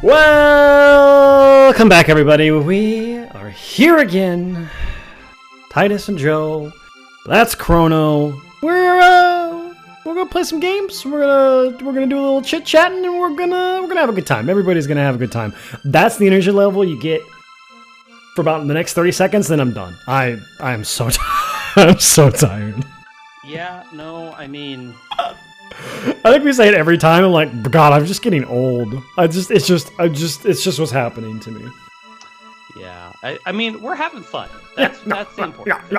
Welcome back, everybody. We are here again. Titus and Joe. That's Chrono. We're gonna play some games. We're gonna do a little chit chatting, and we're gonna have a good time. Everybody's gonna have a good time. That's the energy level you get for about the next 30 seconds. Then I'm done. I'm so I'm so tired. Yeah. No. I mean. I think we say it every time. I'm like, God, I'm just getting old. It's just what's happening to me. Yeah. I mean, we're having fun. That's the important thing.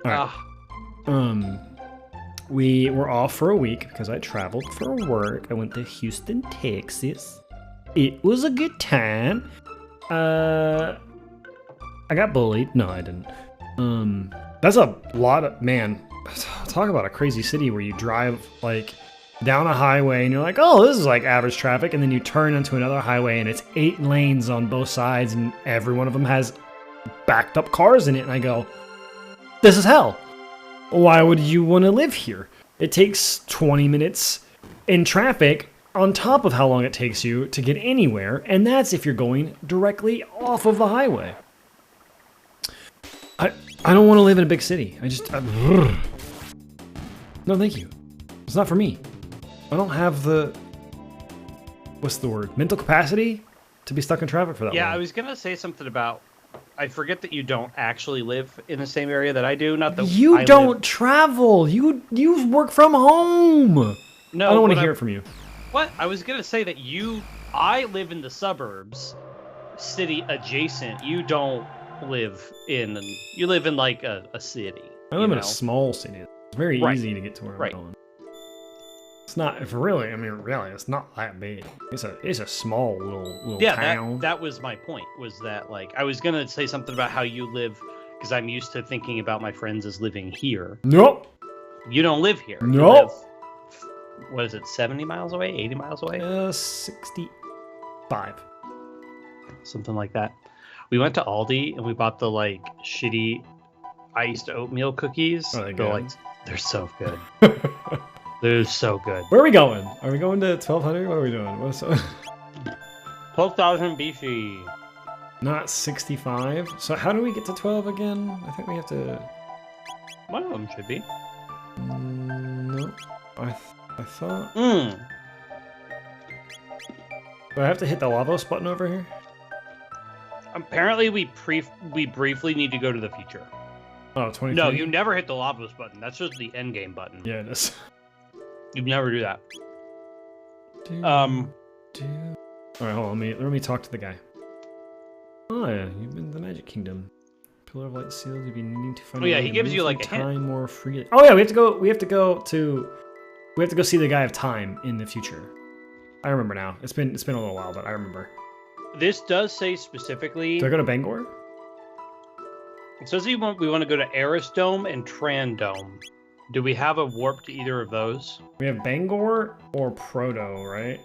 Right. We were off for a week because I traveled for work. I went to Houston, Texas. It was a good time. I got bullied. No, I didn't. That's a lot of, man, talk about a crazy city where you drive like down a highway and you're like, oh, this is like average traffic, and then you turn into another highway and it's 8 lanes on both sides and every one of them has backed up cars in it, and I go, this is hell. Why would you want to live here? It takes 20 minutes in traffic on top of how long it takes you to get anywhere, and that's if you're going directly off of the highway. I don't want to live in a big city. No, thank you. It's not for me. I don't have the, what's the word? Mental capacity to be stuck in traffic for that long. Yeah, I was gonna say something about. I forget that you don't actually live in the same area that I do. Not that you don't travel. You work from home. No, I don't want to hear it from you. What? I was gonna say that I live in the suburbs, city adjacent. You don't live in. You live in like a city. I live in a small city. It's very easy to get to where I'm going. It's not, if really, I mean, really, it's not that big. It's a small little town. Yeah, that was my point. Was that like I was gonna say something about how you live, because I'm used to thinking about my friends as living here. Nope. You don't live here. Nope. What is it? 70 miles away? 80 miles away? 65. Something like that. We went to Aldi and we bought the like shitty iced oatmeal cookies. Are they good? They're so good. They're so good. Where are we going? Are we going to 1200? What are we doing? 12,000 BC. Not 65. So how do we get to 12 again? I think we have to. One of them should be. No. I thought. Do I have to hit the Lavos button over here? Apparently, we briefly need to go to the future. Oh, 23? No, you never hit the Lavos button. That's just the end game button. Yeah, it is. You never do that. Alright, hold on. Let me talk to the guy. Oh yeah, you've been in the Magic Kingdom. Pillar of Light seals. You've been needing to find. Oh yeah, he gives you like a time hint. More freely. Oh yeah, we have to go see the guy of time in the future. I remember now. It's been a little while, but I remember. This does say specifically. Do I go to Bangor? It says we want to go to Eris Dome and Tran Dome. Do we have a warp to either of those? We have Bangor or Proto, right?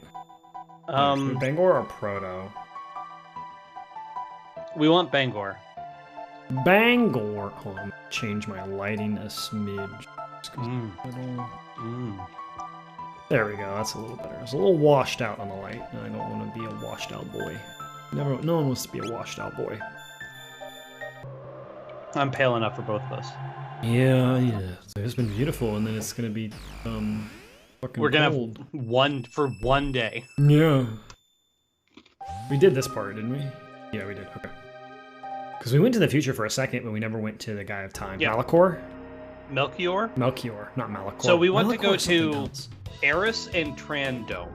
Bangor or Proto? We want Bangor. Bangor. Hold on, change my lighting a smidge. There we go. That's a little better. It's a little washed out on the light, and I don't want to be a washed out boy. No one wants to be a washed out boy. I'm pale enough for both of us. Yeah. So it's been beautiful, and then it's gonna be fucking. We're gonna cold. have one for one day. Yeah. We did this part, didn't we? Yeah, we did. Okay. Because we went to the future for a second, but we never went to the guy of time. Yeah. Melchior, not Malachor. So we want to go to Eris and Tran Dome.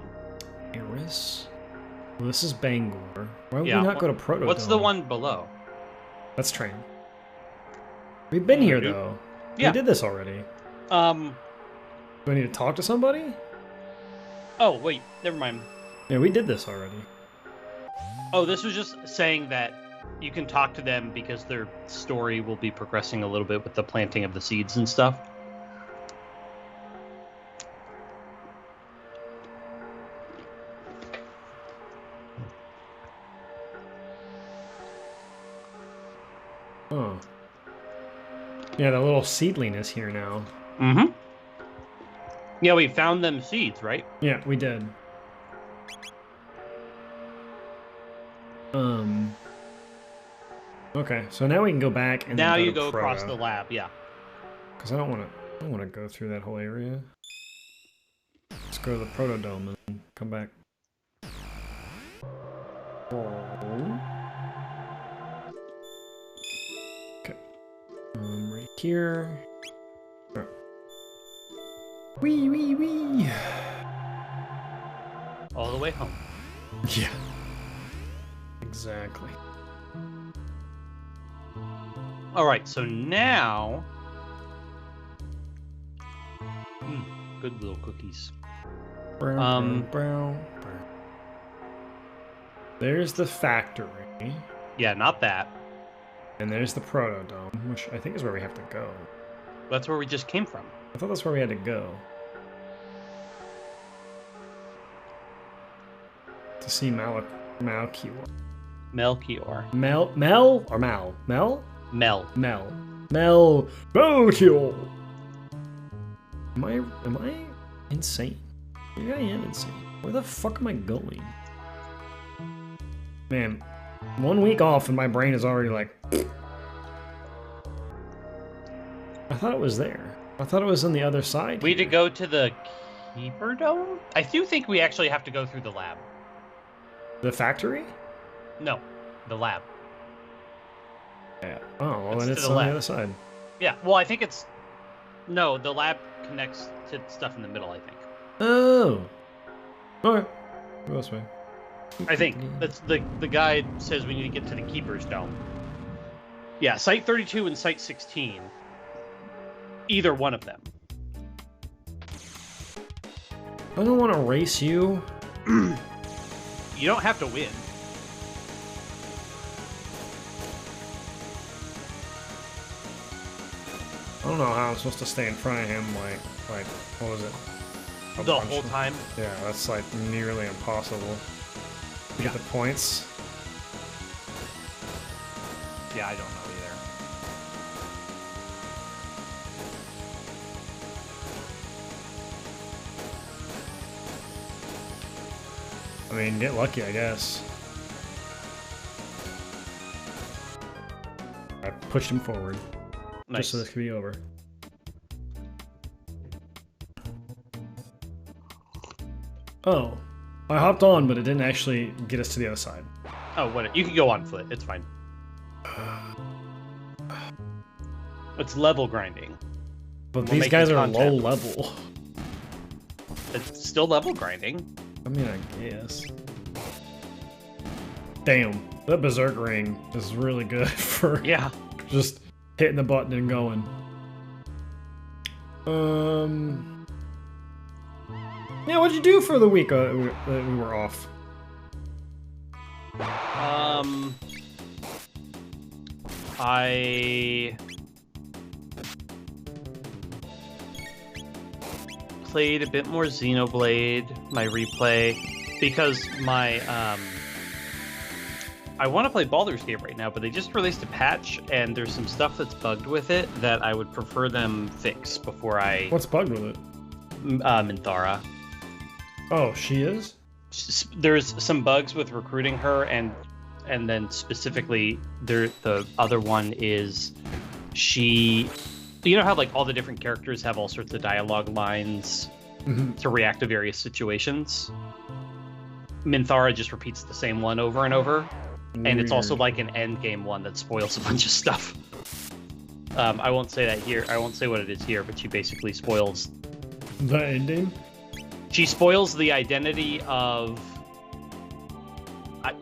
Eris. Well, this is Bangor. Why would we not go to Proto? What's the one below? That's Tran. We've been here though. Yeah. We did this already. Do I need to talk to somebody? Oh wait, never mind. Yeah, we did this already. Oh, this was just saying that you can talk to them because their story will be progressing a little bit with the planting of the seeds and stuff. Oh. Yeah, the little seedling is here now. Mm-hmm. Yeah, we found them seeds, right? Yeah, we did. Um. Okay, so now we can go back and now then you go go to across Proto. the lab. Yeah. Because I don't want to go through that whole area. Let's go to the Proto Dome and come back. Oh. Okay. Right here. Oh. Wee wee wee. All the way home. Yeah. Exactly. All right, so now, good little cookies. There's the factory. Yeah, not that. And there's the Protodome, which I think is where we have to go. That's where we just came from. I thought that's where we had to go. To see Malchior. Melchior. Mel or Mal? Mel? Mel. Melchior. Am I insane? Maybe I am insane. Where the fuck am I going? Man, 1 week off and my brain is already like... I thought it was there. I thought it was on the other side. We had to go to the Keeper Dome? I do think we actually have to go through the lab. The factory? No, the lab. Yeah. Oh, well, It's then to it's the on left. the other side. Yeah, well, I think it's... No, the lab connects to stuff in the middle, I think. Oh. Alright. Go this way. I think. That's the guide says we need to get to the Keeper's Dome. Yeah, Site 32 and Site 16. Either one of them. I don't want to race you. You don't have to win. I don't know how I'm supposed to stay in front of him, like what was it? A The bunch whole of- time. Yeah, that's like nearly impossible. To get the points. Yeah, I don't know either. I mean, get lucky, I guess. I pushed him forward. Nice. Just so this could be over. Oh. I hopped on, but it didn't actually get us to the other side. Oh, what? You can go on foot. It's fine. It's level grinding. But We'll these make guys the are content. low level. It's still level grinding. I mean, I guess. Damn, that Berserk ring is really good for Yeah. just hitting the button and going. Yeah, what'd you do for the week that we were off? I played a bit more Xenoblade, my replay, because my I want to play Baldur's Gate right now, but they just released a patch, and there's some stuff that's bugged with it that I would prefer them fix before I... What's bugged with it? Minthara. Oh, she is? There's some bugs with recruiting her, and then specifically, the other one is she... You know how like all the different characters have all sorts of dialogue lines to react to various situations? Minthara just repeats the same one over and over. And it's also like an end game one that spoils a bunch of stuff. I won't say that here. I won't say what it is here, but she basically spoils... The ending? She spoils the identity of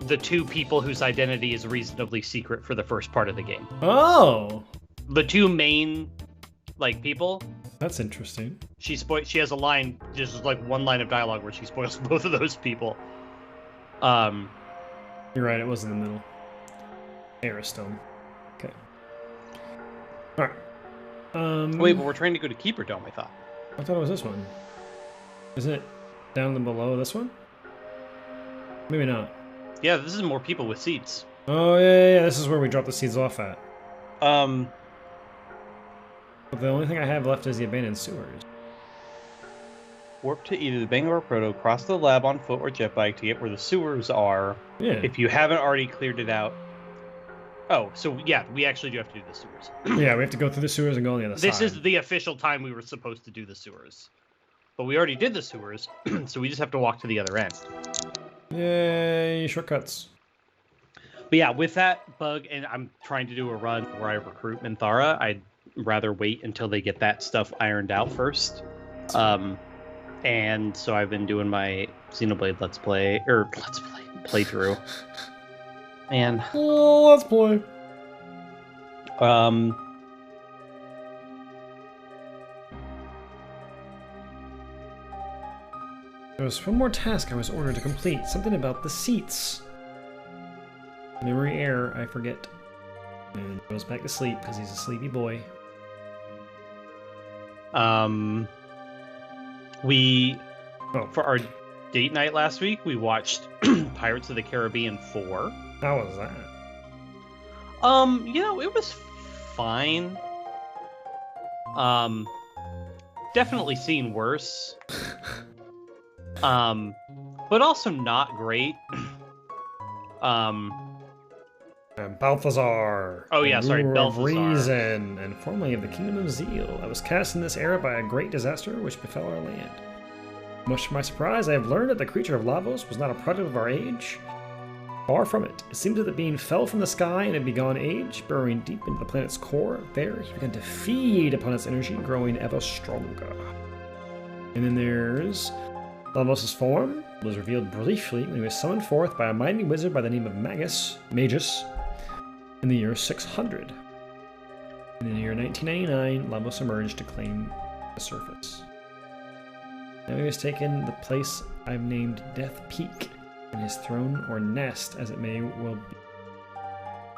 the two people whose identity is reasonably secret for the first part of the game. Oh! The two main, like, people. That's interesting. She has a line, just like one line of dialogue where she spoils both of those people. You're right, it was in the middle. Aerostone. Okay. Alright. Wait, but we're trying to go to Keeper Dome, I thought. I thought it was this one. Isn't it down and below this one? Maybe not. Yeah, this is more people with seats. Oh, yeah, this is where we drop the seeds off at. Um, But the only thing I have left is the abandoned sewers. warp to either the Bangor Proto, cross the lab on foot or jet bike to get where the sewers are. Yeah. If you haven't already cleared it out. Oh, so yeah, we actually do have to do the sewers. Yeah, we have to go through the sewers and go on the other side. This is the official time we were supposed to do the sewers. But we already did the sewers, so we just have to walk to the other end. Yay, shortcuts. But yeah, with that bug, and I'm trying to do a run where I recruit Minthara, I'd rather wait until they get that stuff ironed out first. And so I've been doing my Xenoblade playthrough. And let's play. There was one more task I was ordered to complete. Something about the seats. Memory error, I forget. And goes back to sleep because he's a sleepy boy. For our date night last week, we watched Pirates of the Caribbean 4. How was that? It was fine. Definitely seen worse. But also not great. I'm Balthazar. Oh yeah, sorry, ruler of Balthazar. Reason, and formerly of the Kingdom of Zeal. I was cast in this era by a great disaster which befell our land. Much to my surprise, I have learned that the creature of Lavos was not a product of our age. Far from it. It seemed that the being fell from the sky in a begone age, burrowing deep into the planet's core. There, he began to feed upon its energy, growing ever stronger. And then there's Lavos' form was revealed briefly when he was summoned forth by a mighty wizard by the name of Magus, in the year 600. And in the year 1999, Lavos emerged to claim the surface. Now he has taken the place I've named Death Peak, and his throne or nest, as it may well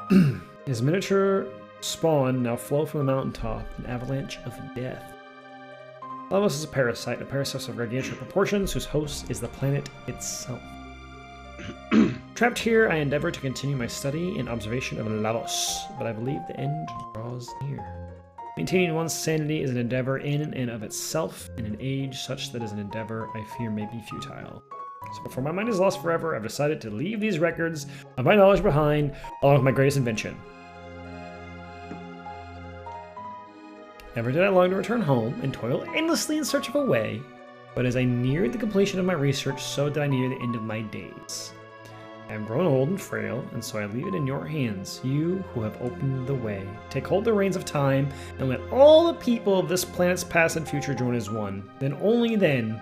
be. His miniature spawn now flow from the mountaintop, an avalanche of death. Lavos is a parasite of gargantuan proportions, whose host is the planet itself. Trapped here, I endeavor to continue my study and observation of Lavos, but I believe the end draws near. Maintaining one's sanity is an endeavor in and of itself, in an age such that is an endeavor I fear may be futile. So before my mind is lost forever, I've decided to leave these records of my knowledge behind, along with my greatest invention. Never did I long to return home and toil endlessly in search of a way, but as I neared the completion of my research, so did I near the end of my days. I am grown old and frail, and so I leave it in your hands, you who have opened the way. Take hold of the reins of time, and let all the people of this planet's past and future join as one. Then, only then,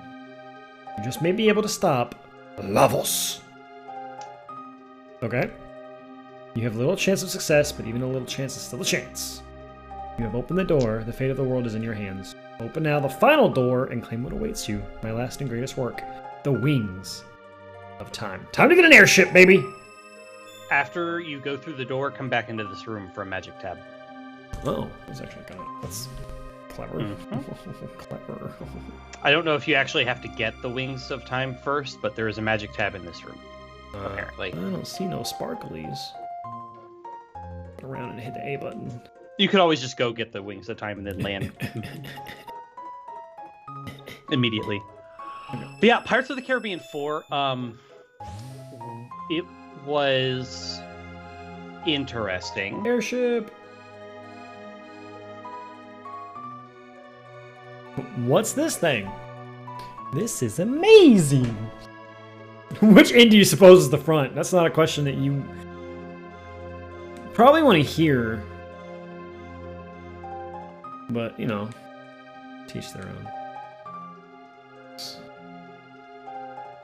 you just may be able to stop Lavos. Okay? You have little chance of success, but even a little chance is still a chance. You have opened the door, the fate of the world is in your hands. Open now the final door and claim what awaits you, my last and greatest work, the wings of time. Time to get an airship, baby! After you go through the door, come back into this room for a magic tab. Oh, that's actually that's clever. Mm-hmm. Clever. I don't know if you actually have to get the wings of time first, but there is a magic tab in this room, apparently. I don't see no sparklies. Go around and hit the A button. You could always just go get the wings of time and then land immediately. But yeah, Pirates of the Caribbean 4, it was interesting. Airship! What's this thing? This is amazing! Which end do you suppose is the front? That's not a question that you probably want to hear. But, you know, teach their own.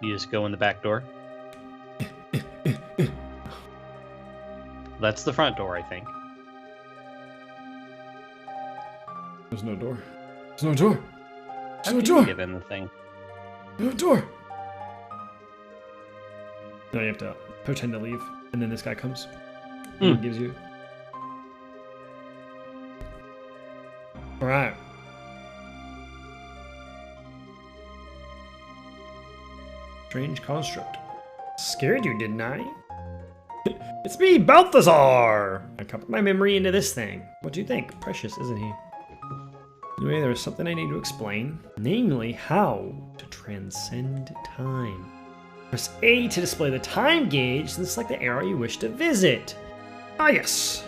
You just go in the back door. That's the front door, I think. There's no door. There's no door. There's no How do door. you get in the thing? No door. No, you have to pretend to leave, and then this guy comes. And he gives you. All right. Strange construct. Scared you, didn't I? It's me, Balthazar! I copied my memory into this thing. What do you think? Precious, isn't he? Anyway, there's something I need to explain, namely how to transcend time. Press A to display the time gauge, then select the area you wish to visit. Ah, yes.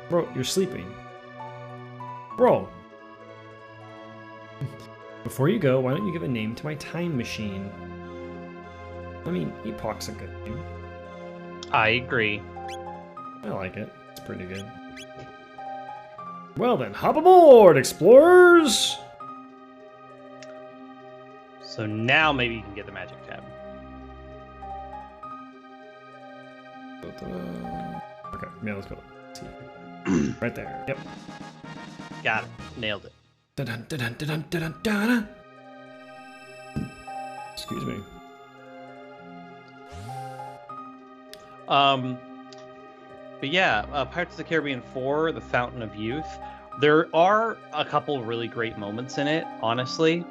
Bro, you're sleeping. Bro. Before you go, why don't you give a name to my time machine? I mean, Epoch's a good name. I agree. I like it. It's pretty good. Well then, hop aboard, explorers! So now maybe you can get the magic tab. Okay, yeah, let's go. Let's see. Right there. Yep. Got it. Nailed it. Dun, dun, dun, dun, dun, dun, dun. Excuse me. But yeah, Pirates of the Caribbean 4, The Fountain of Youth. There are a couple really great moments in it, honestly.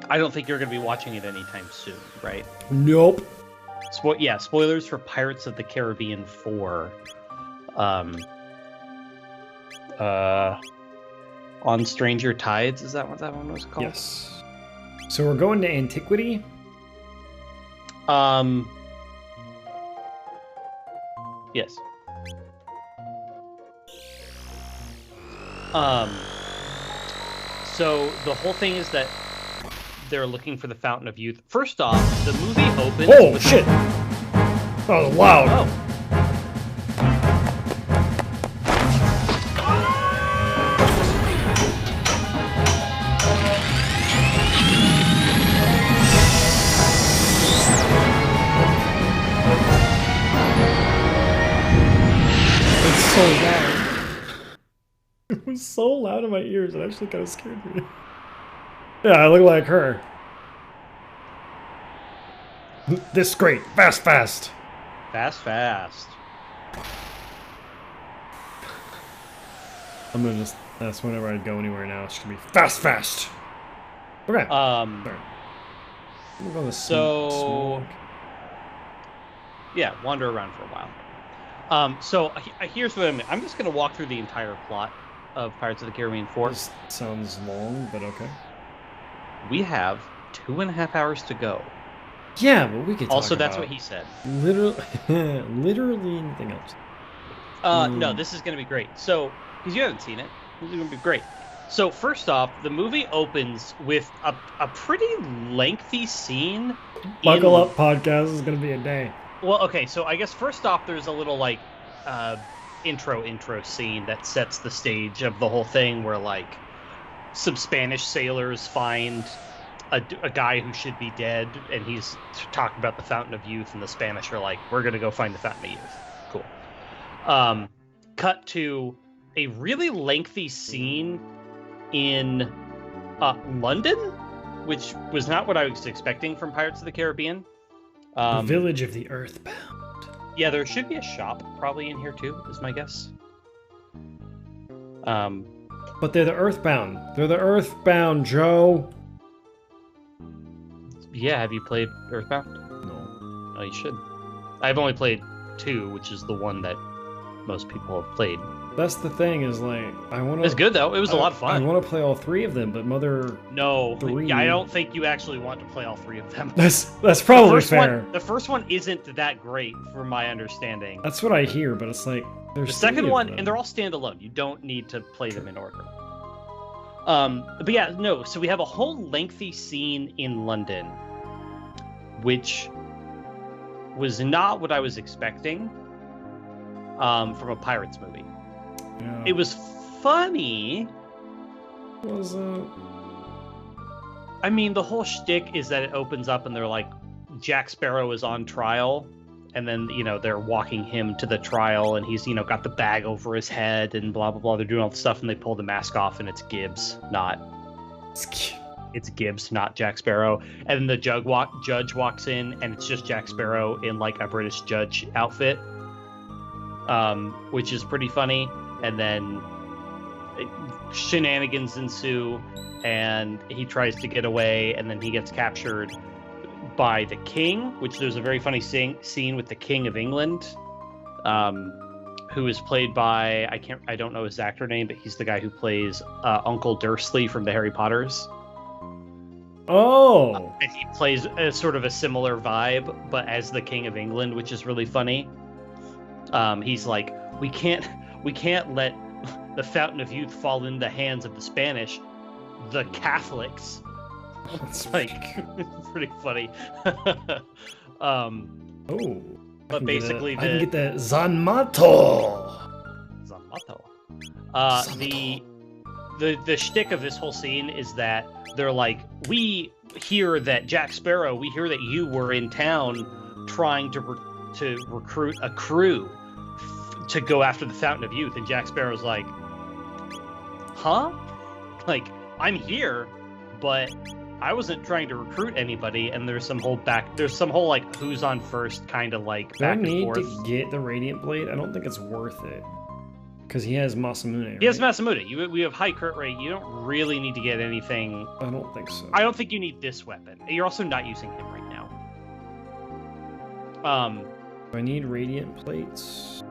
I don't think you're going to be watching it anytime soon, right? Nope. Spoilers for Pirates of the Caribbean 4. On Stranger Tides, is that what that one was called? Yes. So we're going to antiquity? Yes. So the whole thing is that they're looking for the Fountain of Youth. First off, the movie opens Oh, shit! That was loud. Oh. It's so loud. It was so loud in my ears, it actually kind of scared me. Yeah, I look like her. This great. Fast, fast. Fast, fast. I'm gonna just, that's whenever I go anywhere now, it's gonna be fast, fast. Okay. Sorry. We'll go with So, yeah, wander around for a while. So here's what I'm just going to walk through the entire plot of Pirates of the Caribbean 4. This sounds long, but okay. We have 2.5 hours to go. Yeah, but we could talk Also, that's about what he said. literally anything else. No, this is going to be great. So, because you haven't seen it, this is going to be great. So, first off, the movie opens with a pretty lengthy scene. Buckle up, podcast is going to be a day. Well, okay, so I guess first off, there's a little, like, intro scene that sets the stage of the whole thing where, like, some Spanish sailors find a guy who should be dead, and he's talking about the Fountain of Youth, and the Spanish are like, we're going to go find the Fountain of Youth. Cool. Cut to a really lengthy scene in London, which was not what I was expecting from Pirates of the Caribbean. The village of the Earthbound. Yeah, there should be a shop probably in here too, is my guess. But they're the Earthbound. They're the Earthbound, Joe. Yeah, have you played Earthbound? No. Oh, you should. I've only played 2, which is the one that most people have played. That's the thing, is like, I want to... It's good, though. It was a lot of fun. I want to play all 3 of them, but No, 3... I don't think you actually want to play all 3 of them. That's probably fair. The first one isn't that great, from my understanding. That's what I hear, but it's like... The second one, and they're all standalone. You don't need to play them in order. But yeah, no, so we have a whole lengthy scene in London, which was not what I was expecting from a Pirates movie. Yeah. It was funny. Was I mean, the whole shtick is that it opens up and they're like, Jack Sparrow is on trial, and then, you know, they're walking him to the trial, and he's, you know, got the bag over his head and blah, blah, blah. They're doing all the stuff, and they pull the mask off, and it's Gibbs, not... It's Gibbs, not Jack Sparrow. And then the judge walks in, and it's just Jack Sparrow in, like, a British judge outfit, which is pretty funny. And then shenanigans ensue, and he tries to get away, and then he gets captured by the king, which there's a very funny scene with the King of England, who is played by I don't know his actor name, but he's the guy who plays Uncle Dursley from the Harry Potters. Oh, And he plays a sort of a similar vibe, but as the King of England, which is really funny. He's like, we can't let the Fountain of Youth fall in the hands of the Spanish, the Catholics. It's like pretty funny. Oh. But basically, I can get the Zanmato. The shtick of this whole scene is that they're like, we hear that Jack Sparrow, we hear that you were in town trying to recruit a crew to go after the Fountain of Youth, and Jack Sparrow's like, huh? Like, I'm here, but I wasn't trying to recruit anybody, and there's some whole like who's on first kind of like back and forth. Do I need to get the Radiant Blade? I don't think it's worth it. Because he has Masamune, right? He has Masamune. We have high crit rate. You don't really need to get anything. I don't think so. I don't think you need this weapon. You're also not using him right now. Do I need Radiant Plates?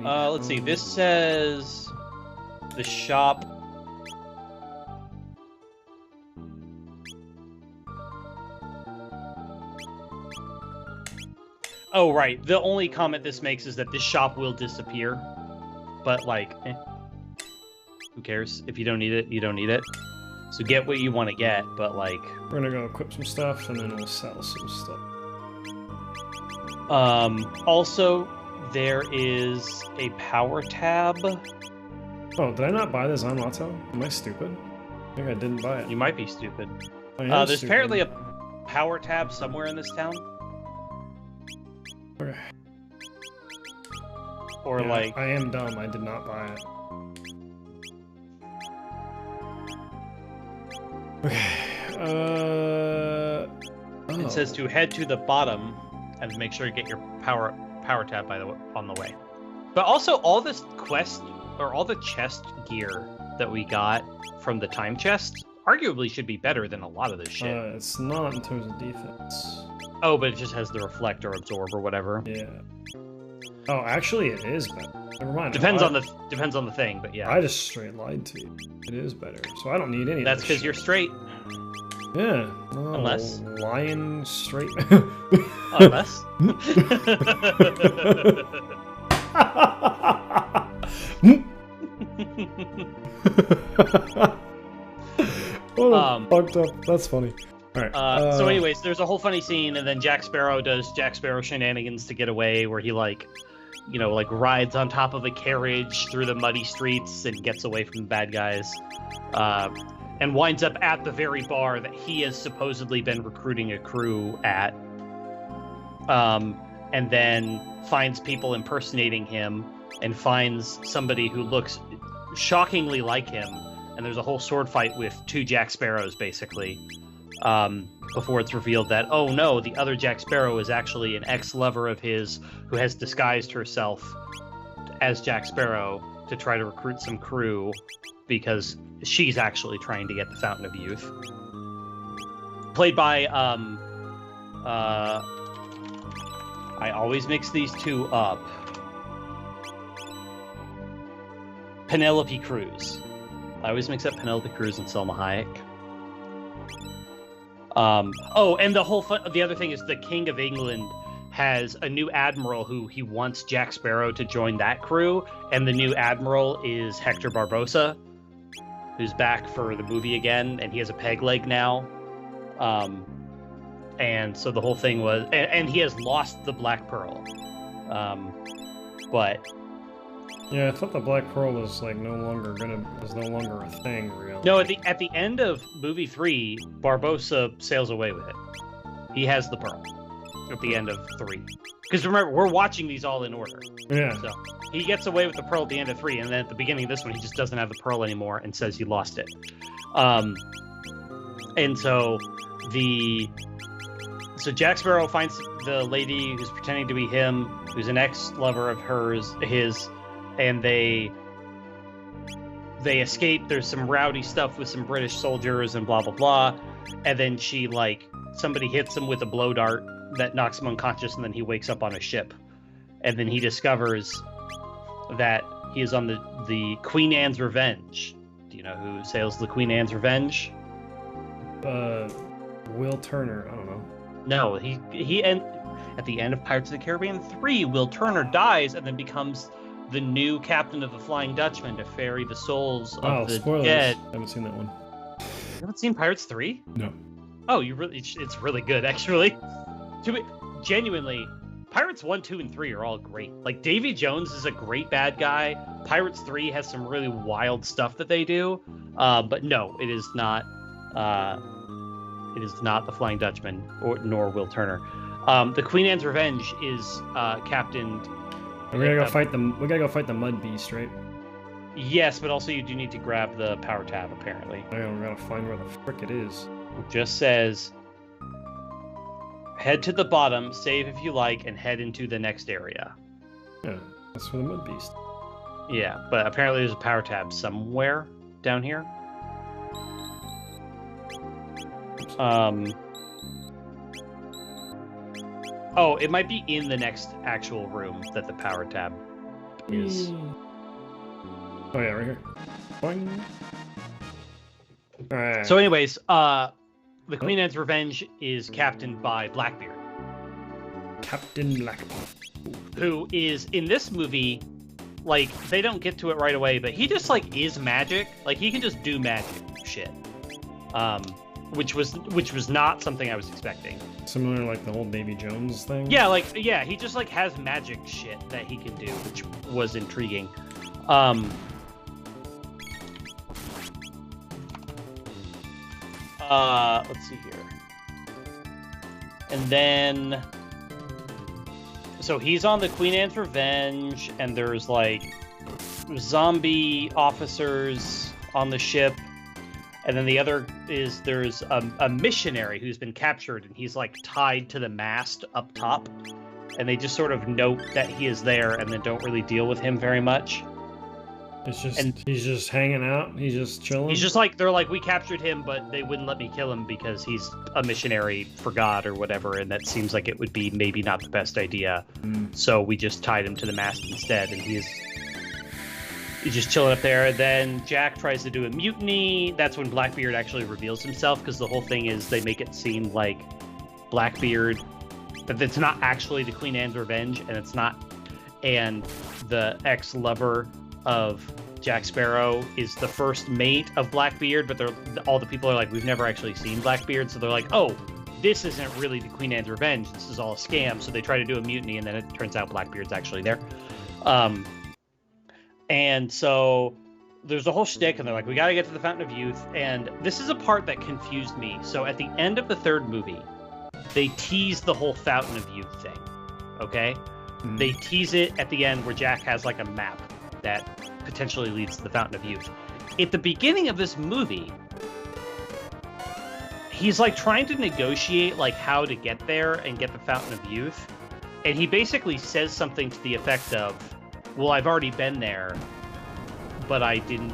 Let's see. This says the shop. Oh, right. The only comment this makes is that this shop will disappear. But, like, who cares? If you don't need it, you don't need it. So get what you want to get, but, like... We're gonna go equip some stuff, and then we'll sell some stuff. Also, there is a power tab. Oh, did I not buy the Zanmato? Am I stupid? I think I didn't buy it. You might be stupid. There's stupid. Apparently a power tab somewhere in this town. Okay. Or yeah, like... I am dumb. I did not buy it. Okay. It says to head to the bottom and make sure you get your power tab on the way. But also all this quest or all the chest gear that we got from the time chest arguably should be better than a lot of this shit. It's not in terms of defense. Oh, but it just has the reflect or absorb or whatever. Yeah. Oh, actually, it is better. Never mind. Depends on the thing, but yeah. I just straight lied to you. It is better, so I don't need any. That's because you're straight. Yeah. Oh, unless lying straight. Unless. Fucked up. That's funny. All right. So anyways, there's a whole funny scene, and then Jack Sparrow does Jack Sparrow shenanigans to get away, where he rides on top of a carriage through the muddy streets and gets away from the bad guys, and winds up at the very bar that he has supposedly been recruiting a crew at, and then finds people impersonating him and finds somebody who looks shockingly like him, and there's a whole sword fight with two Jack Sparrows, basically. Before it's revealed that, oh no, the other Jack Sparrow is actually an ex-lover of his who has disguised herself as Jack Sparrow to try to recruit some crew because she's actually trying to get the Fountain of Youth. Played by, I always mix these two up. Penelope Cruz. I always mix up Penelope Cruz and Selma Hayek. And the other thing is the King of England has a new admiral who he wants Jack Sparrow to join that crew, and the new admiral is Hector Barbosa, who's back for the movie again, and he has a peg leg now. And so the whole thing was, and he has lost the Black Pearl. But yeah, I thought the Black Pearl was no longer a thing, really. No, at the end of movie 3, Barbosa sails away with it. He has the pearl at the end of 3. Because remember, we're watching these all in order. Yeah. So he gets away with the pearl at the end of 3, and then at the beginning of this one, he just doesn't have the pearl anymore and says he lost it. And so Jack Sparrow finds the lady who's pretending to be him, who's an ex-lover of his, and they escape. There's some rowdy stuff with some British soldiers and blah blah blah, and then somebody hits him with a blow dart that knocks him unconscious, and then he wakes up on a ship, and then he discovers that he is on the Queen Anne's Revenge. Do you know who sails the Queen Anne's Revenge? Will Turner. I don't know. No, he at the end of Pirates of the Caribbean 3, Will Turner dies and then becomes the new captain of the Flying Dutchman to ferry the souls of the spoilers. dead. I haven't seen that one. You haven't seen Pirates 3? No. Oh, it's really good, actually. Genuinely, Pirates 1, 2, and 3 are all great. Like, Davy Jones is a great bad guy. Pirates 3 has some really wild stuff that they do. But no, it is not. It is not the Flying Dutchman nor Will Turner. The Queen Anne's Revenge is captained. We gotta go fight them. We gotta go fight the Mud Beast, right? Yes, but also you do need to grab the power tab, apparently. I gotta find where the frick it is. It just says, head to the bottom, save if you like, and head into the next area. Yeah, that's for the Mud Beast. Yeah, but apparently there's a power tab somewhere down here. Oh, it might be in the next actual room that the power tab is. Oh yeah, right here. Boing. All right. So anyways, the Queen Anne's Revenge is captained by Blackbeard. Captain Blackbeard. Who is, in this movie, like, they don't get to it right away, but he just, like, is magic. Like, he can just do magic shit. Which was not something I was expecting. Similar to, like, the whole Davy Jones thing? Yeah, he just, like, has magic shit that he can do, which was intriguing. Let's see here. And then, so he's on the Queen Anne's Revenge, and there's, like, zombie officers on the ship. And then the other is there's a missionary who's been captured, and he's, like, tied to the mast up top. And they just sort of note that he is there and then don't really deal with him very much. It's just, he's just hanging out. He's just chilling. He's just like, they're like, we captured him, but they wouldn't let me kill him because he's a missionary for God or whatever. And that seems like it would be maybe not the best idea. So we just tied him to the mast instead. And he's just chilling up there. Then Jack tries to do a mutiny. That's when Blackbeard actually reveals himself, because the whole thing is they make it seem like Blackbeard, that it's not actually the Queen Anne's Revenge, and it's not. And the ex-lover of Jack Sparrow is the first mate of Blackbeard, but all the people are like, we've never actually seen Blackbeard, so they're like, oh, this isn't really the Queen Anne's Revenge, this is all a scam. So they try to do a mutiny, and then it turns out Blackbeard's actually there. And so there's a whole shtick, and they're like, we gotta get to the Fountain of Youth. And this is a part that confused me. So at the end of the third movie, they tease the whole Fountain of Youth thing, okay? They tease it at the end where Jack has, like, a map that potentially leads to the Fountain of Youth. At the beginning of this movie, he's, like, trying to negotiate, like, how to get there and get the Fountain of Youth. And he basically says something to the effect of, well, I've already been there, but I didn't.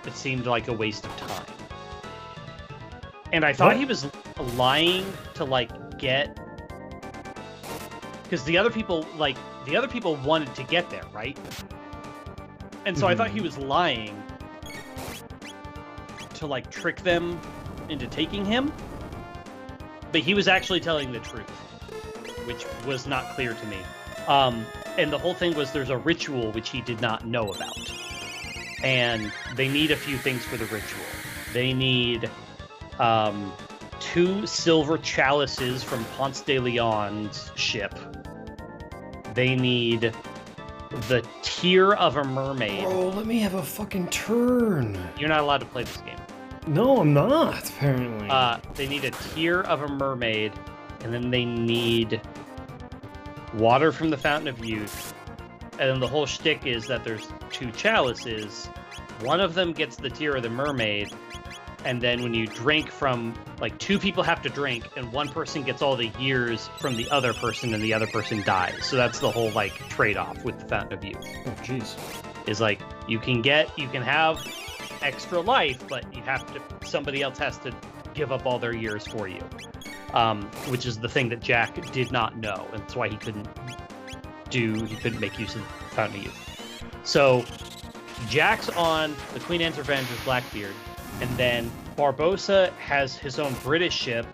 It seemed like a waste of time. And I thought he was lying to, like, get... Because the other people wanted to get there, right? And so I thought he was lying to, like, trick them into taking him. But he was actually telling the truth, which was not clear to me. And the whole thing was there's a ritual which he did not know about. And they need a few things for the ritual. They need 2 silver chalices from Ponce de Leon's ship. They need the tear of a mermaid. Bro, let me have a fucking turn. You're not allowed to play this game. No, I'm not, apparently. They need a tear of a mermaid, and then they need water from the Fountain of Youth. And then the whole shtick is that there's 2 chalices. One of them gets the tear of the mermaid, and then when you drink from, like, 2 people have to drink, and one person gets all the years from the other person, and the other person dies. So that's the whole, like, trade-off with the Fountain of Youth. Oh, jeez. Is like, you can have extra life, but somebody else has to give up all their years for you. which is the thing that Jack did not know, and that's why he couldn't make use of Fountain of Youth. So Jack's on the Queen Anne's Revenge with Blackbeard, and then Barbossa has his own British ship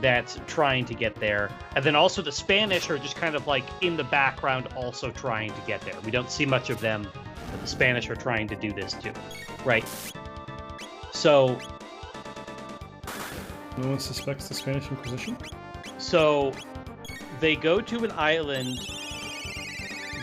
that's trying to get there, and then also the Spanish are just kind of like in the background also trying to get there. We don't see much of them, but the Spanish are trying to do this too, right? So no one suspects the Spanish Inquisition? So they go to an island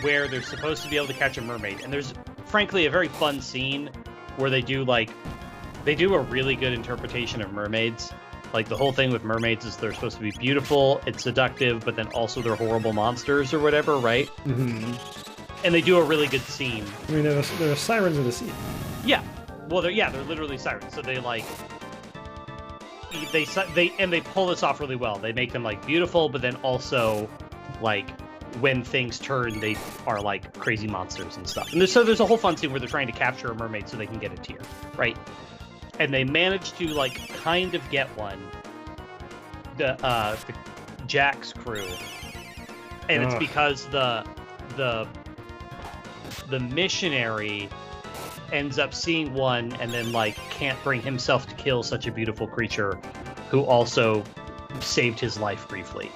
where they're supposed to be able to catch a mermaid, and there's frankly a very fun scene where they do a really good interpretation of mermaids. Like, the whole thing with mermaids is they're supposed to be beautiful, it's seductive, but then also they're horrible monsters or whatever, right? Mm-hmm. And they do a really good scene. I mean, they're sirens of the sea. Yeah. Well, they're literally sirens. So they they pull this off really well. They make them like beautiful, but then also like when things turn, they are like crazy monsters and stuff. And there's a whole fun scene where they're trying to capture a mermaid so they can get a tear, right? And they manage to like kind of get one. The Jack's crew, and it's because the missionary ends up seeing one and then like can't bring himself to kill such a beautiful creature who also saved his life briefly.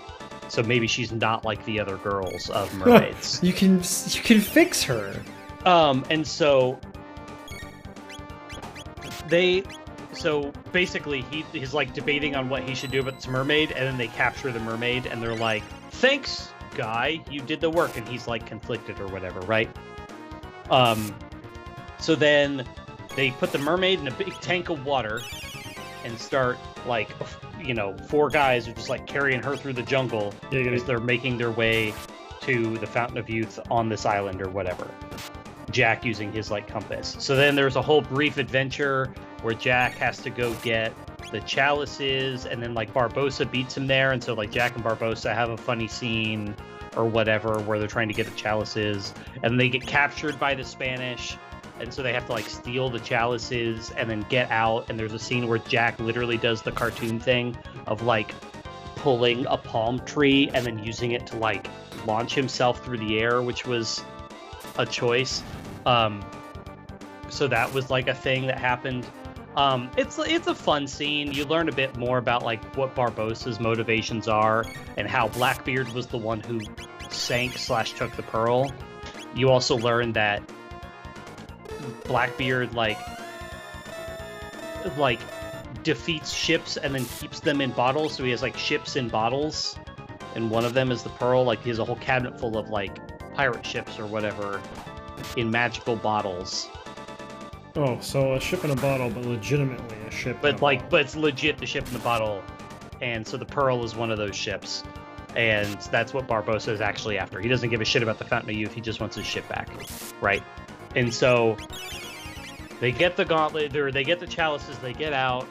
So maybe she's not like the other girls of mermaids. You can fix her. And so basically he's like debating on what he should do about this mermaid, and then they capture the mermaid and they're like, "Thanks, guy, you did the work," and he's like conflicted or whatever, right? So then they put the mermaid in a big tank of water and start like, four guys are just like carrying her through the jungle because they're making their way to the Fountain of Youth on this island or whatever. Jack using his like compass. So then there's a whole brief adventure where Jack has to go get the chalices, and then like Barbossa beats him there, and so like Jack and Barbossa have a funny scene or whatever where they're trying to get the chalices, and they get captured by the Spanish, and so they have to like steal the chalices and then get out. And there's a scene where Jack literally does the cartoon thing of like pulling a palm tree and then using it to like launch himself through the air, which was a choice. So that was like a thing that happened. It's a fun scene. You learn a bit more about like what Barbossa's motivations are and how Blackbeard was the one who sank/took the pearl. You also learn that Blackbeard like defeats ships and then keeps them in bottles. So he has like ships in bottles, and one of them is the pearl. Like he has a whole cabinet full of like pirate ships or whatever in magical bottles. Oh, so a ship in a bottle, but legitimately a ship. But it's legit the ship in the bottle, and so the pearl is one of those ships, and that's what Barbossa is actually after. He doesn't give a shit about the Fountain of Youth. He just wants his ship back, right? And so they get the gauntlet, they get the chalices, they get out.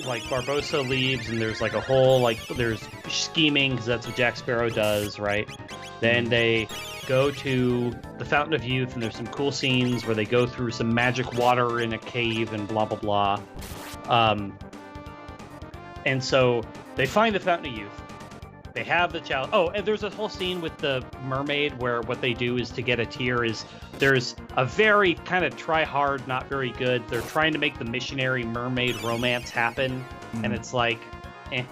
Like Barbossa leaves, and there's like a whole there's scheming because that's what Jack Sparrow does, right? Then they go to the Fountain of Youth, and there's some cool scenes where they go through some magic water in a cave and blah, blah, blah. And so they find the Fountain of Youth. They have the chalice. Oh, and there's a whole scene with the mermaid where what they do is to get a tear is there's a very kind of try hard, not very good. They're trying to make the missionary mermaid romance happen, and it's like, eh.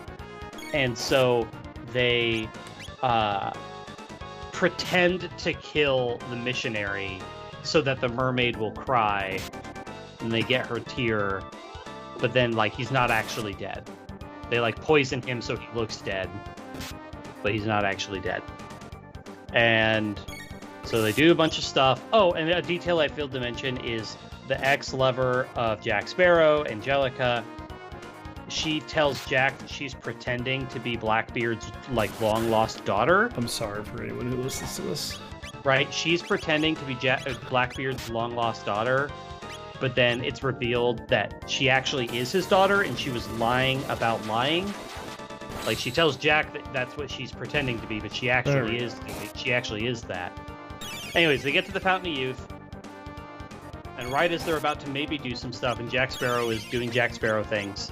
And so they pretend to kill the missionary so that the mermaid will cry, and they get her tear, but then like he's not actually dead. They like poison him so he looks dead, but he's not actually dead. And so they do a bunch of stuff. Oh, and a detail I failed to mention is the ex-lover of Jack Sparrow, Angelica. She tells Jack that she's pretending to be Blackbeard's like long-lost daughter. I'm sorry for anyone who listens to this. Right? She's pretending to be Blackbeard's long-lost daughter, but then it's revealed that she actually is his daughter, and she was lying about lying. Like, she tells Jack that that's what she's pretending to be, but she actually is. She actually is that. Anyways, they get to the Fountain of Youth, and right as they're about to maybe do some stuff, and Jack Sparrow is doing Jack Sparrow things,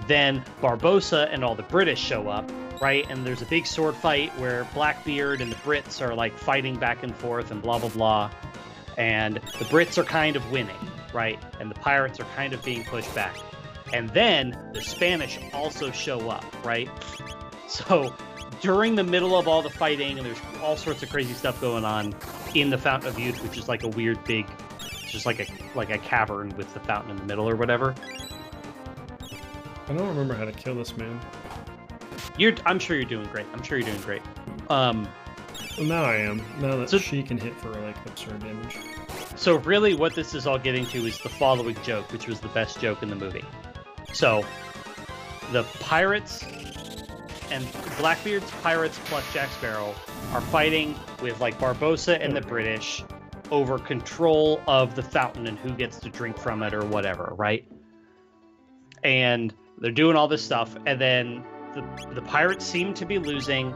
then Barbossa and all the British show up, right? And there's a big sword fight where Blackbeard and the Brits are like fighting back and forth and blah blah blah, and the Brits are kind of winning, right? And the pirates are kind of being pushed back. And then the Spanish also show up, right? So during the middle of all the fighting, and there's all sorts of crazy stuff going on in the Fountain of Youth, which is like a weird big, just like a cavern with the fountain in the middle or whatever. I don't remember how to kill this man. I'm sure you're doing great. Well, now I am. Now that she can hit for like absurd damage. So really what this is all getting to is the following joke, which was the best joke in the movie. So the pirates and Blackbeard's pirates plus Jack Sparrow are fighting with like Barbossa and the British over control of the fountain and who gets to drink from it or whatever, right? And they're doing all this stuff, and then the pirates seem to be losing.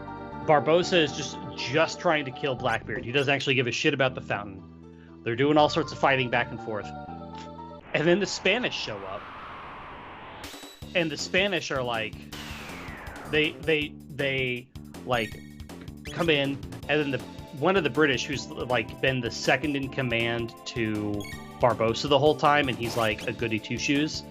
Barbossa is just trying to kill Blackbeard. He doesn't actually give a shit about the fountain. They're doing all sorts of fighting back and forth. And then the Spanish show up. And the Spanish are like, they like come in, and then one of the British, who's like been the second in command to Barbossa the whole time, and he's like a goody two shoes.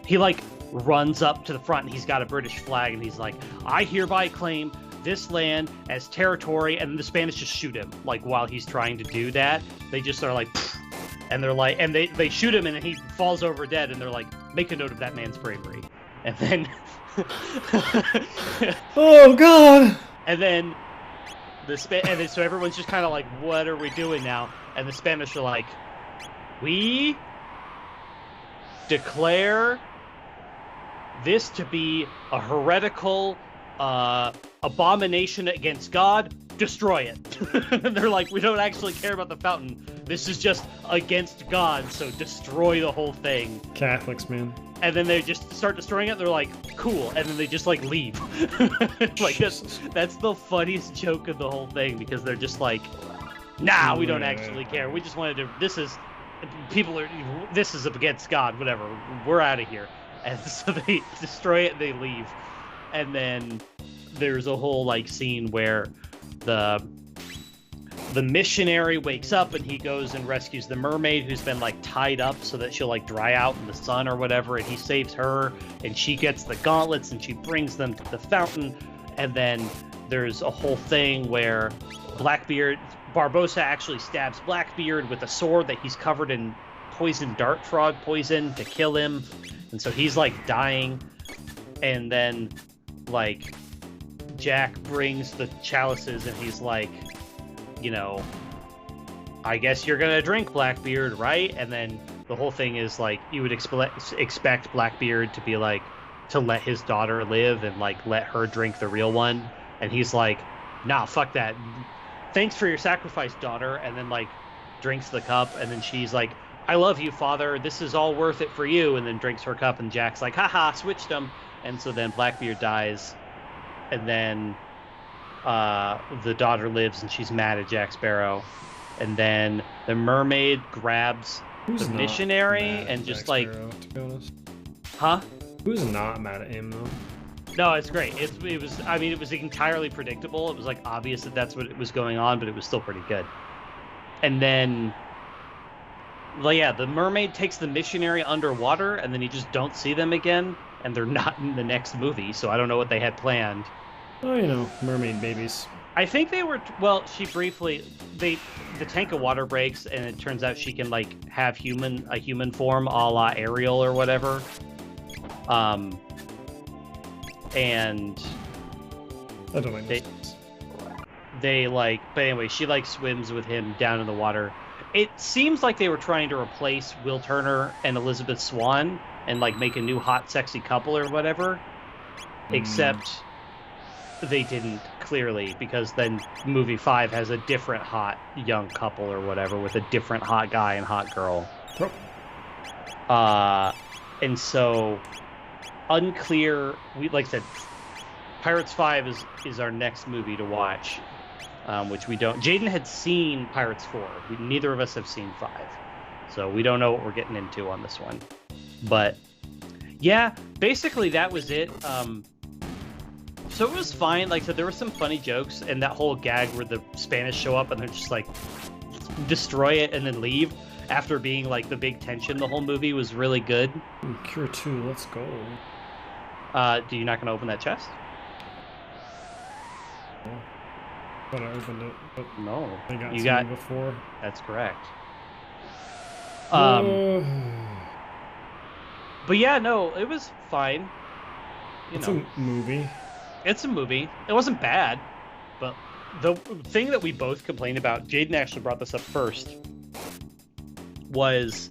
He like runs up to the front, and he's got a British flag, and he's like, "I hereby claim this land as territory," and the Spanish just shoot him like while he's trying to do that. They just are like, pfft, and they're like, and they shoot him, and then he falls over dead, and they're like, "Make a note of that man's bravery." And then oh god. And then so everyone's just kind of like, "What are we doing now?" And the Spanish are like, "We declare this to be a heretical abomination against God. Destroy it." And they're like, "We don't actually care about the fountain. This is just against God, so destroy the whole thing." Catholics, man. And then they just start destroying it. They're like, "Cool," and then they just like leave. Like that's the funniest joke of the whole thing, because they're just like, "Nah, we don't actually care. We just wanted to. This is against God. Whatever. We're out of here." And so they destroy it and they leave. And then there's a whole like scene where the missionary wakes up, and he goes and rescues the mermaid who's been like tied up so that she'll like dry out in the sun or whatever, and he saves her, and she gets the gauntlets and she brings them to the fountain. And then there's a whole thing where Barbossa actually stabs Blackbeard with a sword that he's covered in poison dart frog poison to kill him, and so he's like dying. And then like Jack brings the chalices, and he's like, you know, "I guess you're gonna drink, Blackbeard, right?" And then the whole thing is like, you would expect Blackbeard to be like, to let his daughter live and like let her drink the real one, and he's like, "Nah, fuck that. Thanks for your sacrifice, daughter." And then like drinks the cup, and then she's like, "I love you, father. This is all worth it for you." And then drinks her cup, and Jack's like, "Haha, switched them." And so then Blackbeard dies, and then the daughter lives, and she's mad at Jack Sparrow. And then the mermaid grabs the missionary and just Jack like Sparrow, to be honest. Huh? Who's not mad at him though? No, it's great. It was, I mean, it was entirely predictable. It was like obvious that that's what was going on, but it was still pretty good. And then, well, yeah, the mermaid takes the missionary underwater, and then you just don't see them again, and they're not in the next movie, so I don't know what they had planned. Oh, you know, mermaid babies. I think they were, well, the tank of water breaks, and it turns out she can like have a human form, a la Ariel or whatever. And I don't make sense. They like, but anyway, she like swims with him down in the water. It seems like they were trying to replace Will Turner and Elizabeth Swann and like make a new hot, sexy couple or whatever. Except they didn't, clearly, because then movie 5 has a different hot young couple or whatever with a different hot guy and hot girl. And so unclear. Like I said, Pirates 5 is our next movie to watch, which we don't. Jaden had seen Pirates 4. Neither of us have seen 5, so we don't know what we're getting into on this one. But Yeah, basically that was it. So it was fine. Like, so there were some funny jokes, and that whole gag where the Spanish show up and they're just like destroy it and then leave after being like the big tension the whole movie was really good. Ooh, Cure 2, let's go. Do you not gonna open that chest? Oh, but I opened it. But No, I got you some got before. That's correct. Uh, But yeah, no, it was fine. it's a movie. It's a movie. It wasn't bad, but the thing that we both complained about, Jaden actually brought this up first, was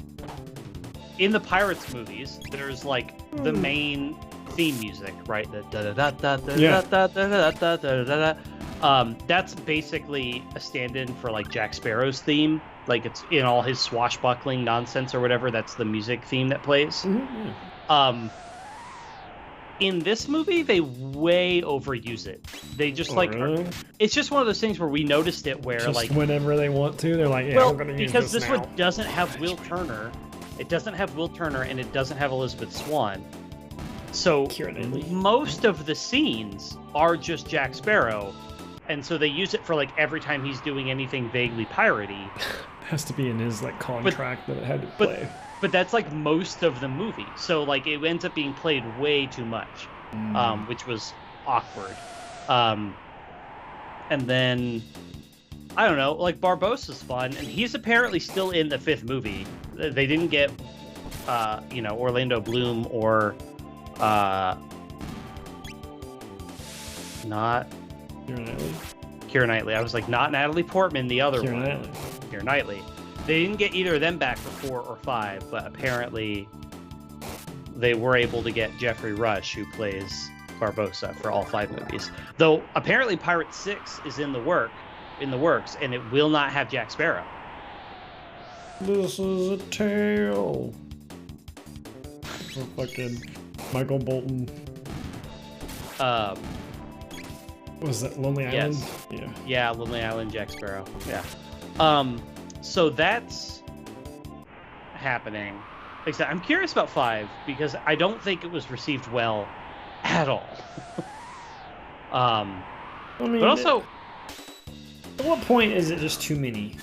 in the Pirates movies, there's like the main theme music, right? The da da da da da da da da da da da. That's basically a stand-in for like Jack Sparrow's theme. Like it's in all his swashbuckling nonsense or whatever. That's the music theme that plays. Mm-hmm. In this movie, they way overuse it. They just really? It's just one of those things where we noticed it where Just like whenever they want to, they're like, yeah, well, we're gonna use because this now. one doesn't have Will Turner. It doesn't have Will Turner and it doesn't have Elizabeth Swann. So most of the scenes are just Jack Sparrow. And so they use it for like every time he's doing anything vaguely piratey. Has to be in his like contract that it had to play. But that's like most of the movie, so like it ends up being played way too much, which was awkward. And then I don't know, like Barbossa's fun, and he's apparently still in the 5th movie. They didn't get, Orlando Bloom or not Keira Knightley. I was like, not Natalie Portman, the other one. Keira Knightley. They didn't get either of them back for 4 or 5, but apparently they were able to get Jeffrey Rush, who plays Barbossa, for all 5 movies. Though apparently Pirate 6 is in the works, and it will not have Jack Sparrow. This is a tale. For fucking Michael Bolton. Was that Lonely Island? Yes. Yeah, Lonely Island, Jack Sparrow. Yeah. So that's happening. Like I said, I'm curious about 5 because I don't think it was received well at all. But also, at what point is it just too many?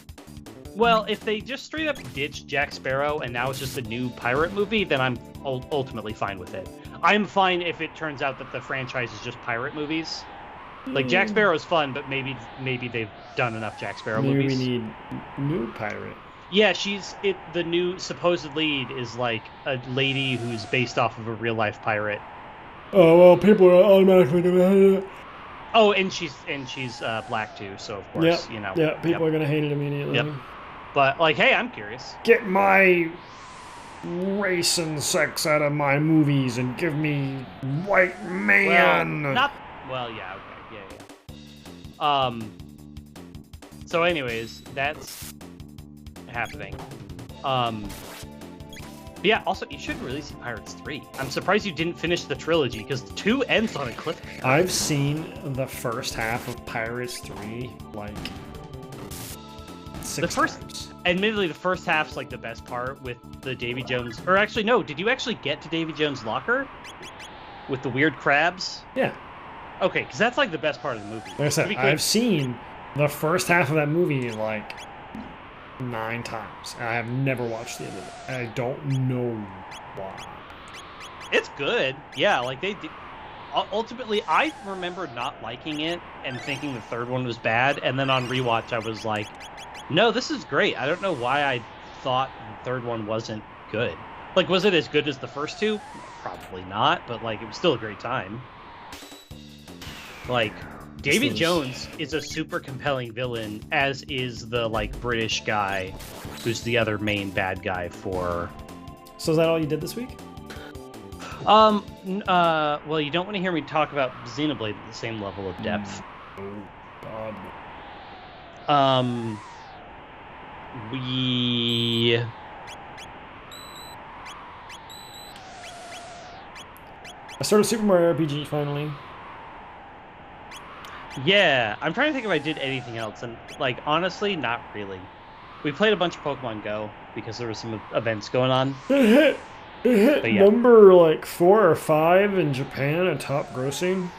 Well, if they just straight up ditch Jack Sparrow and now it's just a new pirate movie, then I'm ultimately fine with it. I'm fine if it turns out that the franchise is just pirate movies. Like, Jack Sparrow's fun, but maybe they've done enough Jack Sparrow movies. Maybe we need new pirate. Yeah, the new supposed lead is like a lady who's based off of a real life pirate. Oh well, people are automatically gonna hate it. Oh, and she's black too, so of course, Yeah, people are gonna hate it immediately. Yep. But like, hey, I'm curious. Get my race and sex out of my movies and give me white man. Well, yeah, okay. Yeah. So anyways, that's happening. Yeah, also, you should really see Pirates 3. I'm surprised you didn't finish the trilogy, because 2 ends on a cliffhanger. I've seen the first half of Pirates 3, like, 6 times. Admittedly, the first half's, like, the best part with the Davy Jones... Or actually, no, did you actually get to Davy Jones' locker? With the weird crabs? Yeah. Okay, because that's, like, the best part of the movie. Like I said, I've seen the first half of that movie, like... 9 times. I have never watched the end of it. And I don't know why. It's good. Yeah, like they did. Ultimately, I remember not liking it and thinking the third one was bad. And then on rewatch, I was like, no, this is great. I don't know why I thought the third one wasn't good. Like, was it as good as the first 2? Probably not, but like, it was still a great time. Like, Davy Jones is a super compelling villain, as is the, like, British guy who's the other main bad guy for... So is that all you did this week? Well, you don't want to hear me talk about Xenoblade at the same level of depth. Oh, God. I started Super Mario RPG, finally. Yeah, I'm trying to think if I did anything else, and, like, honestly, not really. We played a bunch of Pokemon Go, because there were some events going on. It hit But yeah. number like 4 or 5 in Japan at top grossing.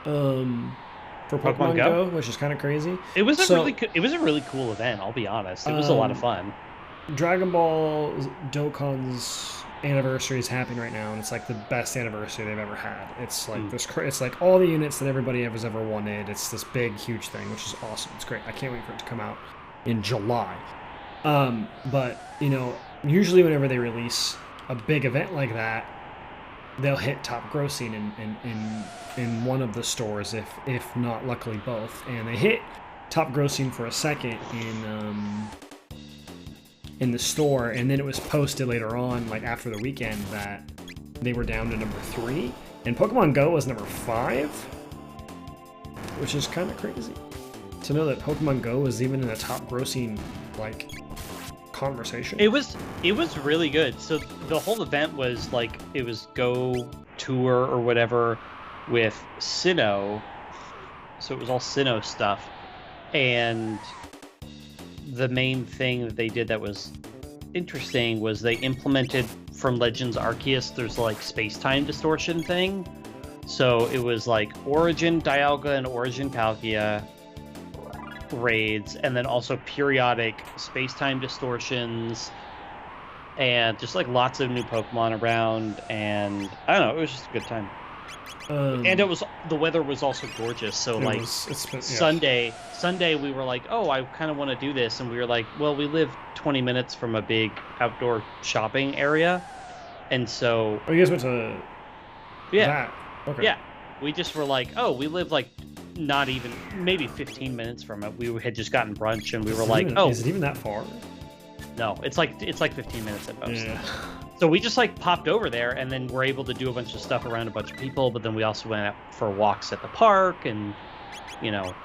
For Pokemon Go, which is kind of crazy. It was it was a really cool event. I'll be honest. It was a lot of fun. Dragon Ball Dokkan's anniversary is happening right now, and it's like the best anniversary they've ever had. It's like it's like all the units that everybody has ever wanted. It's this big, huge thing, which is awesome. It's great. I can't wait for it to come out in July. But you know, usually whenever they release a big event like that, they'll hit top grossing in one of the stores, if not luckily both. And they hit top grossing for a second in the store, and then it was posted later on, like after the weekend, that they were down to number 3, and Pokemon Go was number 5, which is kind of crazy to know that Pokemon Go was even in a top grossing like conversation. It was really good. So the whole event was like, it was Go Tour or whatever with Sinnoh. So it was all Sinnoh stuff. And the main thing that they did that was interesting was they implemented from Legends Arceus, there's like space-time distortion thing. So it was like Origin Dialga and Origin Palkia raids, and then also periodic space-time distortions, and just like lots of new Pokemon around, and I don't know, it was just a good time. And the weather was also gorgeous, so like Sunday we were like, oh, I kind of want to do this, and we were like, well, we live 20 minutes from a big outdoor shopping area, and so you guys went to that. Okay. Yeah, we just were like, oh, we live like not even maybe 15 minutes from it. We had just gotten brunch, and we were like, oh, is it even that far? No, it's like 15 minutes at most. Yeah. So we just like popped over there, and then we're able to do a bunch of stuff around a bunch of people, but then we also went out for walks at the park, and you know,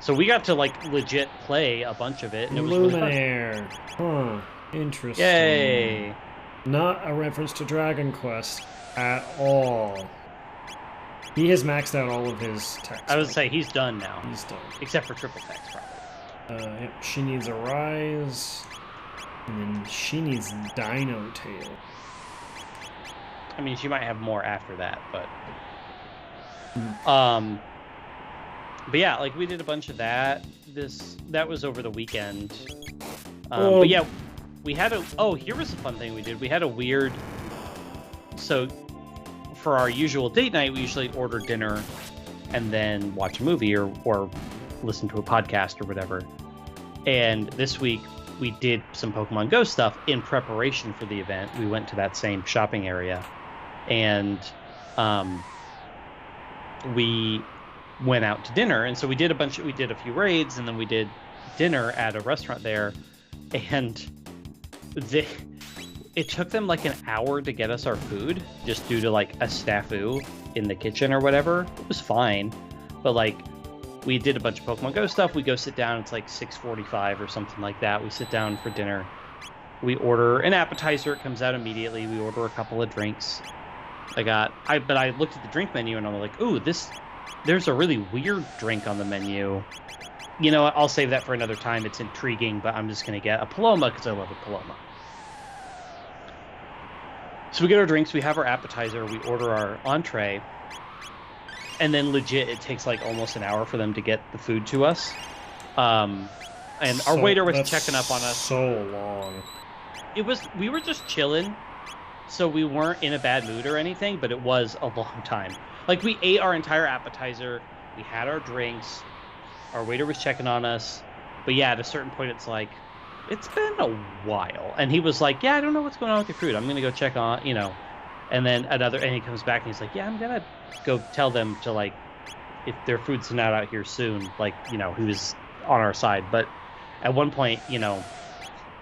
so we got to like legit play a bunch of it, and it was really fun. Huh, interesting. Yay. Not a reference to Dragon Quest at all. He has maxed out all of his text. I would say he's done now. He's done. Except for triple text, probably. Yep, she needs a rise. And then she needs Dino Tail. I mean, she might have more after that, but... But yeah, like, we did a bunch of that. That was over the weekend. But yeah, we had a... Oh, here was a fun thing we did. We had a weird... So, for our usual date night, we usually order dinner and then watch a movie or listen to a podcast or whatever. And this week, we did some Pokemon Go stuff in preparation for the event. We went to that same shopping area, and we went out to dinner. And so we did a few raids, and then we did dinner at a restaurant there. And it took them like an hour to get us our food, just due to like a snafu in the kitchen or whatever. It was fine, but like, we did a bunch of Pokemon Go stuff. We go sit down. It's like 6:45 or something like that. We sit down for dinner. We order an appetizer. It comes out immediately. We order a couple of drinks. But I looked at the drink menu and I'm like, ooh, there's a really weird drink on the menu. You know, I'll save that for another time. It's intriguing, but I'm just going to get a Paloma because I love a Paloma. So we get our drinks. We have our appetizer. We order our entree. And then legit, it takes like almost an hour for them to get the food to us. And our waiter was checking up on us. So long. We were just chilling, so we weren't in a bad mood or anything, but it was a long time. Like, we ate our entire appetizer, we had our drinks, our waiter was checking on us, but yeah, at a certain point, it's like, it's been a while. And he was like, yeah, I don't know what's going on with your food. I'm going to go check on, you know. And then and he comes back and he's like, yeah, I'm going to go tell them to, like, if their food's not out here soon, like, you know, he was on our side. But at one point, you know,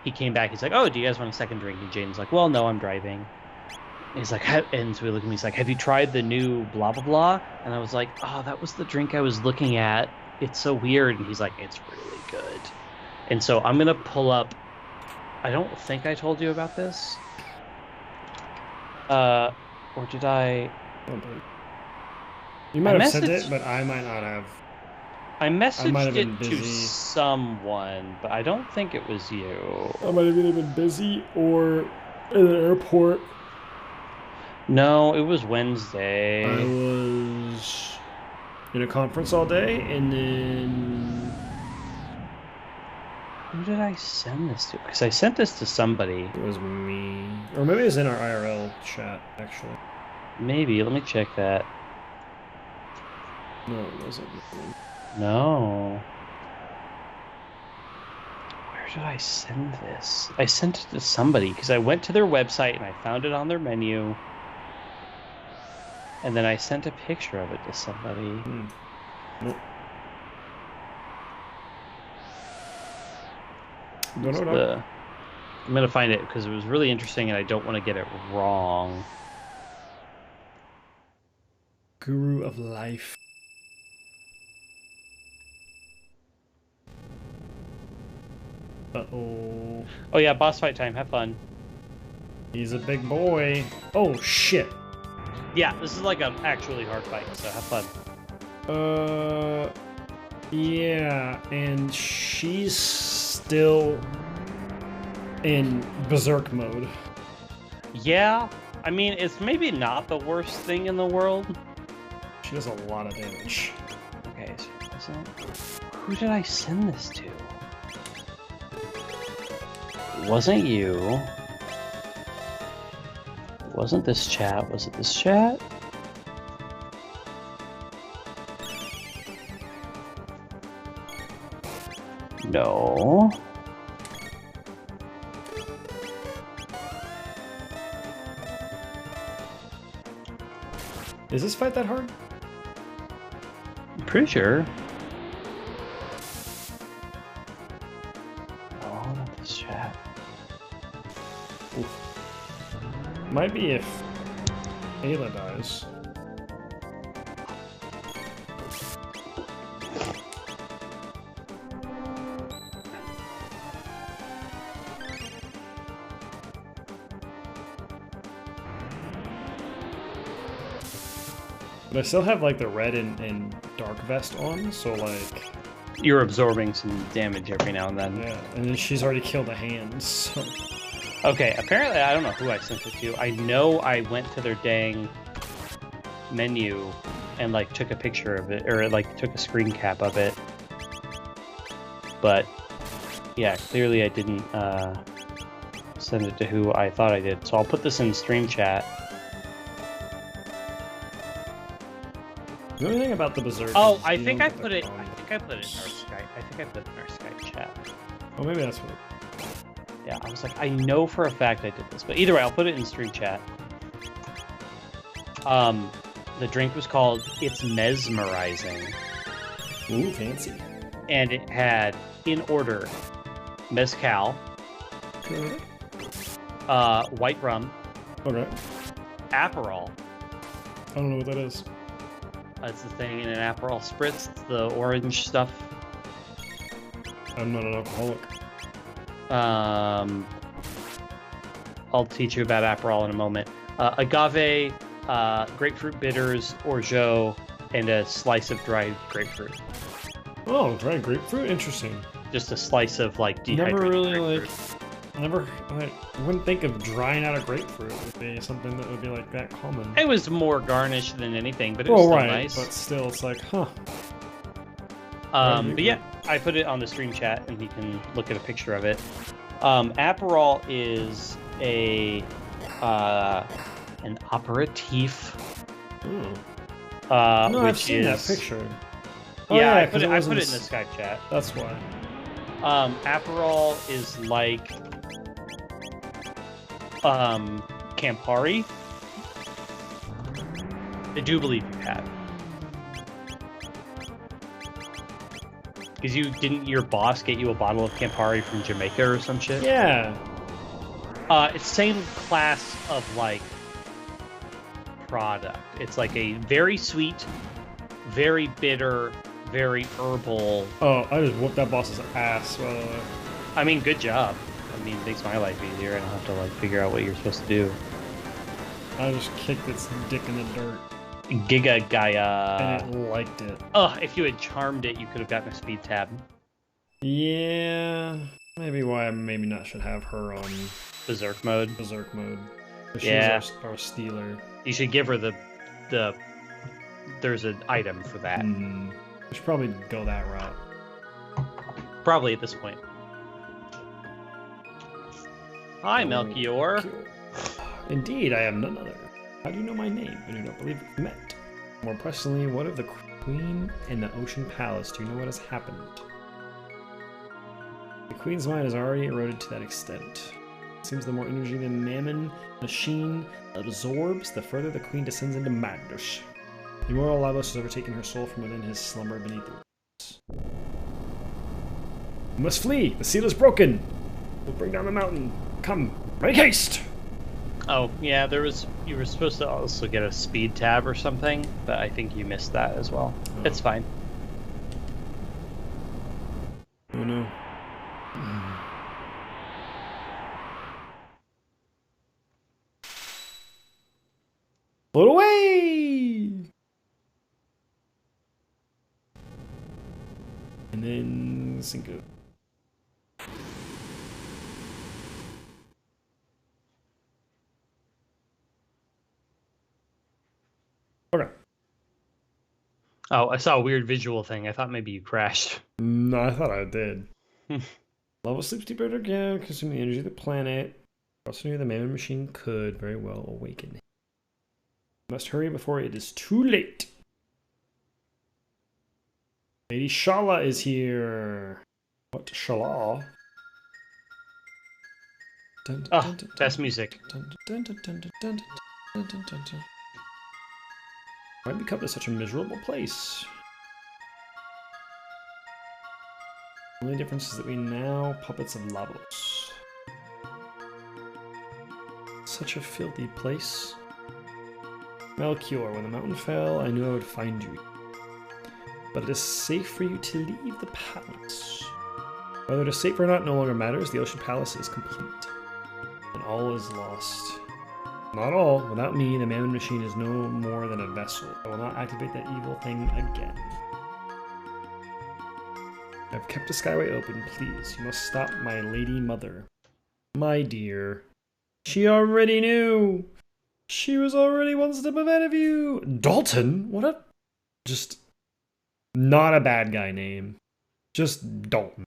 he came back, he's like, oh, do you guys want a second drink? And Jaden's like, well, no, I'm driving. And he's like, and so we look at me, he's like, have you tried the new blah, blah, blah? And I was like, oh, that was the drink I was looking at. It's so weird. And he's like, it's really good. And so I'm going to pull up, I don't think I told you about this. Or did I? You might have said it, but I might not have. I messaged it to someone, but I don't think it was you. I might have either been busy or at the airport. No, it was Wednesday. I was in a conference all day, and then... Who did I send this to? Because I sent this to somebody. It was me. Or maybe it was in our IRL chat, actually. Maybe. Let me check that. No, it wasn't me. No. Where did I send this? I sent it to somebody because I went to their website and I found it on their menu. And then I sent a picture of it to somebody. Nope. I'm going to find it because it was really interesting and I don't want to get it wrong. Guru of Life. Uh-oh. Oh yeah, boss fight time. Have fun. He's a big boy. Oh, shit. Yeah, this is like an actually hard fight, so have fun. Yeah, and she's still in berserk mode. Yeah, I mean, it's maybe not the worst thing in the world. She does a lot of damage. Okay, so who did I send this to? It wasn't you. It wasn't this chat. Was it this chat? No. Is this fight that hard? I'm pretty sure. Oh, not this chat. Oof. Might be if Ayla dies. But I still have like the red and dark vest on, so like... You're absorbing some damage every now and then. Yeah, and then she's already killed a hand, so... Okay, apparently I don't know who I sent it to. I know I went to their dang menu and like took a picture of it, or like took a screen cap of it. But yeah, clearly I didn't send it to who I thought I did. So I'll put this in stream chat. The only thing about the berserk. Oh, I think I put it. I think I put it in our Skype. I think I put it in our Skype chat. Oh, maybe that's what. Yeah, I was like, I know for a fact I did this, but either way, I'll put it in stream chat. The drink was called It's Mesmerizing. Ooh, fancy. And it had, in order, mezcal, Okay. white rum, Okay. Aperol. I don't know what that is. That's the thing in an Aperol spritz, the orange stuff. I'm not an alcoholic. I'll teach you about Aperol in a moment. Agave, grapefruit bitters, orgeat, and a slice of dried grapefruit. Oh, dried grapefruit? Interesting. Just a slice of like dehydrated Never really grapefruit. I wouldn't think of drying out a grapefruit would be something that would be like that common. It was more garnish than anything, but it was still right, nice. But still, it's like, huh. But yeah, I put it on the stream chat, and you can look at a picture of it. Aperol is an aperitif. No, which I've seen that is picture. Yeah, I put it in the wasn't Skype chat. That's why. Aperol is like Campari. I do believe you have. Because didn't your boss get you a bottle of Campari from Jamaica or some shit? Yeah. It's same class of like product. It's like a very sweet, very bitter, very herbal. Oh, I just whooped that boss's ass, by the way. I mean, good job. I mean, it makes my life easier. I don't have to like figure out what you're supposed to do. I just kicked its dick in the dirt. Giga Gaia. And it liked it. If you had charmed it, you could have gotten a speed tab. Yeah. Maybe why I maybe not should have her on Berserk mode. Berserk mode. She's Yeah. our stealer. You should give her the there's an item for that. We should probably go that route. Probably at this point. Hi, Melchior. Indeed, I am none other. How do you know my name? I do not believe we've met. More pressingly, what of the Queen and the Ocean Palace? Do you know what has happened? The Queen's mind is already eroded to that extent. It seems the more energy the Mammon machine absorbs, the further the Queen descends into madness. The immortal Lavos has overtaken her soul from within his slumber beneath the waves. We must flee! The seal is broken! We'll bring down the mountain. Come, make haste! Oh, yeah, you were supposed to also get a speed tab or something, but I think you missed that as well. Oh. It's fine. Oh no. Float away! And then sink it. Okay. Oh, I saw a weird visual thing. I thought maybe you crashed. No, I thought I did. Level sleeps deeper again, consuming the energy of the planet. Also knew the Mammon machine could very well awaken him. Must hurry before it is too late. Lady Shala is here. What Shala? Oh, best music. Why have we come to such a miserable place? The only difference is that we now puppets of Lavos. Such a filthy place. Melchior, when the mountain fell, I knew I would find you. But it is safe for you to leave the palace. Whether it is safe or not no longer matters. The Ocean Palace is complete. And all is lost. Not all. Without me, the Mammon machine is no more than a vessel. I will not activate that evil thing again. I've kept the skyway open. Please, you must stop my lady mother. My dear. She already knew. She was already one step ahead of you. Dalton? What a... Just... Not a bad guy name. Just Dalton.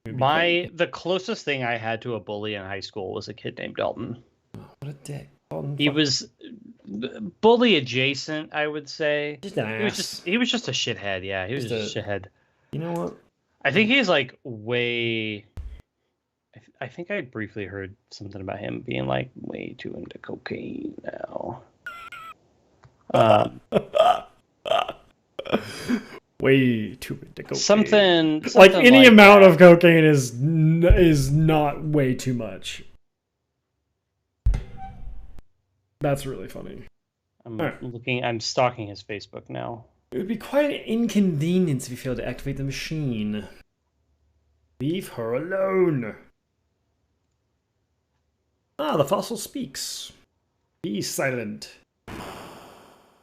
The closest thing I had to a bully in high school was a kid named Dalton. Oh, what a dick. Dalton, he was bully adjacent, I would say. Just an ass. He was just a shithead, yeah. He was just a shithead. You know what? I think he's like way... I think I briefly heard something about him being like way too into cocaine now. Way too into cocaine. Something like any amount of cocaine is not way too much. That's really funny. I'm stalking his Facebook now. It would be quite an inconvenience if you failed to activate the machine. Leave her alone. Ah, the fossil speaks. Be silent.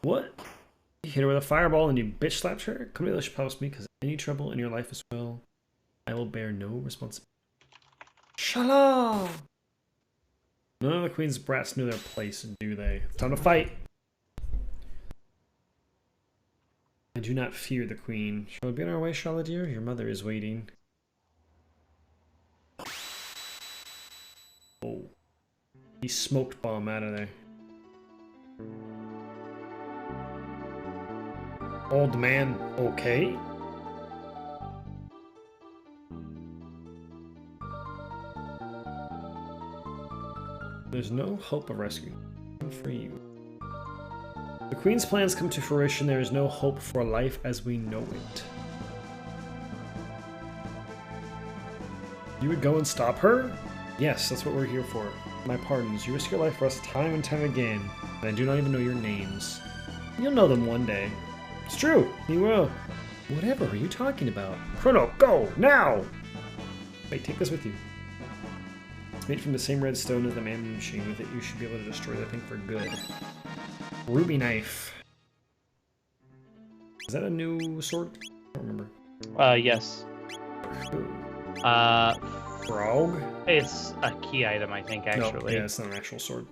What? You hit her with a fireball and you bitch slapped her? Come to the Ocean Palace with me, because any trouble in your life as well, I will bear no responsibility. Shala! None of the Queen's brats knew their place, do they? It's time to fight! I do not fear the Queen. Shall we be on our way, Shala dear? Your mother is waiting. Oh. He smoked bomb out of there. Old man, okay? There's no hope of rescue for you. The Queen's plans come to fruition. There is no hope for life as we know it. You would go and stop her? Yes, that's what we're here for. My pardons. You risk your life for us time and time again, and I do not even know your names. You'll know them one day. It's true, you will. Whatever are you talking about? Chrono, go, now! Wait, take this with you. It's made from the same red stone as the Mammon machine. With it, you should be able to destroy that thing for good. Ruby knife. Is that a new sword? I don't remember. Yes. Frog? It's a key item, I think, actually. No, yeah, it's not an actual sword.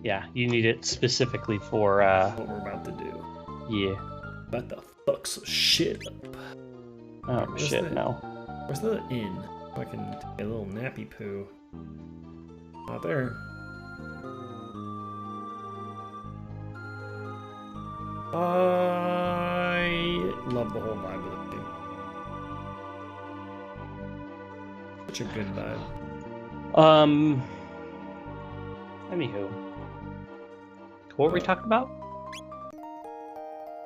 Yeah, you need it specifically for, What we're about to do. yeah. About to fuck some shit up. Oh, Where's shit, the- no. Where's the inn? So I can take a little nappy poo. Not there. I love the whole vibe of the game. Such a good vibe. Anywho. What were we talking about?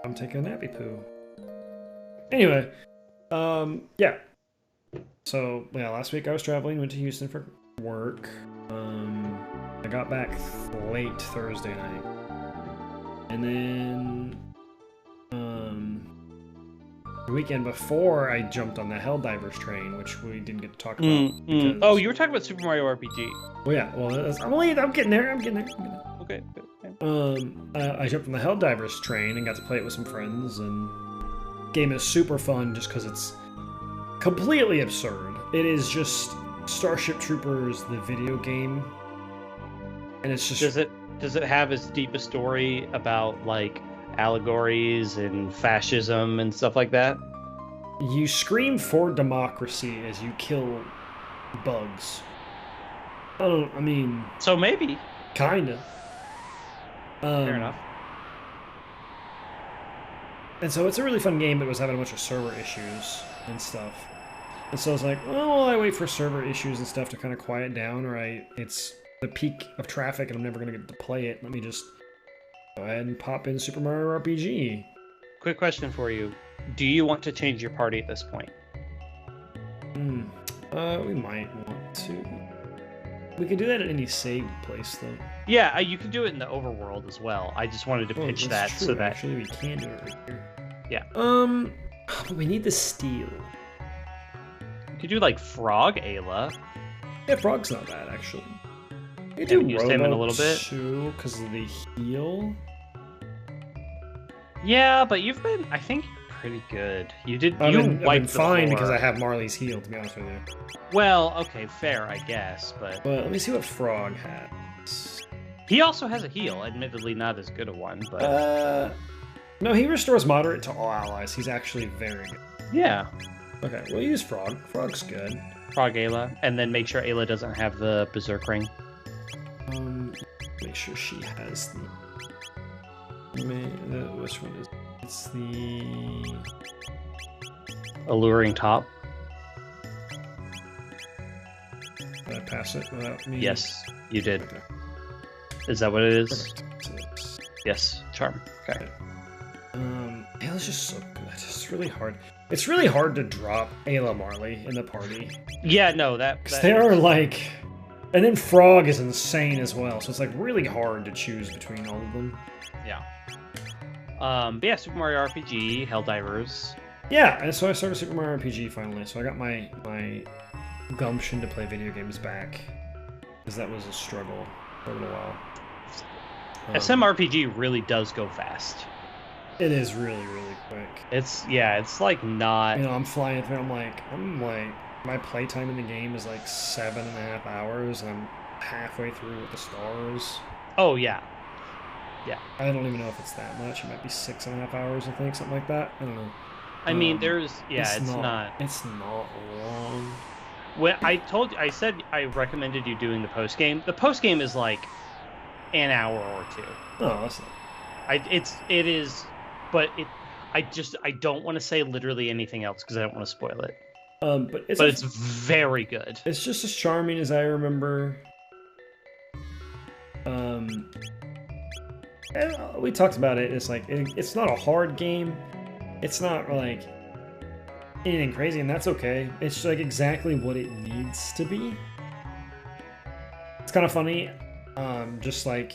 I'm taking a nappy poo. Anyway, yeah. So, yeah, last week I was traveling, went to Houston for work. I got back late Thursday night. And then, the weekend before, I jumped on the Helldivers train, which we didn't get to talk about. because- Oh, you were talking about Super Mario RPG. Well, yeah, well, I'm getting there, Okay. I jumped on the Helldivers train and got to play it with some friends, and game is super fun just because it's completely absurd. It is just Starship Troopers, the video game, and it's just... Does it have as deep a story about, like, allegories and fascism and stuff like that? You scream for democracy as you kill bugs. I mean... So maybe. Kinda. Fair enough. And so it's a really fun game, but it was having a bunch of server issues and stuff. And so I was like, well, while I wait for server issues and stuff to kind of quiet down, or it's the peak of traffic and I'm never going to get to play it, let me just go ahead and pop in Super Mario RPG. Quick question for you. Do you want to change your party at this point? We might want to. We could do that at any saved place, though. Yeah, you can do it in the overworld as well. I just wanted to pitch that true, so that... Actually, we can do it right here. Yeah. But we need the steel. You could do, like, Frog Ayla. Yeah, Frog's not bad, actually. You Haven't used him in a little bit. Too, because of the heal. Yeah, but you've been, I think, pretty good. You did. I've You been wiped the fine floor. because I have Marley's heal, to be honest with you. Well, okay, fair, I guess, but But let me see what Frog has. he also has a heal. Admittedly, not as good a one, but No, he restores moderate to all allies. He's actually very good. yeah, Okay, we'll use Frog. Frog's good. Frog Ayla, and then make sure Ayla doesn't have the Berserk Ring. Make sure she has the. Which one is? It's the. Alluring Top. Did I pass it without me? Yes, you did. Okay. Is that what it is? Perfect. So it's- Yes, Charm. Okay. Ayla's just so good. It's really hard. It's really hard to drop Ayla Marley in the party. Yeah, no, that. Because they are like. And then Frog is insane as well, so it's like really hard to choose between all of them. Yeah. But yeah, Super Mario RPG, Helldivers. Yeah, and so I started Super Mario RPG finally, so I got my gumption to play video games back. Because that was a struggle for a little while. SMRPG really does go fast. It is really, really quick. It's like not. You know, I'm flying through, I'm like, my playtime in the game is like 7.5 hours, and I'm halfway through with the stars. Oh yeah. Yeah. I don't even know if it's that much. It might be 6.5 hours, I think, something like that. I don't know. I mean, it's not. It's not long. When I said I recommended you doing the post game. The post game is like an hour or two. Oh, that's not. It is, but I don't want to say literally anything else because I don't want to spoil it. But it's very good. It's just as charming as I remember. And we talked about it. It's like it's not a hard game. It's not like anything crazy, and that's okay. It's like exactly what it needs to be. It's kind of funny. Just like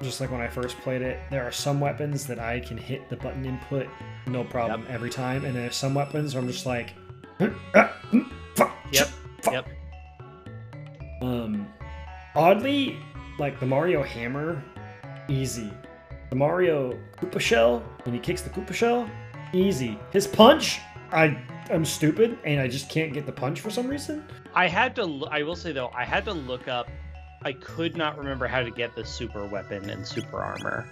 when I first played it, there are some weapons that I can hit the button input no problem every time, and there's some weapons where I'm just like. Yep. Oddly, like the Mario hammer, easy. The Mario Koopa shell, when he kicks the Koopa shell, easy. His punch, I'm stupid and I just can't get the punch for some reason. I will say though, I had to look up. I could not remember how to get the super weapon and super armor.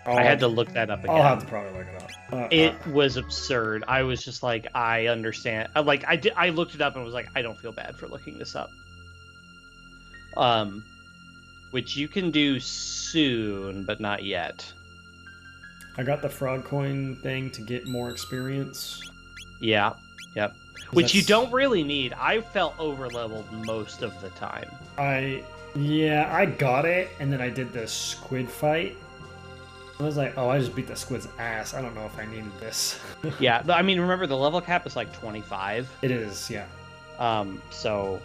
I had to look that up again. I'll have to probably look it up. It was absurd. I was just like, I understand. I looked it up and was like, I don't feel bad for looking this up. Which you can do soon, but not yet. I got the frog coin thing to get more experience. Yeah, yep. Which you don't really need. I felt over-leveled most of the time. I got it, and then I did the squid fight. I was like, oh, I just beat the squid's ass. I don't know if I needed this. Yeah, I mean, remember, the level cap is like 25. It is, yeah. So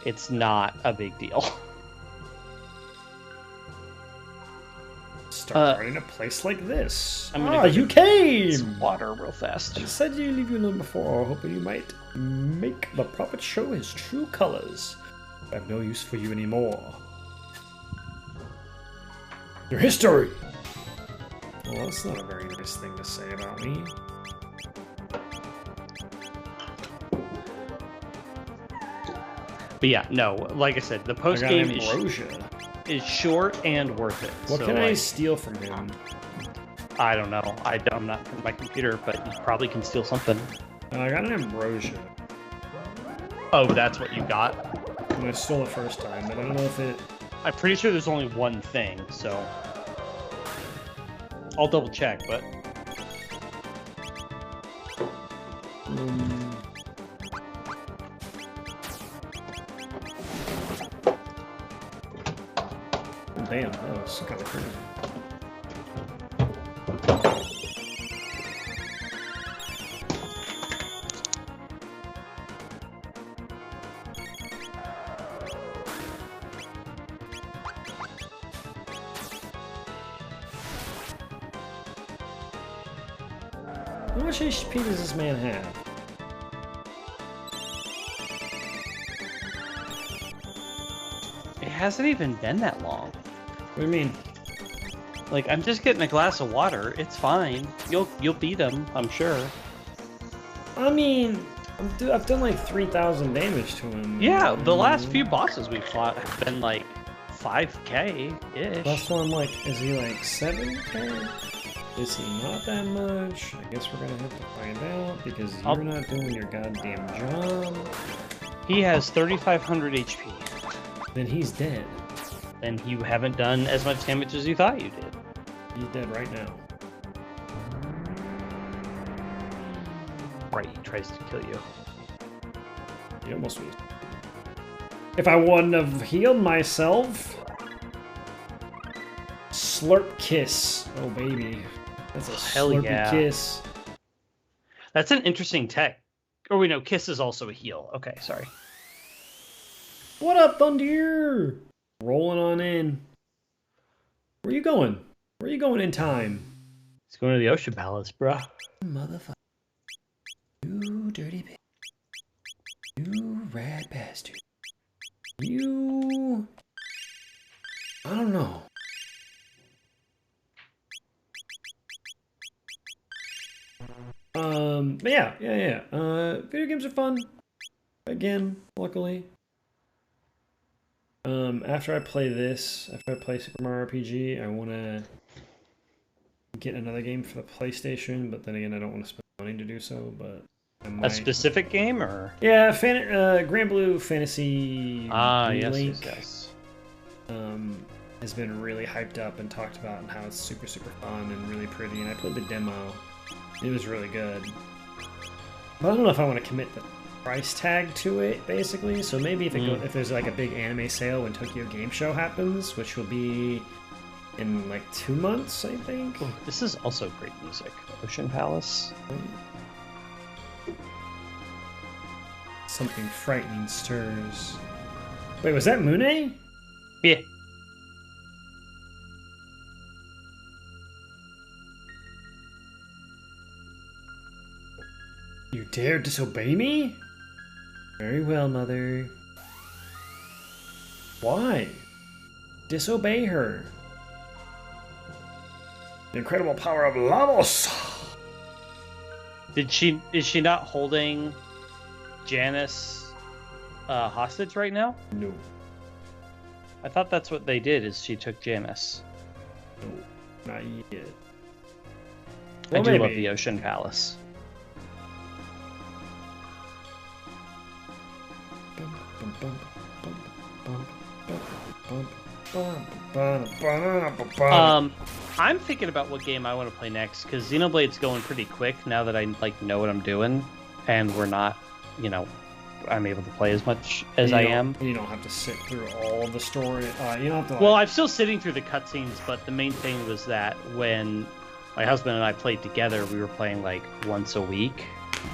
it's not a big deal. Start in a place like this. You came! Some water real fast. I said you leave you alone before, hoping you might make the prophet show his true colors. I have no use for you anymore. Your history! Well, that's not a very nice thing to say about me. But yeah, no, like I said, the post-game is short and worth it. What can I steal from him? I don't know. I'm not from my computer, but you probably can steal something. I got an ambrosia. Oh, that's what you got? And I stole it first time, but I don't know if it... I'm pretty sure there's only one thing, so... I'll double check, but... Damn, that was kind of crazy. How much HP does this man have? It hasn't even been that long. What do you mean? Like, I'm just getting a glass of water. It's fine. You'll beat him, I'm sure. I mean, I've done like 3,000 damage to him. Yeah, the last few bosses we fought have been like 5k-ish. Last one, like, is he like 7k? Is he not that much? I guess we're gonna have to find out because you're not doing your goddamn job. He has 3,500 HP. Then he's dead. Then you haven't done as much damage as you thought you did. He's dead right now. Right, he tries to kill you. He almost was. If I wouldn't have healed myself... Slurp kiss. Oh, baby. That's a slurpy kiss. That's an interesting tech. Oh, wait, no, kiss is also a heal. Okay, sorry. What up, Thunder? Rolling on in. Where you going? Where you going in time? He's going to the Ocean Palace, bruh. Motherfucker. You dirty bitch. You rat bastard. You... I don't know. But yeah. Video games are fun. Again, luckily. After I play Super Mario RPG, I want to get another game for the PlayStation, but then again, I don't want to spend money to do so, but I might. A specific game, or? Yeah, Grand Blue Fantasy Link. Yes. Has been really hyped up and talked about and how it's super, super fun and really pretty, and I played the demo. It was really good. But I don't know if I want to commit the price tag to it, basically. So maybe if there's like a big anime sale when Tokyo Game Show happens, which will be in like 2 months, I think. Ooh, this is also great music. Ocean Palace. Something frightening stirs. Wait, was that Mune? Yeah. You dare disobey me? Very well, Mother. Why? Disobey her. The incredible power of Lavos! Is she not holding Janice hostage right now? No. I thought that's what they did. Is she took Janice? No, not yet. I do love the Ocean Palace. I'm thinking about what game I want to play next because Xenoblade's going pretty quick now that I know what I'm doing, and we're not, I'm able to play as much as I am. You don't have to sit through all of the story. You don't have to. Well, I'm still sitting through the cutscenes, but the main thing was that when my husband and I played together, we were playing like once a week.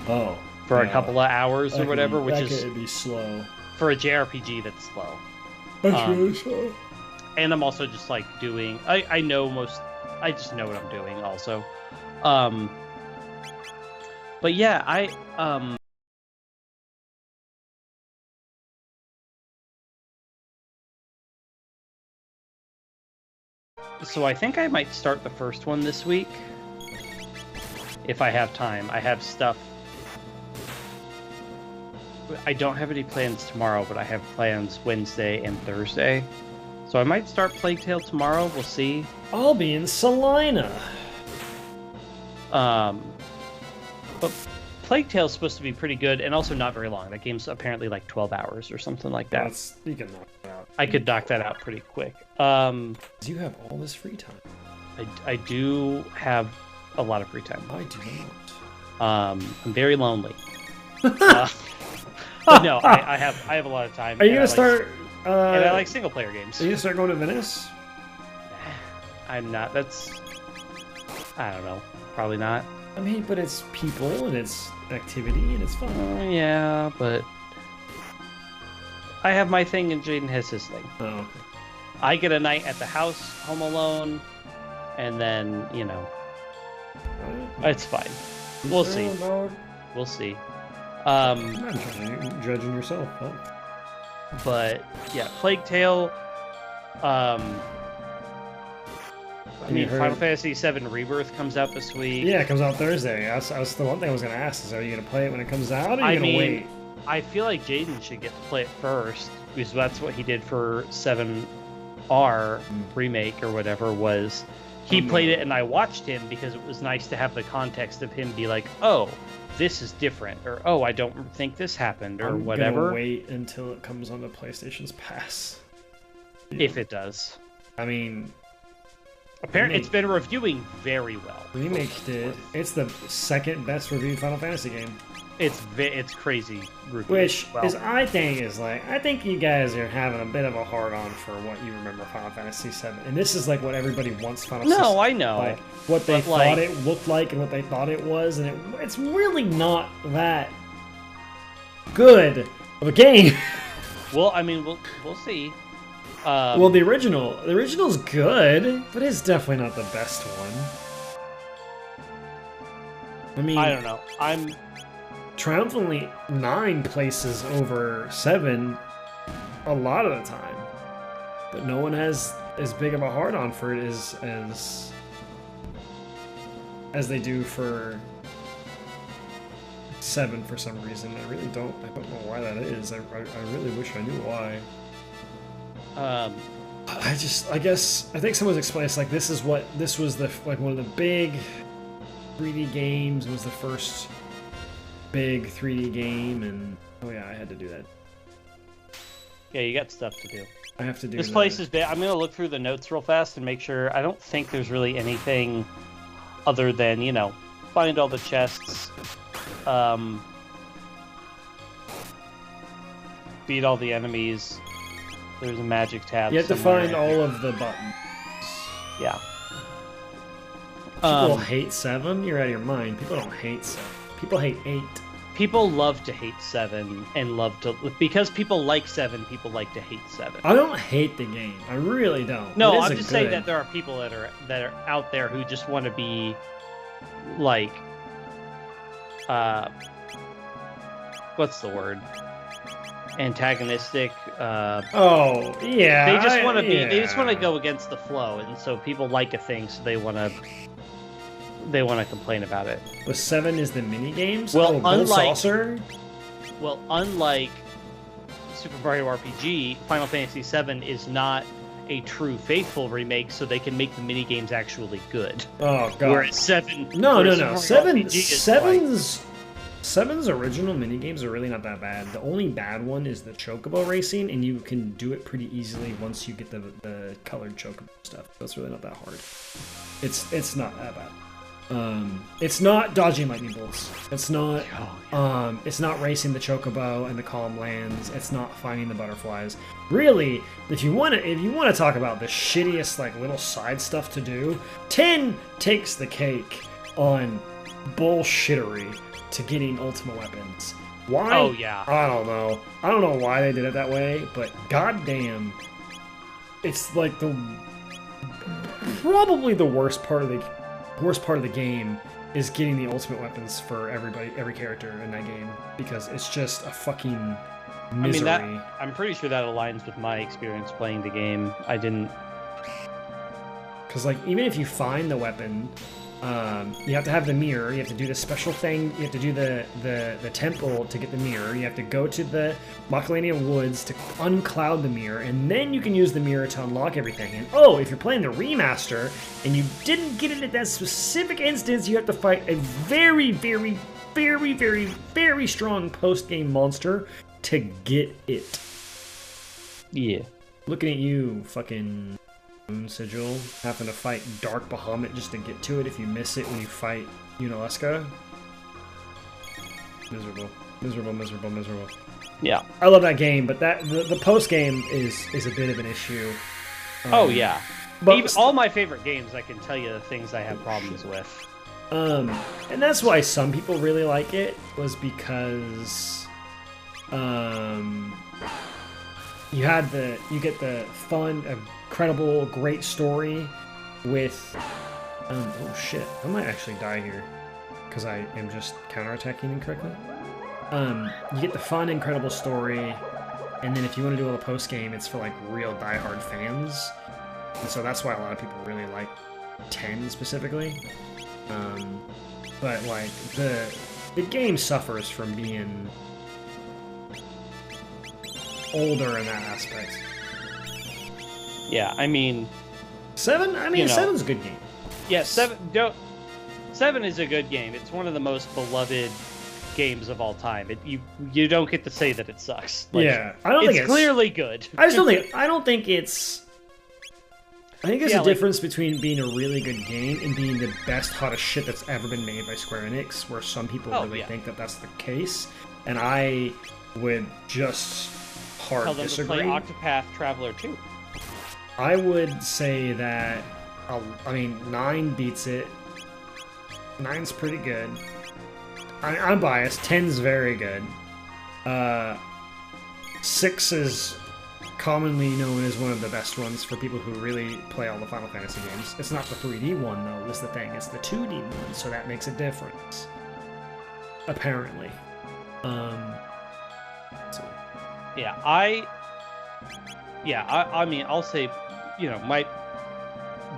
Oh. For a couple of hours or whatever, which could be slow. For a JRPG, that's slow. That's really slow. And I'm also just like doing. I just know what I'm doing also. But yeah, So I think I might start the first one this week. If I have time. I have stuff. I don't have any plans tomorrow, but I have plans Wednesday and Thursday. So I might start Plague Tale tomorrow. We'll see. I'll be in Salina. But Plague Tale is supposed to be pretty good and also not very long. That game's apparently like 12 hours or something like that. You can knock it out. I could knock that out pretty quick. You have all this free time. I do have a lot of free time. I do not. I'm very lonely. But no, I have a lot of time. Are you gonna start? And I like single player games. Are you gonna start going to Venice? I'm not. I don't know. Probably not. I mean, but it's people and it's activity and it's fun. Yeah, but I have my thing and Jaden has his thing. Oh, okay. I get a night at the house, home alone, and then it's fine. We'll see. We'll see. I'm not judging yourself. Huh? But yeah, Plague Tale. Final Fantasy VII Rebirth comes out this week. Yeah, it comes out Thursday. That's the one thing I was going to ask is, are you going to play it when it comes out, or are you going to wait? I feel like Jaden should get to play it first, because that's what he did for 7R remake or whatever. Was he played it and I watched him because it was nice to have the context of him be like, oh, this is different, or oh, I don't think this happened, or whatever. I'm gonna wait until it comes on the PlayStation's Pass. If it does. I mean, apparently it's been reviewing very well. Remake did. It's the second best reviewed Final Fantasy game. It's crazy. Which is, I think you guys are having a bit of a hard on for what you remember Final Fantasy VII, and this is like what everybody wants Final Fantasy. No, I know. Like what they thought it looked like and what they thought it was, and it's really not that good of a game. Well, I mean, we'll see. Well, the original's good, but it's definitely not the best one. I mean, I don't know. I'm triumphantly 9 places over 7 a lot of the time, but no one has as big of a hard on for it as they do for 7 for some reason. I don't know why that is. I really wish I knew why. I think someone's explained it's like this was one of the big 3D games. It was the first big 3D game, and oh yeah, I had to do that. Yeah, you got stuff to do. I have to do this place is big. I'm gonna look through the notes real fast and make sure. I don't think there's really anything other than find all the chests, beat all the enemies. There's a magic tab. You have to find all of the buttons. Yeah. People hate 7? You're out of your mind. People don't hate 7. People hate 8. People love to hate 7 and because people like 7, people like to hate 7. I don't hate the game. I really don't. No, I'm just saying that there are people that are out there who just want to be like, what's the word? Antagonistic. Oh yeah. They just want to be. They just want to go against the flow, and so people like a thing, so they want to they want to complain about it. With 7 is the mini games. Well, Gold Saucer. Well, unlike Super Mario RPG, Final Fantasy VII is not a true faithful remake, so they can make the mini games actually good. Oh god. Whereas 7. No. Seven's Seven's original mini games are really not that bad. The only bad one is the chocobo racing, and you can do it pretty easily once you get the colored chocobo stuff. That's really not that hard. It's not that bad. It's not dodging lightning bolts. It's not it's not racing the chocobo and the calm lands. It's not finding the butterflies. Really, if you want to talk about the shittiest like little side stuff to do, 10 takes the cake on bullshittery to getting ultimate weapons. Why? Oh yeah. I don't know. I don't know why they did it that way, but goddamn, it's like probably the worst part of the game is getting the ultimate weapons for every character in that game, because it's just a fucking misery. I mean, I'm pretty sure that aligns with my experience playing the game. I didn't... Because like, even if you find the weapon, you have to have the mirror, you have to do the special thing, you have to do the temple to get the mirror, you have to go to the Macalania Woods to uncloud the mirror, and then you can use the mirror to unlock everything. And oh, if you're playing the remaster, and you didn't get it at that specific instance, you have to fight a very, very, very, very, very strong post-game monster to get it. Yeah. Looking at you, fucking... Moon Sigil, having to fight Dark Bahamut just to get to it if you miss it when you fight Unalesca. Miserable. Yeah. I love that game, but the post game is a bit of an issue. Oh yeah. But even all my favorite games, I can tell you the things I have problems with. And that's why some people really like it, was because you get the fun, incredible, great story with oh shit, I might actually die here because I am just counterattacking incorrectly. You get the fun, incredible story, and then if you want to do all the post game, it's for like real diehard fans, and so that's why a lot of people really like 10 specifically. But like the game suffers from being older in that aspect. Yeah, I mean... 7? I mean, 7's a good game. Yeah, 7 is a good game. It's one of the most beloved games of all time. You don't get to say that it sucks. Like, yeah, I don't think it's clearly good. I don't think it's... I think there's a difference between being a really good game and being the best, hottest shit that's ever been made by Square Enix, where some people think that that's the case, and I would just hard disagree. Tell them to play Octopath Traveler 2. I would say that, 9 beats it. 9's pretty good. I'm biased. 10's very good. 6 is commonly known as one of the best ones for people who really play all the Final Fantasy games. It's not the 3D one, though, is the thing. It's the 2D one, so that makes a difference. Apparently. Yeah, I mean, I'll say,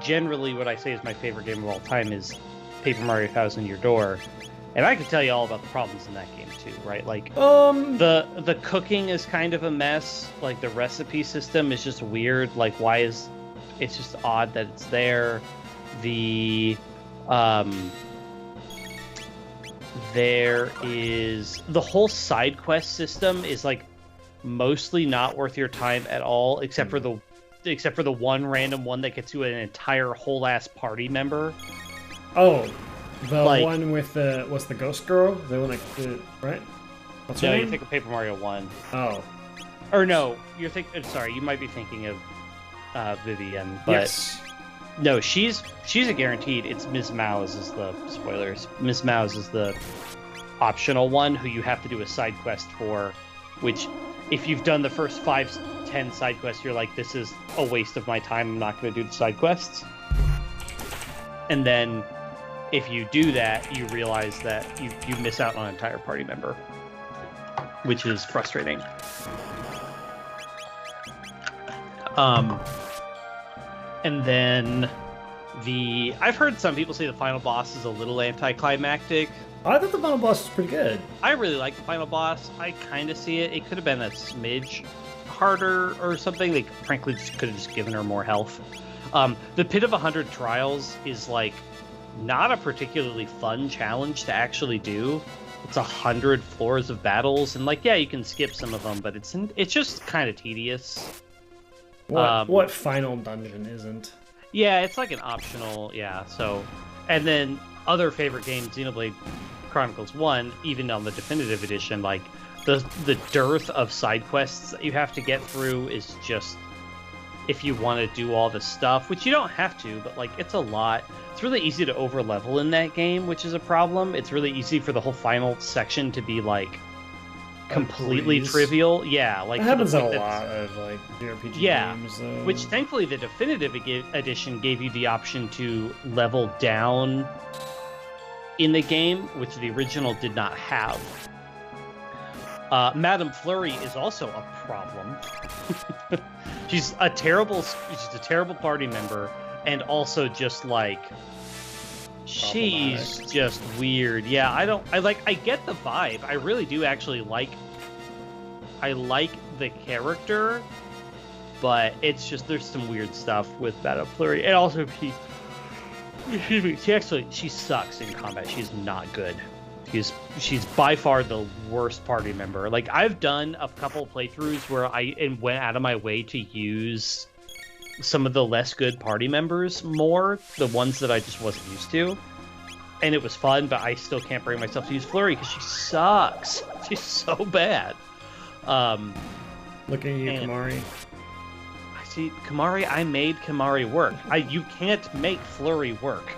generally what I say is my favorite game of all time is Paper Mario Thousand Year Door, and I can tell you all about the problems in that game too, right? Like, the cooking is kind of a mess. Like, the recipe system is just weird. Like, it's just odd that it's there. There is the whole side quest system is like mostly not worth your time at all, except for the one random one that gets you an entire whole ass party member. Oh, the one with what's the ghost girl? The one right? What's her name? You think of Paper Mario 1. Oh. Or no, sorry, you might be thinking of Vivian, but yes. No, she's a guaranteed. It's Ms. Mouse is the spoilers. Ms. Mouse is the optional one who you have to do a side quest for, which if you've done the first 5-10 side quests, you're like, this is a waste of my time. I'm not going to do the side quests. And then if you do that, you realize that you miss out on an entire party member, which is frustrating. And then I've heard some people say the final boss is a little anticlimactic. I thought the final boss was pretty good. I really like the final boss. I kind of see it. It could have been a smidge harder or something. They frankly just could have just given her more health. The Pit of 100 Trials is like not a particularly fun challenge to actually do. It's 100 floors of battles, and like, yeah, you can skip some of them, but it's just kind of tedious. What final dungeon isn't? Yeah, it's like an optional, yeah. So, and then other favorite games, Xenoblade Chronicles 1, even on the definitive edition, like the dearth of side quests that you have to get through is just, if you want to do all the stuff, which you don't have to, but like it's a lot. It's really easy to over level in that game, which is a problem. It's really easy for the whole final section to be like completely trivial. Yeah, like that happens in a lot of like JRPG games, though. Which thankfully the definitive edition gave you the option to level down in the game, which the original did not have. Madame Flurry is also a problem. she's a terrible party member, and also just like she's just weird. Yeah, I get the vibe. I really do actually like the character, but it's just there's some weird stuff with Madame Flurry. And also she sucks in combat. She's not good. She's by far the worst party member. Like, I've done a couple playthroughs where I went out of my way to use some of the less good party members more, the ones that I just wasn't used to. And it was fun, but I still can't bring myself to use Flurry because she sucks. She's so bad. Look at you, Kamari. I see, Kamari, I made Kamari work. You can't make Flurry work.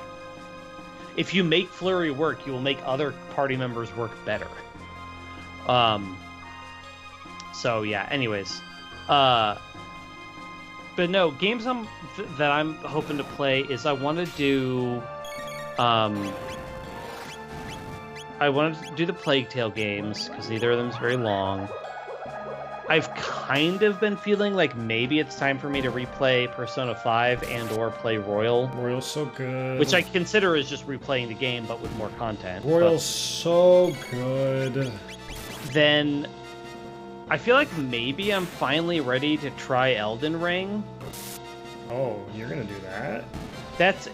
If you make Flurry work, you will make other party members work better. So yeah, anyways. But no, games that I'm hoping to play is I want to do the Plague Tale games, because neither of them is very long. I've kind of been feeling like maybe it's time for me to replay Persona 5 and or play Royal. Royal's so good. Which I consider is just replaying the game, but with more content. Royal's so good. Then I feel like maybe I'm finally ready to try Elden Ring. Oh, you're gonna do that?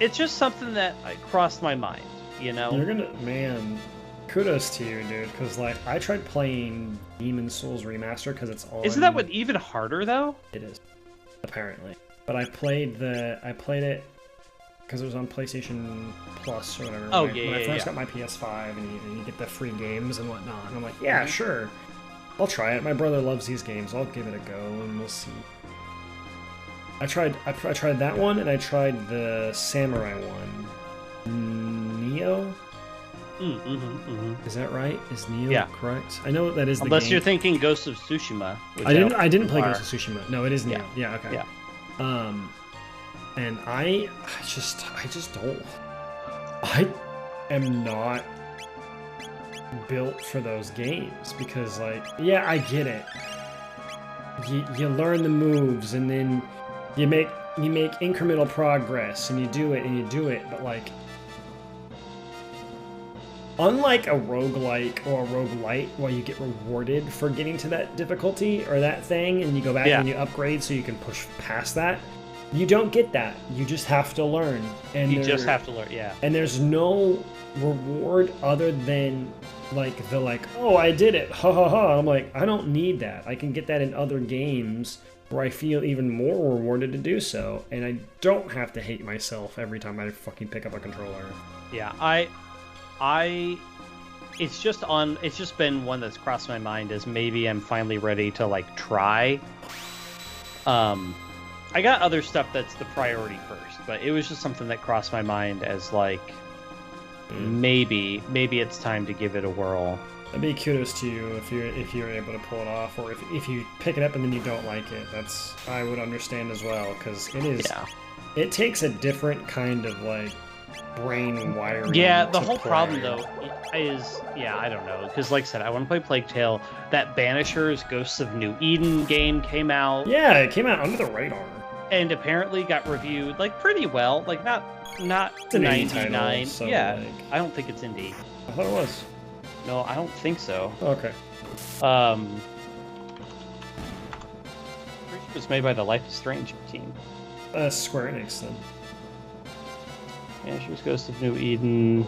It's just something that crossed my mind, you know? Man, kudos to you, dude, because like I tried playing Demon's Souls Remaster because it's all. Isn't that what even harder though? It is, apparently. But I played it because it was on PlayStation Plus or whatever. Oh, when I first got my PS5 and you get the free games and whatnot, and I'm like, yeah, sure, I'll try it. My brother loves these games. I'll give it a go and we'll see. I tried that one, and I tried the Samurai one, Neo. Is that right? Is Neo correct? I know that is the Unless you're thinking Ghost of Tsushima. I didn't play Ghost of Tsushima. No, it is Neo. Yeah, okay. Yeah. And I just don't. I am not built for those games because, like, yeah, I get it. You learn the moves, and then you make incremental progress, and you do it, but like, unlike a roguelike or a roguelite where you get rewarded for getting to that difficulty or that thing, and you go back and you upgrade so you can push past that, you don't get that. You just have to learn. And you just have to learn, yeah. And there's no reward other than oh, I did it, ha ha ha. I'm like, I don't need that. I can get that in other games where I feel even more rewarded to do so, and I don't have to hate myself every time I fucking pick up a controller. Yeah, it's just been one that's crossed my mind as maybe I'm finally ready to like try. I got other stuff that's the priority first, but it was just something that crossed my mind as like maybe it's time to give it a whirl. I'd be kudos to you if you're able to pull it off, or if you pick it up and then you don't like it. I would understand as well, because it takes a different kind of like brain wiring. Yeah, the whole problem though is I don't know, because like I said, I want to play Plague Tale. That Banishers Ghosts of New Eden game came out. Yeah, it came out under the radar. and apparently got reviewed like pretty well. Like not It's an indie 99. title, so, yeah, like... I don't think it's indie. I thought it was. No, I don't think so. Okay. It was made by the Life is Strange team. Square Enix then. Yeah, she was Ghost of New Eden.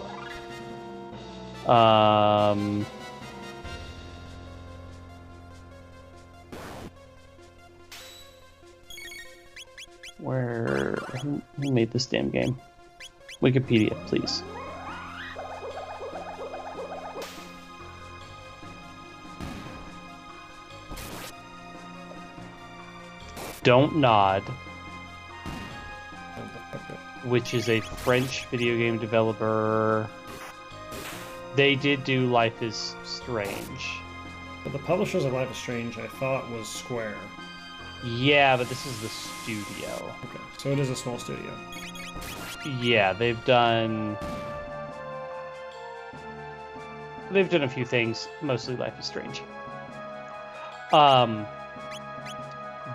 Who made this damn game? Wikipedia, please. Don't Nod, which is a French video game developer. They did do Life is Strange. But the publishers of Life is Strange, I thought, was Square. Yeah, but this is the studio. Okay, so it is a small studio. Yeah, they've done a few things, mostly Life is Strange.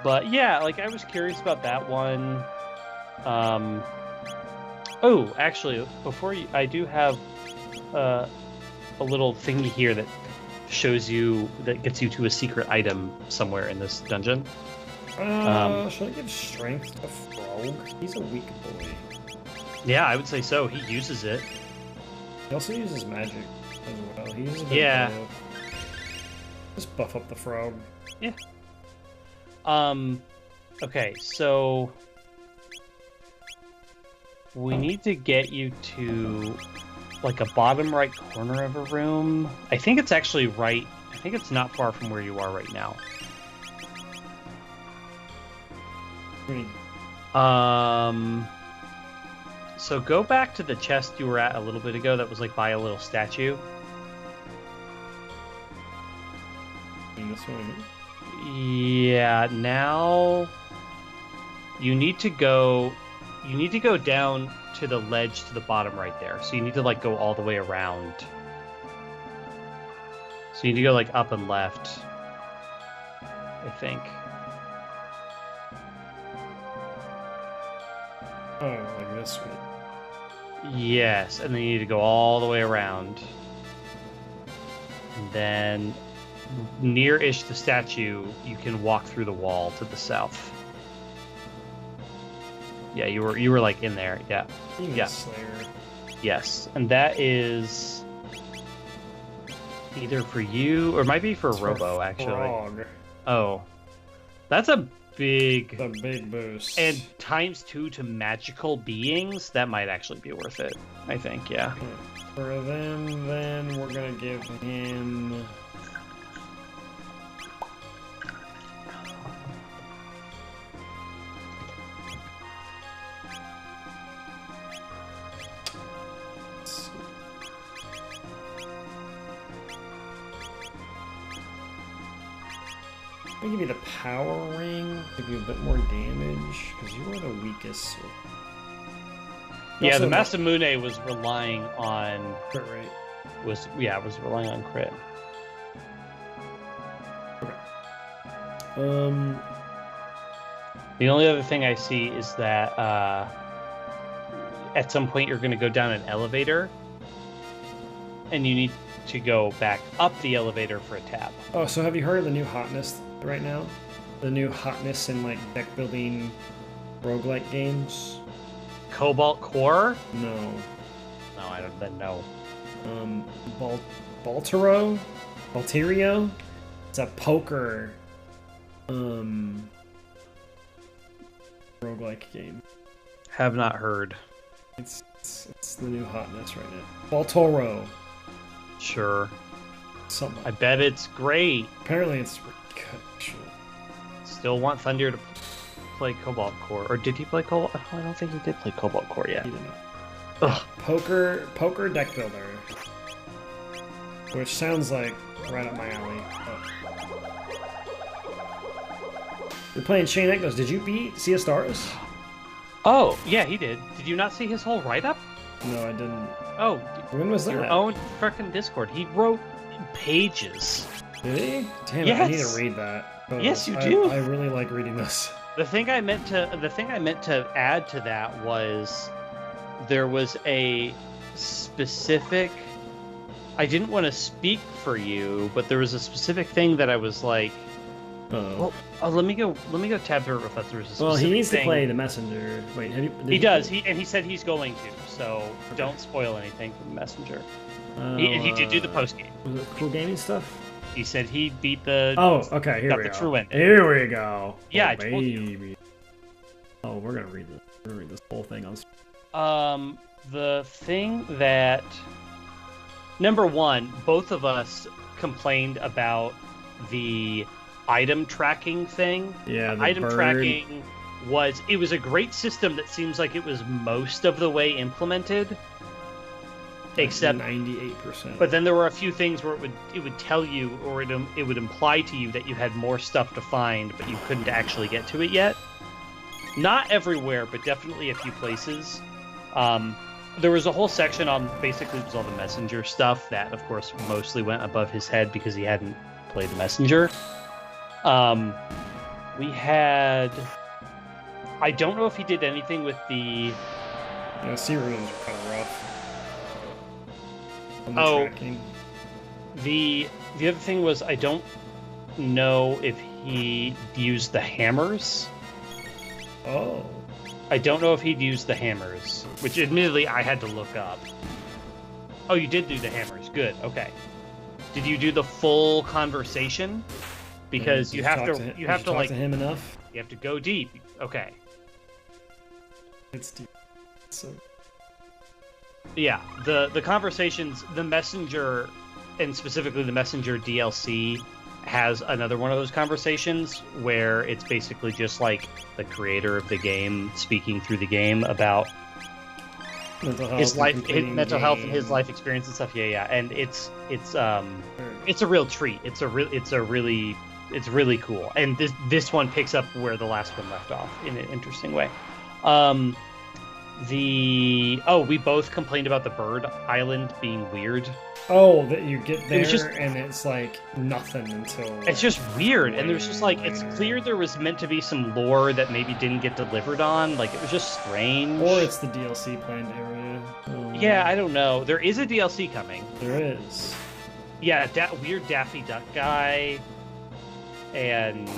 But yeah, like I was curious about that one. Oh, actually, I do have a little thingy here that shows you, that gets you to a secret item somewhere in this dungeon. Should I give strength to Frog? He's a weak boy. Yeah, I would say so. He uses it. He also uses magic as well. He uses a bit yeah. of both. Just buff up the Frog. Yeah. Okay, so we need to get you to like a bottom right corner of a room. I think it's actually right. I think it's not far from where you are right now. So go back to the chest you were at a little bit ago that was like by a little statue. This one. Yeah, now you need to go down to the ledge to the bottom right there. So you need to like go all the way around. So you need to go like up and left, I think. Oh, like this way. Yes, and then you need to go all the way around. And then near-ish the statue, you can walk through the wall to the south. Yeah, you were like in there. Yeah. Yeah. Slayer. Yes, and that is either for you or it might be for Robo actually. Frog. Oh, that's a big. The big boost. And ×2 to magical beings. That might actually be worth it. I think. Yeah. For them, then we're gonna give him. I'll give you the power ring, give you a bit more damage, because you are the weakest. Yeah, the Masamune was relying on crit rate. Was relying on crit. Okay. The only other thing I see is that at some point you're going to go down an elevator, and you need to go back up the elevator for a tab. Oh, so have you heard of the new hotness right now? The new hotness in like deck building roguelike games? Cobalt Core? No. No, I don't then know. Balterio? It's a poker roguelike game. Have not heard. It's the new hotness right now. Baltoro. Sure. Something. I bet it's great. Apparently it's good. Actually. Still want Thunder to play Cobalt Core. Or did he play Cobalt? Oh, I don't think he did play Cobalt Core yet. He didn't. Ugh. Poker deck builder. Which sounds like right up my alley. You're playing Shane Echoes. Did you beat Sea of Stars? Oh, yeah, he did. Did you not see his whole write-up? No, I didn't. Oh. When was that? Your own frickin' Discord. He wrote pages. Did he? Damn it, Yes. I need to read that. Oh, Yes, you do. I really like reading this. The thing I meant to add to that was there was a specific. I didn't want to speak for you, but there was a specific thing that I was like, Oh. well, let me go tab through it real fast. There was a specific Well, he needs thing. to play the messenger. Wait, He does. He said he's going to. So don't spoil anything from the messenger. And he did do the post game. Was it cool gaming stuff? He said he beat the. Oh, okay. Here got we the go. true ending. Here we go. Yeah, oh, I told you. baby. Oh, we're gonna read this. We're gonna read this whole thing on. The thing that number one, both of us complained about the item tracking thing. Yeah, the Item bird. tracking was a great system that seems like it was most of the way implemented. Except 98%. But then there were a few things where it would tell you, or it would imply to you that you had more stuff to find, but you couldn't actually get to it yet. Not everywhere, but definitely a few places. There was a whole section on basically it was all the messenger stuff that, of course, mostly went above his head because he hadn't played the messenger. We had. I don't know if he did anything with the. Yeah, sea rooms are kind of rough. On the Oh. tracking. The other thing was I don't know if he used the hammers. Oh. I don't know if he'd used the hammers, which admittedly I had to look up. Oh, you did do the hammers. Good. Okay. Did you do the full conversation? Because you have to talk to him enough. you have to go deep. Okay. It's deep. So Yeah, the conversations, the messenger, and specifically the messenger DLC has another one of those conversations where it's basically just like the creator of the game speaking through the game about mental health, his life, mental health, and game. his life experience and stuff. Yeah, and it's a real treat. It's really cool. And this one picks up where the last one left off in an interesting way. We both complained about the bird island being weird. Oh, that you get there just- and it's like nothing until. It's just weird, and there's way just like it's later. clear there was meant to be some lore that maybe didn't get delivered on. Like it was just strange. Or it's the DLC planned area. Yeah, I don't know. There is a DLC coming. There is. Yeah, that weird Daffy Duck guy, and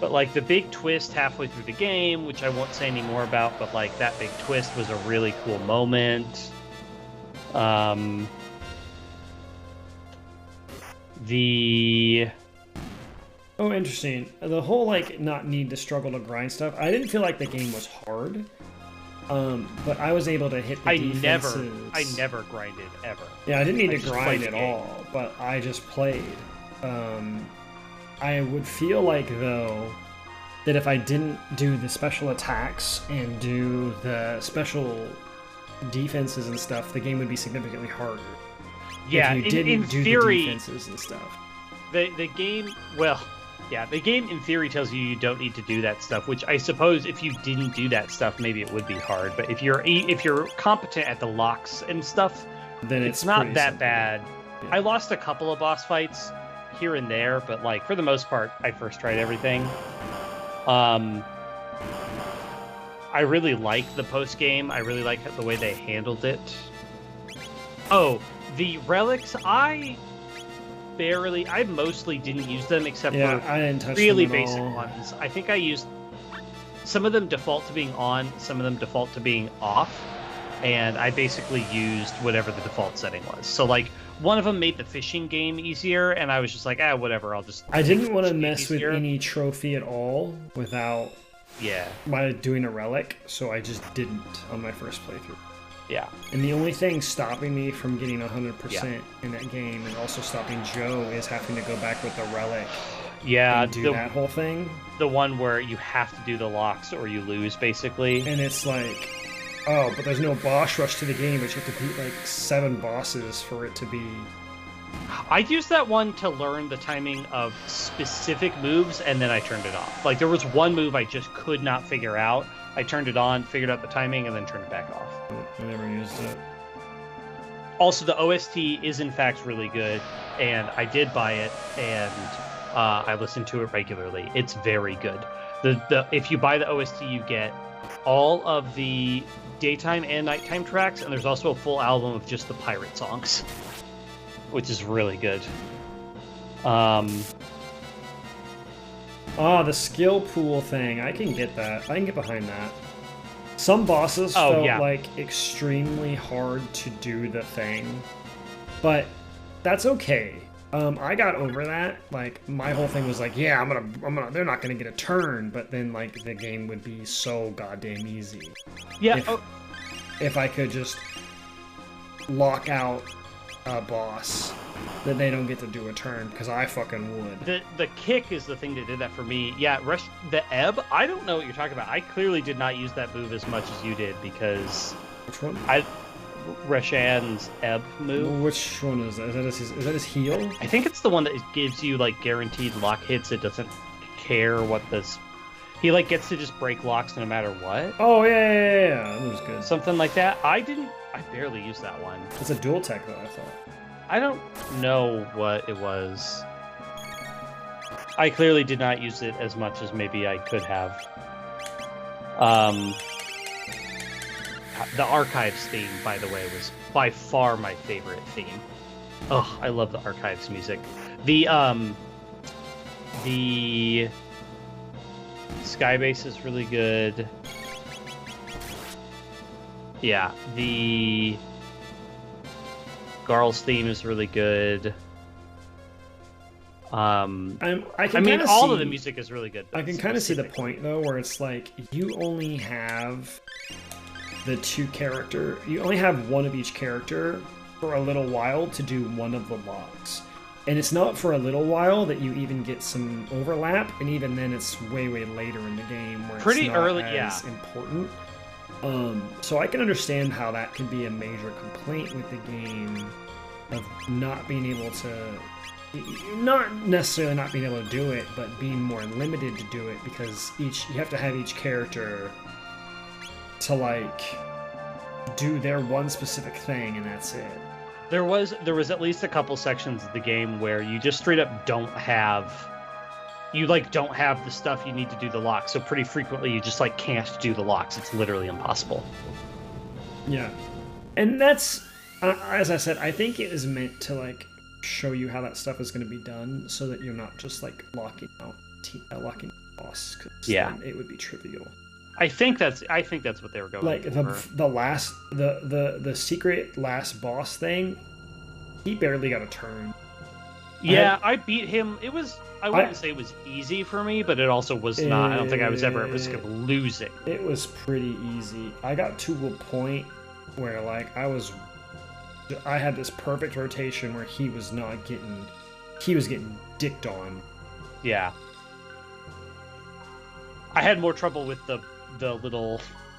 but like the big twist halfway through the game, which I won't say any more about, but like that big twist was a really cool moment. Oh, interesting. The whole like not need to struggle to grind stuff. I didn't feel like the game was hard. But I was able to hit the defenses. I never grinded ever. Yeah, I didn't need I to just grind played at the game. all, but I just played. I would feel like, though, that if I didn't do the special attacks and do the special defenses and stuff, the game would be significantly harder. Yeah, if you didn't in do theory, the defenses and stuff. the game, well, yeah, the game in theory tells you don't need to do that stuff, which I suppose if you didn't do that stuff, maybe it would be hard. But if you're competent at the locks and stuff, Then it's not pretty that simple. bad. Yeah. I lost a couple of boss fights here and there, but like for the most part, I first tried everything. I really like the post game. I really like the way they handled it. Oh, the relics, I mostly didn't use them except Yeah, for I didn't touch really them at basic all. ones. I think I used some of them default to being on, some of them default to being off, and I basically used whatever the default setting was. So like one of them made the fishing game easier, and I was just like, whatever, I'll just. I make didn't the want to fishing game mess with easier. any trophy at all without Yeah, doing a relic, so I just didn't on my first playthrough. yeah. And the only thing stopping me from getting 100% in that game, and also stopping Joe, is having to go back with the relic Yeah, and do that whole thing. the one where you have to do the locks or you lose, basically. And it's like, oh, but there's no boss rush to the game, but you have to beat like 7 bosses for it to be. I used that one to learn the timing of specific moves, and then I turned it off. Like, there was one move I just could not figure out. I turned it on, figured out the timing, and then turned it back off. I never used it. Also, the OST is in fact really good, and I did buy it, and I listen to it regularly. It's very good. If you buy the OST, you get all of the daytime and nighttime tracks, and there's also a full album of just the pirate songs, which is really good. Oh, the skill pool thing. I can get that. I can get behind that. Some bosses felt like extremely hard to do the thing, but that's okay. I got over that. Like, my whole thing was like, yeah, they're not gonna get a turn, but then like the game would be so goddamn easy. Yeah. If I could just lock out a boss, that they don't get to do a turn, because I fucking would. The kick is the thing that did that for me. Yeah, the ebb, I don't know what you're talking about. I clearly did not use that move as much as you did, because... Which one? Reshan's ebb move. Which one is that? Is that his heal? I think it's the one that gives you, like, guaranteed lock hits. It doesn't care what this... He, like, gets to just break locks no matter what. Oh, yeah. That was good. Something like that. I barely used that one. It's a dual tech, though, I thought. I don't know what it was. I clearly did not use it as much as maybe I could have. The Archives theme, by the way, was by far my favorite theme. Oh, I love the Archives music. The Skybase is really good. Yeah, the Garl's theme is really good. I mean, all of the music is really good. I can kind of see the point, though, where it's like, you only have you only have one of each character for a little while to do one of the locks. And it's not for a little while that you even get some overlap, and even then it's way, way later in the game where pretty it's not early, as important. So I can understand how that can be a major complaint with the game, of not being able to, not necessarily not being able to do it, but being more limited to do it, because you have to have each character to like do their one specific thing, and that's it. There was at least a couple sections of the game where you just straight up don't have the stuff you need to do the locks. So pretty frequently you just like can't do the locks. It's literally impossible. Yeah, and that's as I said, I think it is meant to like show you how that stuff is going to be done, so that you're not just like locking boss. Yeah, it would be trivial. I think that's what they were going like for. the secret last boss thing. He barely got a turn. Yeah, I beat him. I wouldn't say it was easy for me, but it also was not. I don't think I was ever at risk of losing. It was pretty easy. I got to a point where like I had this perfect rotation where he was getting dicked on. Yeah. I had more trouble with the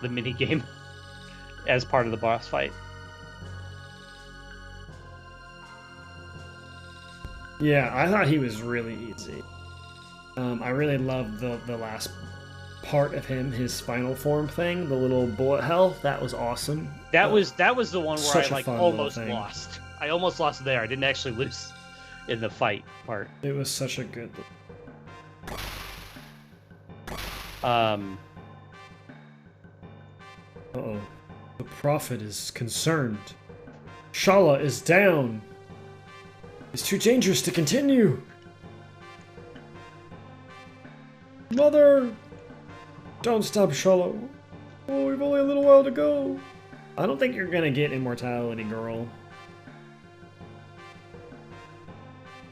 mini game as part of the boss fight. Yeah, I thought he was really easy. I really loved the last part of him, his final form thing, the little bullet hell. That was awesome. That was the one where I like almost lost. I almost lost there. I didn't actually lose in the fight part. It was such a good. Uh-oh. The Prophet is concerned. Shala is down. It's too dangerous to continue. Mother! Don't stop, Shala. Oh, we've only a little while to go. I don't think you're gonna get immortality, girl.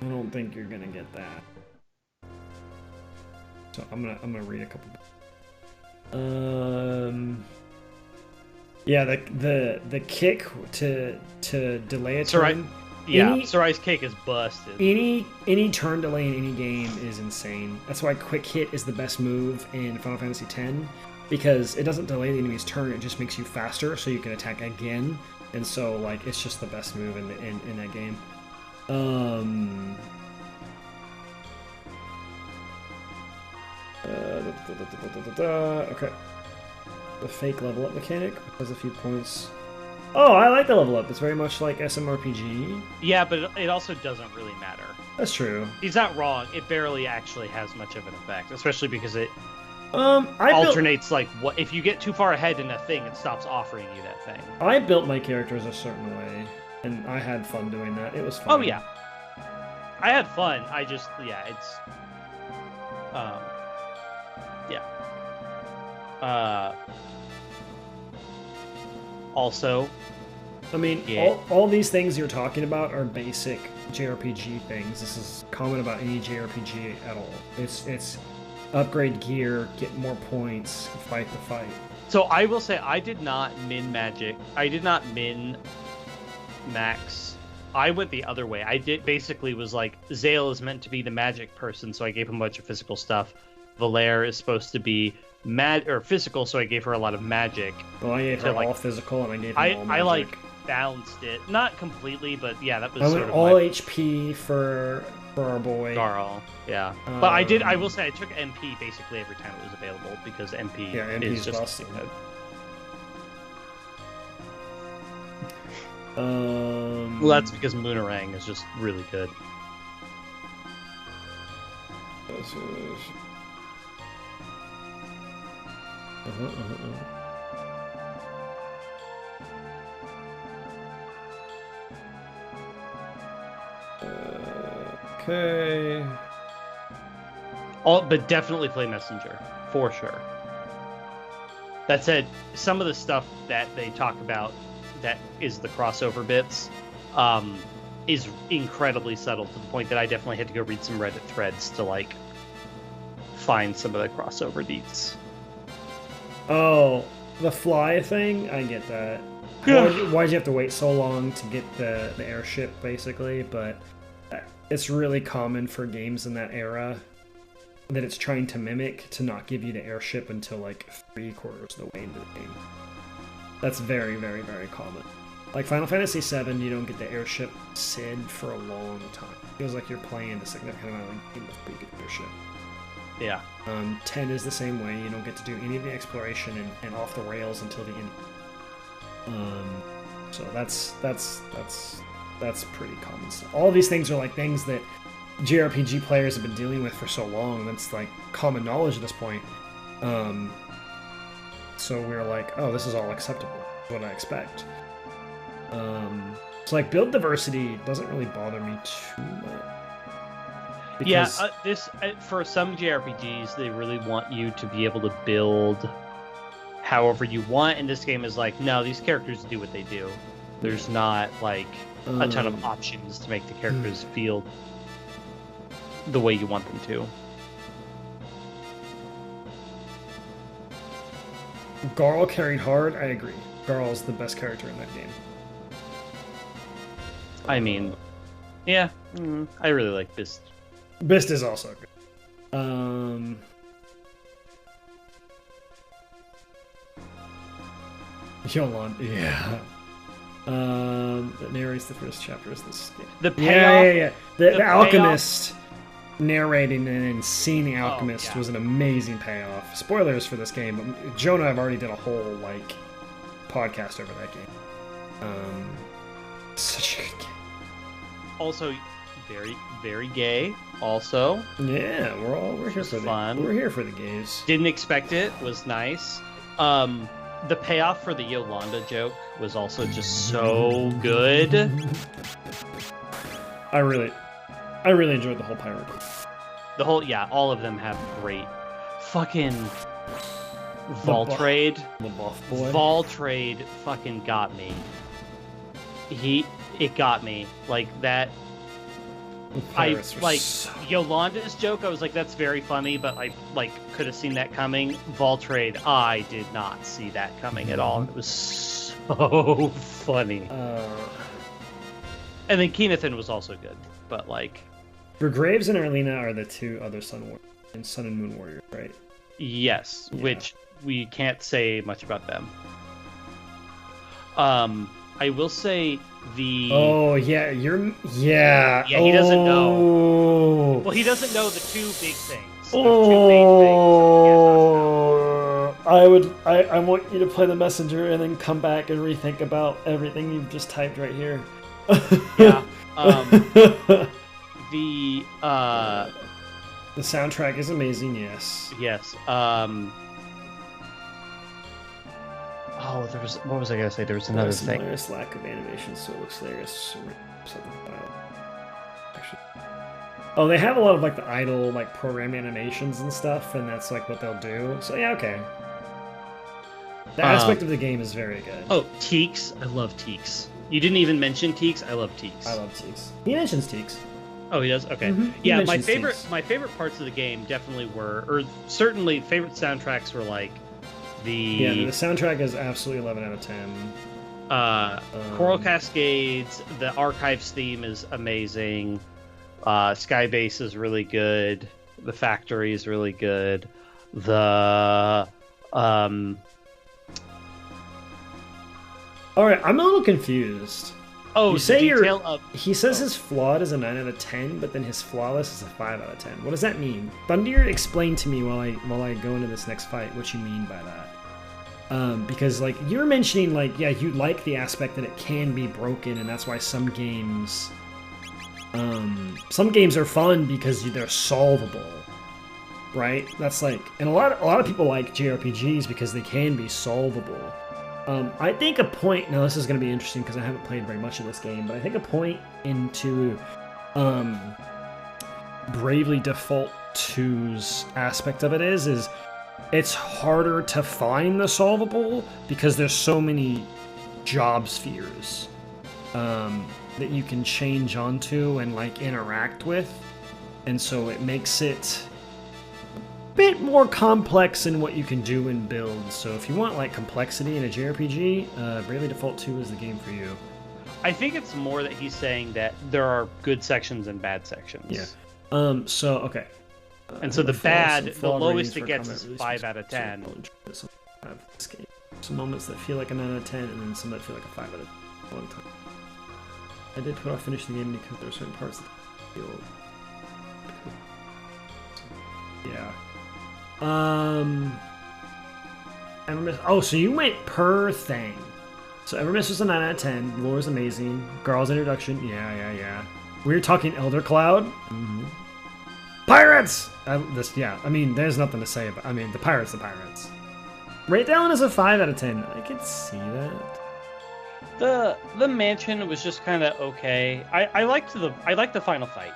I don't think you're gonna get that. So I'm gonna read a couple. Yeah, the kick to delay a turn. Sarai's kick is busted. Any turn delay in any game is insane. That's why quick hit is the best move in Final Fantasy X, because it doesn't delay the enemy's turn. It just makes you faster, so you can attack again. And so like it's just the best move in that game. Okay. The fake level up mechanic has a few points. Oh, I like the level up. It's very much like SMRPG. Yeah, but it also doesn't really matter. That's true. He's not wrong. It barely actually has much of an effect, especially because it I alternates like what if you get too far ahead in a thing, it stops offering you that thing. I built my characters a certain way, and I had fun doing that. It was fun. Oh yeah, I had fun. I just it's also, I mean, all these things you're talking about are basic JRPG things. This is common about any JRPG at all. It's upgrade gear, get more points, fight the fight. So I will say I did not min magic. I did not min max. I went the other way. I did basically was like Zale is meant to be the magic person, so I gave him a bunch of physical stuff. Valere is supposed to be physical, so I gave her a lot of magic. Well, I gave her all physical, and I gave her all magic. I like balanced it, not completely, but yeah, that was I sort went of all HP for our boy Garl. Yeah, but I will say I took MP basically every time it was available because MP is just busted. good. Well, that's because Moonerang is just really good. Okay. But definitely play Messenger for sure. That said, some of the stuff that they talk about that is the crossover bits is incredibly subtle to the point that I definitely had to go read some Reddit threads to like find some of the crossover deets. Oh, the fly thing? I get that. Why'd you have to wait so long to get the airship, basically? But it's really common for games in that era that it's trying to mimic to not give you the airship until like 3/4 of the way into the game. That's very, very, very common. Like Final Fantasy VII, you don't get the airship Sid for a long time. It feels like you're playing a significant amount of game with big airship. Yeah. 10 is the same way. You don't get to do any of the exploration and off the rails until the end. So that's pretty common stuff. All these things are like things that JRPG players have been dealing with for so long. That's like common knowledge at this point. So we're like, oh, this is all acceptable. What I expect. So like build diversity doesn't really bother me too much. Because... Yeah, for some JRPGs, they really want you to be able to build however you want. And this game is like, no, these characters do what they do. There's not like a ton of options to make the characters feel the way you want them to. Garl carried hard. I agree. Garl's the best character in that game. I mean, yeah, I really like Bist. Bist is also good. Yolanda, yeah. That narrates the first chapter of this game. The payoff. Yeah. The Alchemist narrating an insane Alchemist was an amazing payoff. Spoilers for this game. Jonah, I've already did a whole like podcast over that game. Such a good game. Also, very, very gay. Also, yeah, we're here for fun. We're here for the gays. Didn't expect it. Was nice. The payoff for the Yolanda joke was also just so good. I really enjoyed the whole pirate. All of them have great fucking Voltrade. The buff boy. Voltrade fucking got me. It got me like that. I like Yolanda's joke. I was like, that's very funny, but I like could have seen that coming. Voltrade, I did not see that coming at all. It was so funny. And then Keenathan was also good, but like, for Graves and Arlena are the two other Sun and Moon Warriors, right? Yes, yeah. Which we can't say much about them. I will say the... Oh, yeah, Yeah, he doesn't know. Well, he doesn't know the two big things. I want you to play the messenger and then come back and rethink about everything you've just typed right here. Yeah. The soundtrack is amazing. Yes. Yes. Oh, what was I gonna say? There was another thing. Hilarious lack of animation, so it looks hilarious. Something about actually. Oh, they have a lot of like the idle like program animations and stuff, and that's like what they'll do. So yeah, okay. The aspect of the game is very good. Oh, Teaks. I love Teaks. You didn't even mention Teaks. I love Teaks. I love Teaks. He mentions Teaks. Oh, he does? Okay. Mm-hmm. Yeah, my favorite parts of the game definitely were, or certainly favorite soundtracks were like the soundtrack is absolutely 11 out of 10. Coral Cascades, the Archives theme is amazing. Skybase is really good. The Factory is really good. The All right, I'm a little confused. Oh, you say he says Oh. his flawed is a 9 out of 10, but then his flawless is a 5 out of 10. What does that mean? Thundir, explain to me while I go into this next fight what you mean by that. Because like you're mentioning, like yeah, you like the aspect that it can be broken, and that's why some games are fun because they're solvable, right? That's like, and a lot of people like JRPGs because they can be solvable. I think a point, now this is going to be interesting because I haven't played very much of this game, but I think a point into Bravely Default 2's aspect of it is it's harder to find the solvable because there's so many job spheres that you can change onto and like interact with, and so it makes it bit more complex in what you can do in builds. So if you want like complexity in a JRPG, Bravely Default 2 is the game for you. I think it's more that he's saying that there are good sections and bad sections. Yeah. So okay. And so the lowest it gets is 5 out of 10. Some moments that feel like a 9 out of 10, and then some that feel like a 5 out of 10 one time. I did put off finishing the game because there are certain parts that feel. Yeah. Evermiss. Oh, so you went per thing. So Evermiss was a 9 out of 10. Lore is amazing. Girl's introduction. Yeah. We were talking Elder Cloud. Mm-hmm. Pirates! I mean, there's nothing to say about. I mean, the pirates. Rate that one as a 5 out of 10. I could see that. The mansion was just kind of okay. I liked the final fight.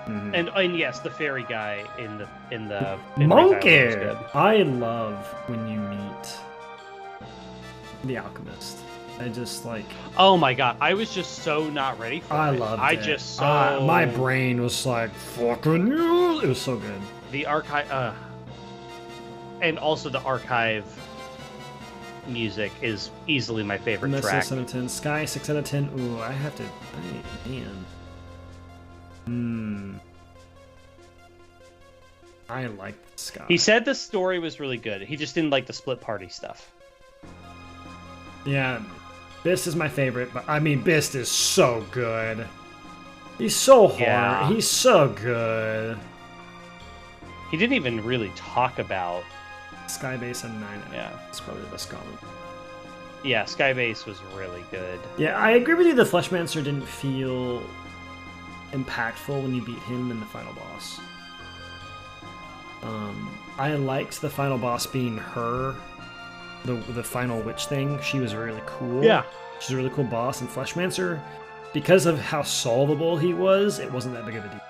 Mm-hmm. And yes, the fairy guy in Monkey. I love when you meet the alchemist. I just like. Oh my god! I was just so not ready for it. I loved it. My brain was like fucking you. It was so good. The archive, and also the archive music is easily my favorite track. 6 out of 10. Sky 6 out of 10. Ooh, I have to. Man. I like Sky. He said the story was really good. He just didn't like the split party stuff. Yeah, Bist is my favorite, but I mean, Bist is so good. He's so hard. Yeah. He's so good. He didn't even really talk about Skybase and 9. Yeah, it's probably the best goblin. Yeah, Skybase was really good. Yeah, I agree with you. The Fleshmancer didn't feel impactful when you beat him in the final boss. I liked the final boss being her, the final witch thing. She was really cool. Yeah, she's a really cool boss. And Fleshmancer, because of how solvable he was, it wasn't that big of a deal.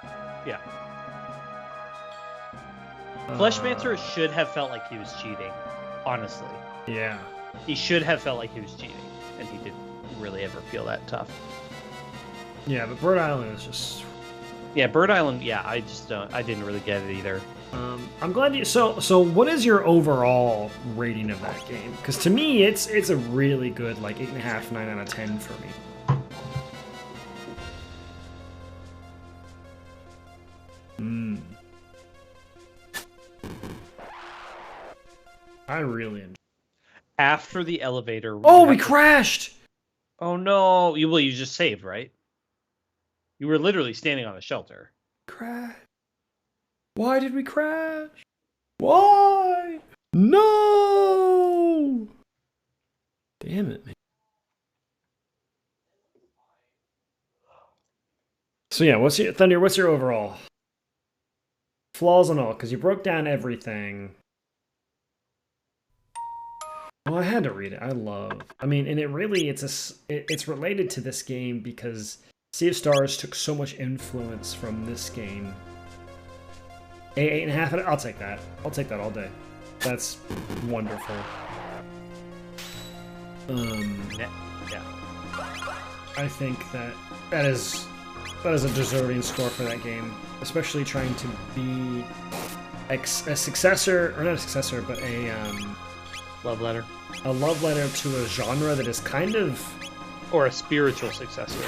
Yeah. Fleshmancer should have felt like he was cheating, honestly. Yeah. He should have felt like he was cheating, and he didn't really ever feel that tough. Yeah, but Bird Island is just... Yeah, Bird Island, yeah, I didn't really get it either. I'm glad you... So what is your overall rating of that game? Because to me, it's a really good, like, 8.5, 9 out of 10 for me. I really enjoyed it. After the elevator... we crashed! Oh, no. You just saved, right? You were literally standing on a shelter. Crash. Why did we crash? Why? No! damn it, man. So yeah, what's your overall flaws and all? Because you broke down everything. Well, I had to read it. I mean, and it's related to this game because Sea of Stars took so much influence from this game. 8.5. I'll take that. I'll take that all day. That's wonderful. Yeah. I think that is a deserving score for that game, especially trying to be a successor, or not a successor, but a Love letter. A love letter to a genre that is kind of... Or a spiritual successor.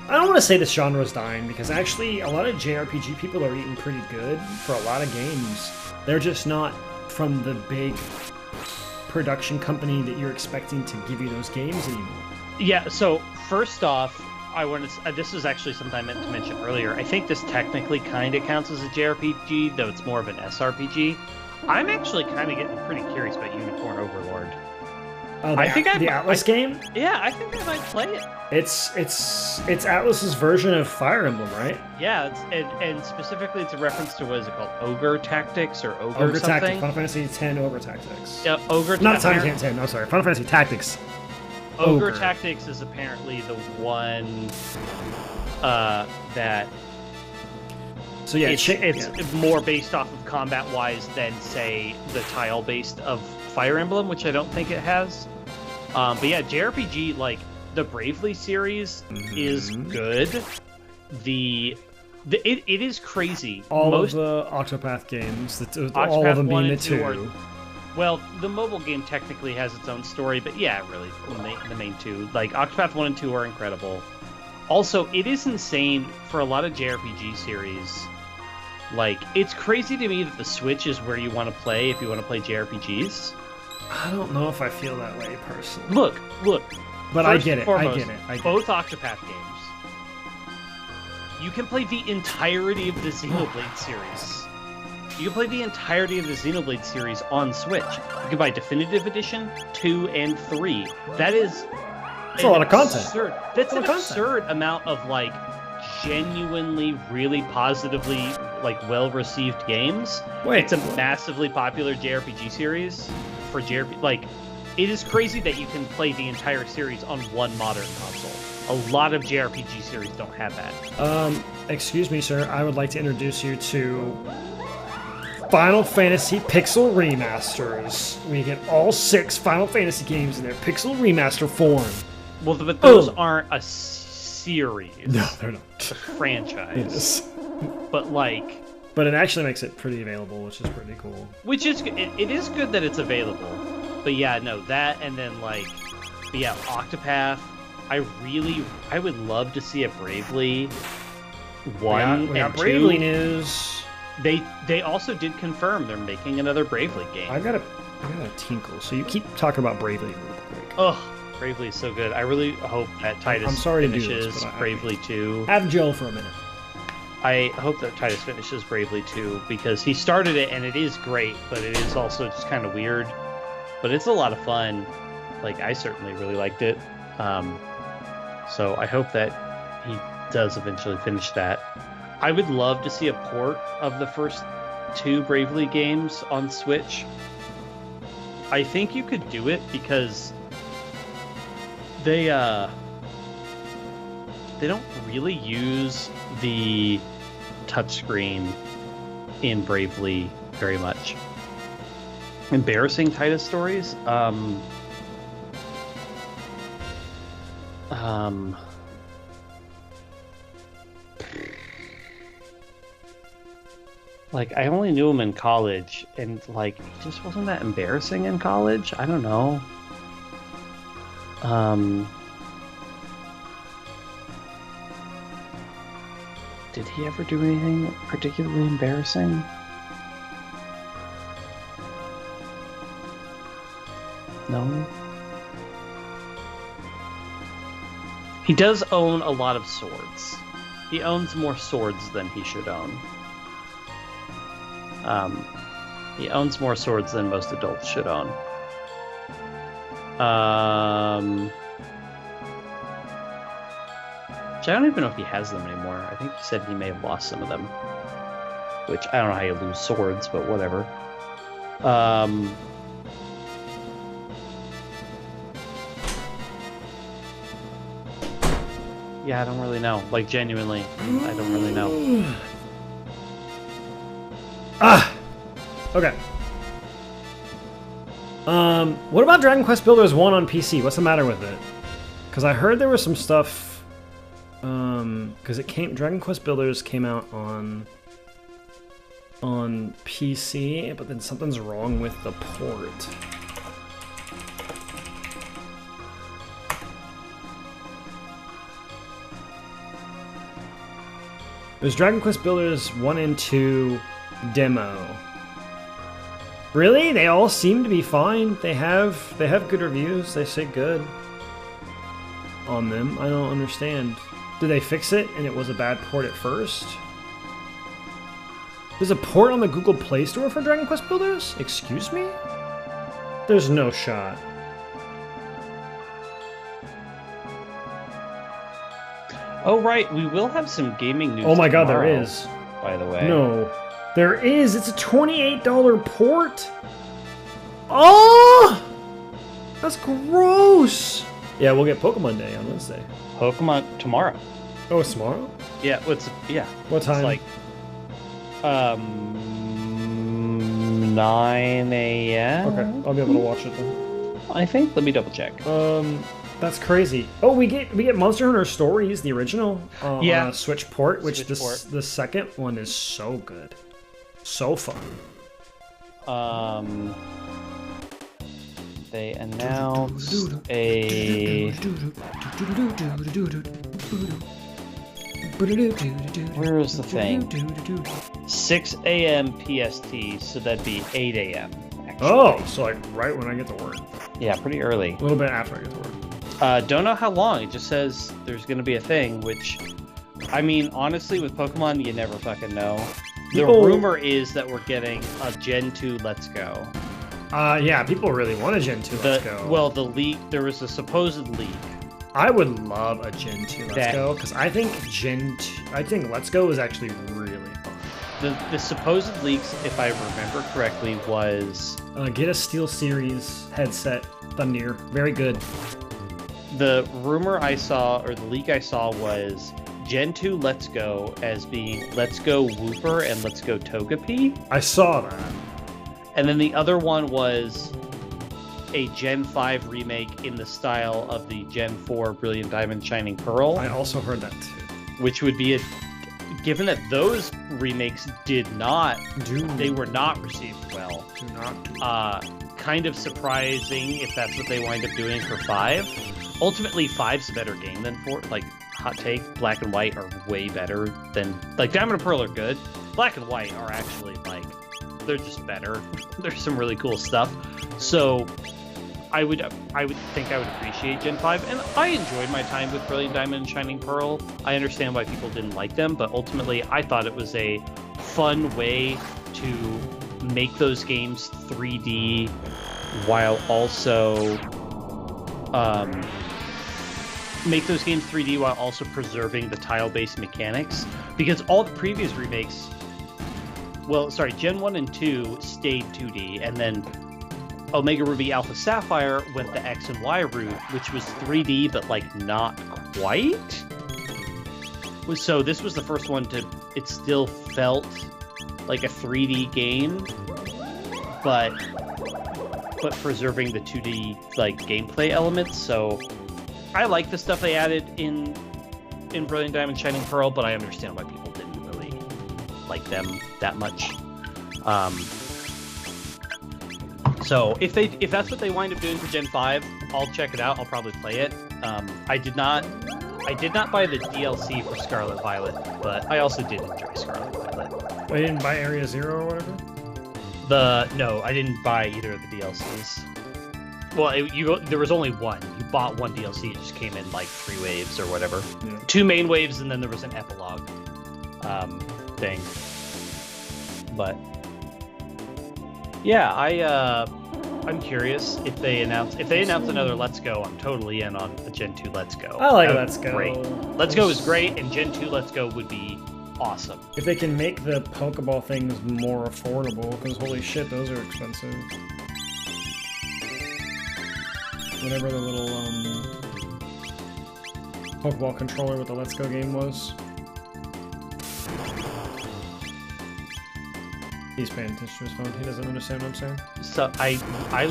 I don't want to say this genre is dying, because actually a lot of JRPG people are eating pretty good for a lot of games. They're just not from the big production company that you're expecting to give you those games anymore. Yeah, so first off, I want to. This is actually something I meant to mention earlier. I think this technically kind of counts as a JRPG, though it's more of an SRPG. I'm actually kind of getting pretty curious about Unicorn Overlord. Oh, the Atlas game? Yeah, I think I might play it. It's Atlas's version of Fire Emblem, right? Yeah, and specifically it's a reference to, what is it called? Ogre Tactics or Ogre something? Tactics. Final Fantasy X Ogre Tactics. Yeah, Ogre Not Final Fantasy X, no, sorry. Final Fantasy Tactics. Ogre Tactics is apparently the one that... So yeah, it's more based off of combat-wise than, say, the tile-based of Fire Emblem, which I don't think it has. But yeah, JRPG, like, the Bravely series is good. It is crazy. All of the Octopath games, all of them being the two. Well, the mobile game technically has its own story, but yeah, really, the main two. Like, Octopath 1 and 2 are incredible. Also, it is insane for a lot of JRPG series. Like, it's crazy to me that the Switch is where you want to play if you want to play JRPGs. I don't know if I feel that way, personally. Look. But I get it. Both Octopath games. You can play the entirety of the Xenoblade series. You can play the entirety of the Xenoblade series on Switch. You can buy Definitive Edition 2 and 3. That's a lot of content. That's an absurd amount of, like, genuinely, really positively, like, well-received games. It's a massively popular JRPG series for JRPG. Like, it is crazy that you can play the entire series on one modern console. A lot of JRPG series don't have that. Excuse me, sir. I would like to introduce you to Final Fantasy Pixel Remasters. We get all 6 Final Fantasy games in their Pixel Remaster form. Well, but those aren't a series. No, they're not. It's a franchise. Yes. But it actually makes it pretty available, which is pretty cool. Which is it is good that it's available. But yeah, no, that and then Octopath. I would love to see a Bravely 1 we got and Bravely 2. News. They also did confirm they're making another Bravely game. I got a tinkle. So you keep talking about Bravely real quick. Ugh, Bravely is so good. I really hope that Titus finishes Bravely 2. Have Joe for a minute. I hope that Titus finishes Bravely 2 because he started it and it is great, but it is also just kind of weird. But it's a lot of fun. Like, I certainly really liked it. So I hope that he does eventually finish that. I would love to see a port of the first 2 Bravely games on Switch. I think you could do it because they don't really use the touchscreen in Bravely very much. Embarrassing Titus stories. Like, I only knew him in college, and, like, he just wasn't that embarrassing in college. I don't know. Did he ever do anything particularly embarrassing? No? He does own a lot of swords. He owns more swords than he should own. He owns more swords than most adults should own. Which I don't even know if he has them anymore. I think he said he may have lost some of them. Which I don't know how you lose swords, but whatever. Yeah, I don't really know. Like, genuinely, I don't really know. Okay. What about Dragon Quest Builders 1 on PC? What's the matter with it? Because I heard there was some stuff. Because Dragon Quest Builders came out on PC, but then something's wrong with the port. There's Dragon Quest Builders 1 and 2 demo. Really? They all seem to be fine. They have good reviews. They say good on them. I don't understand. Did they fix it and it was a bad port at first? There's a port on the Google Play Store for Dragon Quest Builders? Excuse me? There's no shot. Oh, right. We will have some gaming news. Oh my god, tomorrow, there is. by the way. No. There is. It's a $28 port. Oh! That's gross. Yeah, we'll get Pokemon Day on Wednesday. Pokemon tomorrow. Oh, it's tomorrow? Yeah, yeah. What time? It's like 9 a.m. Okay, I'll be able to watch it then. I think. Let me double check. That's crazy. Oh, we get Monster Hunter Stories, the original, on a Switch port, which the second one is so good, so fun. They announced a. Where is the thing? 6 a.m. PST, so that'd be 8 a.m. Actually. Oh, so like right when I get to work. Yeah, pretty early. A little bit after I get to work. Don't know how long. It just says there's going to be a thing, which, I mean, honestly, with Pokemon, you never fucking know. The rumor is that we're getting a Gen 2 Let's Go. Yeah, people really want a Gen 2 Let's Go. Well, the leak, there was a supposed leak. I would love a Gen 2 Let's Go, because I think Let's Go is actually really fun. The supposed leaks, if I remember correctly, was... get a SteelSeries headset, Thundir. Very good. The rumor I saw, or the leak I saw, was Gen 2 Let's Go as being Let's Go Wooper and Let's Go Togepi. I saw that. And then the other one was a Gen 5 remake in the style of the Gen 4 Brilliant Diamond Shining Pearl. I also heard that too. Which would be given that those remakes they were not received well. Kind of surprising if that's what they wind up doing for 5. Ultimately, 5's a better game than 4. Like, hot take, Black and White are way better than... Like, Diamond and Pearl are good. Black and White are actually, like, they're just better. There's some really cool stuff. So, I would think I would appreciate Gen 5, and I enjoyed my time with Brilliant Diamond and Shining Pearl. I understand why people didn't like them, but ultimately, I thought it was a fun way to make those games 3D while also... preserving the tile-based mechanics, because all the previous remakes, Gen 1 and 2 stayed 2D, and then Omega Ruby Alpha Sapphire went the X and Y route, which was 3D, but like not quite. So this was the first one it still felt like a 3D game, but preserving the 2D like gameplay elements. So I like the stuff they added in Brilliant Diamond Shining Pearl, but I understand why people didn't really like them that much. So if that's what they wind up doing for Gen 5, I'll check it out. I'll probably play it. I did not buy the DLC for Scarlet Violet, but I also did enjoy Scarlet Violet. I didn't buy Area Zero or whatever? No, I didn't buy either of the DLCs. Well, there was only one. You bought one DLC. It just came in like 3 waves or whatever. Yeah. 2 main waves, and then there was an epilogue thing. But yeah, I'm curious if they announce another Let's Go. I'm totally in on a Gen 2 Let's Go. I like That would Let's be Go. Great. Let's Go is great, and Gen 2 Let's Go would be awesome. If they can make the Pokeball things more affordable, because holy shit, those are expensive. Whatever the little Pokeball controller with the Let's Go game was. He's paying attention to his phone. He doesn't understand what I'm saying. So I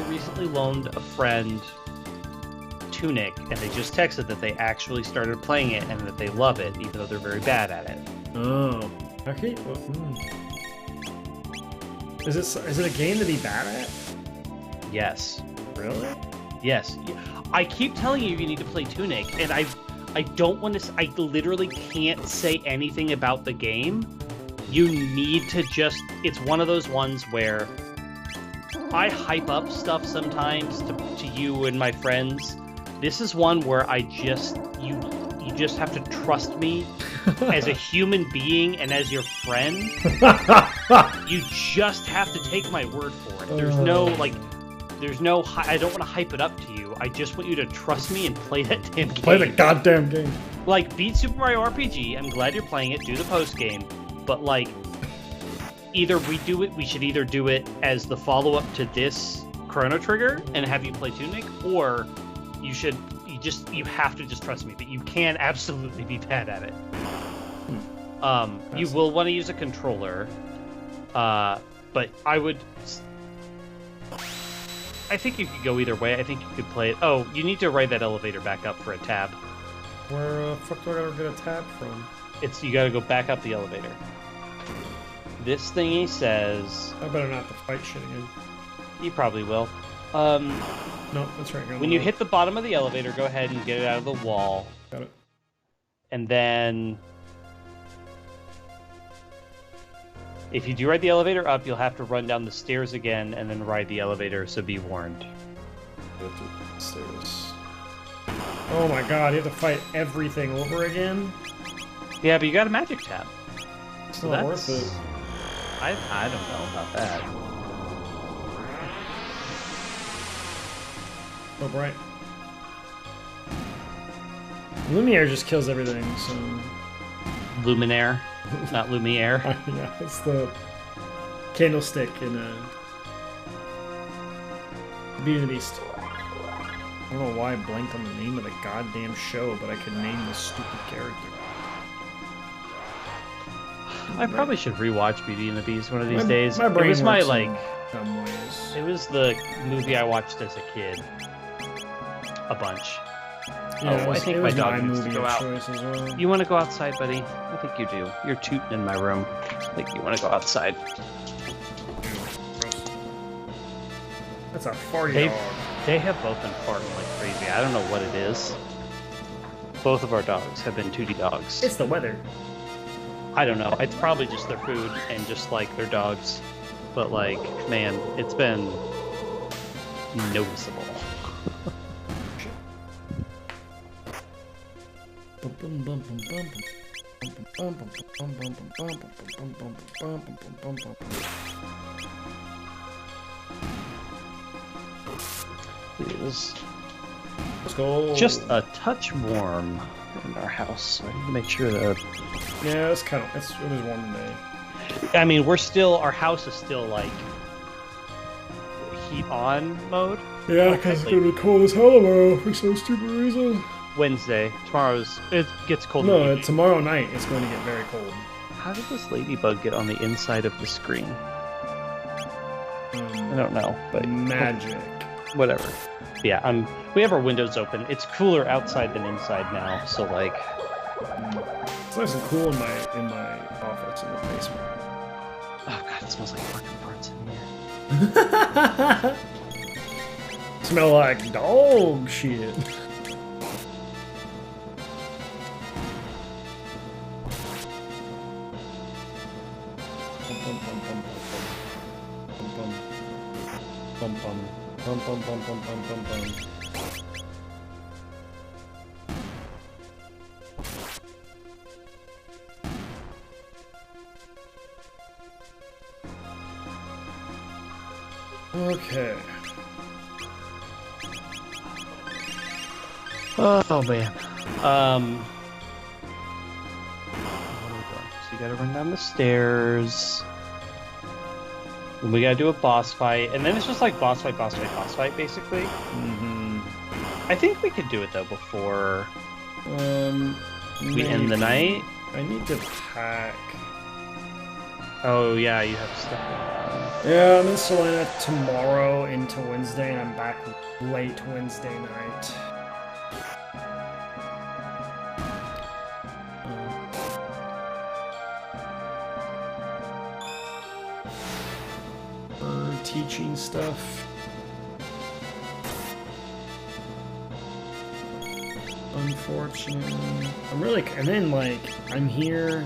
recently loaned a friend Tunic, and they just texted that they actually started playing it and that they love it, even though they're very bad at it. Oh. Okay. Well, Is it a game to be bad at? Yes. Really? Yes. I keep telling you need to play Tunic, and I don't want to. I literally can't say anything about the game. You need to just. It's one of those ones where I hype up stuff sometimes to you and my friends. This is one where you just have to trust me as a human being and as your friend. You just have to take my word for it. There's no I don't want to hype it up to you. I just want you to trust me and play that damn game. Play the goddamn game. Like, beat Super Mario RPG. I'm glad you're playing it. Do the post game. But, like, we should either do it as the follow-up to this Chrono Trigger and have you play Tunic, or you have to just trust me. But you can absolutely be bad at it. You will want to use a controller, but I think you could go either way. I think you could play it. Oh, you need to ride that elevator back up for a tab. Where the fuck do I gotta get a tab from? You gotta go back up the elevator. This thingy says... I better not to fight shit again. You probably will. No, that's right. When you hit the bottom of the elevator, go ahead and get it out of the wall. Got it. And then... if you do ride the elevator up, you'll have to run down the stairs again and then ride the elevator, so be warned. Stairs. Oh my god, you have to fight everything over again? Yeah, but you got a magic tab. It's not worth it. I don't know about that. Oh, bright. Lumiere just kills everything, so... Luminaire, not Lumiere. Yeah, it's the candlestick in Beauty and the Beast. I don't know why I blanked on the name of the goddamn show, but I could name the stupid character. I probably should rewatch Beauty and the Beast one of these days. My brain it was my works like. in some ways. It was the movie I watched as a kid. A bunch. Yeah, I think my dog needs to movie go of out. choice as well. You want to go outside, buddy? I think you do. You're tooting in my room. I think you want to go outside. That's a farty dog. They have both been farting like crazy. I don't know what it is. Both of our dogs have been tooty dogs. It's the weather. I don't know. It's probably just their food and just like their dogs. But like, man, it's been noticeable. It is just a touch warm in our house. So I need to make sure that. Yeah, it was warm today. I mean, our house is still like heat on mode. Yeah, because it's gonna be cold as hell tomorrow for some stupid reason. Wednesday. It gets cold. No, tomorrow night it's going to get very cold. How did this ladybug get on the inside of the screen? I don't know, but magic. Whatever. Yeah, we have our windows open. It's cooler outside than inside now, so like. It's nice and cool in my office in the basement. Oh god, it smells like working parts in here. Smell like dog shit. Okay. Oh man. So you gotta run down the stairs. And we gotta do a boss fight, and then it's just like boss fight, boss fight, boss fight, basically. I think we could do it though before we end the night. I need to pack. Oh yeah, you have stuff. Yeah, I'm in Salina tomorrow into Wednesday, and I'm back late Wednesday night. For teaching stuff. Unfortunately, I'm really, and then like I'm here.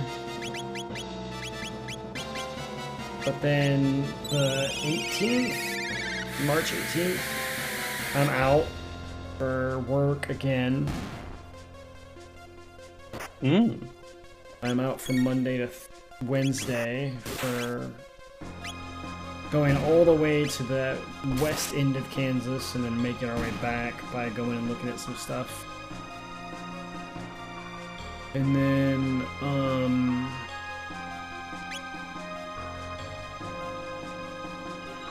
But then the 18th, March 18th, I'm out for work again. I'm out from Monday to Wednesday for going all the way to the west end of Kansas and then making our way back by going and looking at some stuff. And then,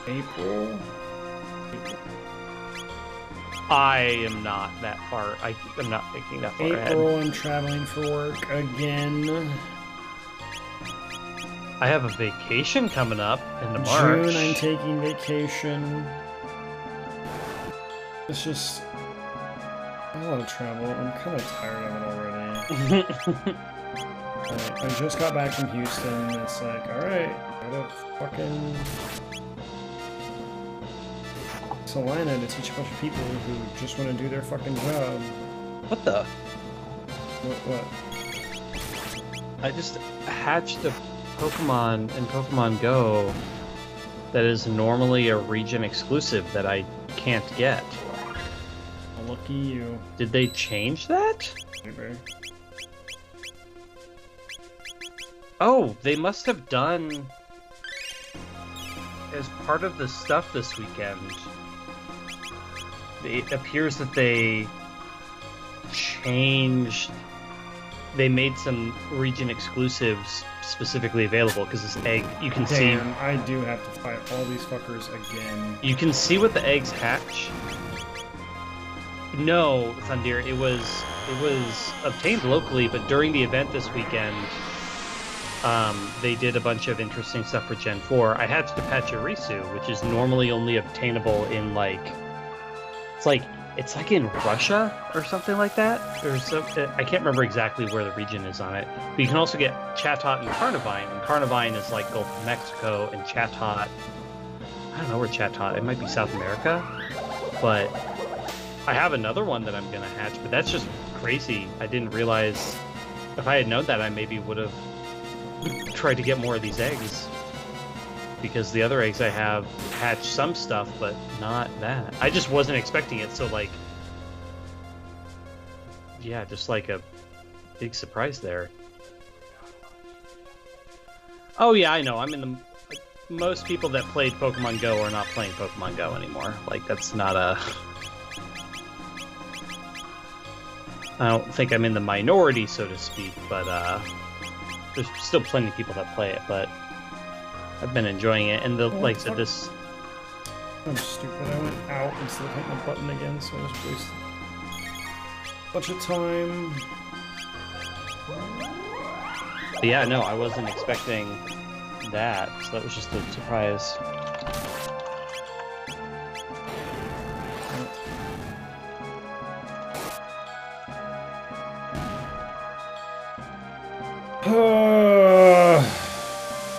April? I am not that far. I'm not thinking that far ahead. April, I'm traveling for work again. I have a vacation coming up into March. June, I'm taking vacation. It's just a lot of travel. I'm kind of tired of it already. I just got back from Houston. It's like, alright, gotta fucking Salina to teach a bunch of people who just want to do their fucking job. What the? What? I just hatched a Pokemon in Pokemon Go that is normally a region exclusive that I can't get. Lucky you. Did they change that? Maybe. Oh, they must have done as part of the stuff this weekend. It appears that they changed. They made some region exclusives specifically available because this egg, you can see. I do have to fight all these fuckers again. You can see what the eggs hatch. No, Thundir, it was obtained locally, but during the event this weekend, they did a bunch of interesting stuff for Gen 4. I hatched a Pachirisu, which is normally only obtainable in it's like in Russia or something like that. I can't remember exactly where the region is on it. But you can also get Chatot and Carnivine, and Carnivine is like Gulf of Mexico, and Chatot, I don't know where Chatot, it might be South America, but I have another one that I'm gonna hatch, but that's just crazy. I didn't realize, if I had known that, I maybe would have tried to get more of these eggs. Because the other eggs I have hatch some stuff, but not that. I just wasn't expecting it, so like, yeah, just like a big surprise there. Oh yeah, I know. I'm in the. Most people that played Pokemon Go are not playing Pokemon Go anymore. Like that's not a. I don't think I'm in the minority, so to speak, but there's still plenty of people that play it, but. I've been enjoying it, and like I said, this. I'm stupid. I went out instead of hitting the button again, so I just wasted a bunch of time. But yeah, no, I wasn't expecting that, so that was just a surprise.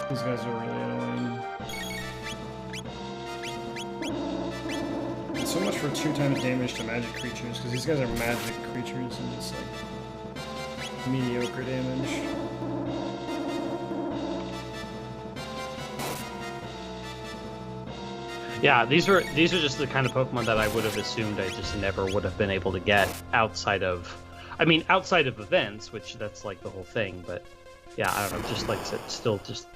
These guys are really annoying. So much for 2 times damage to magic creatures, because these guys are magic creatures and it's like mediocre damage. Yeah, these are just the kind of Pokemon that I would have assumed I just never would have been able to get outside of events, which that's like the whole thing, but yeah, I don't know, just like I said, still just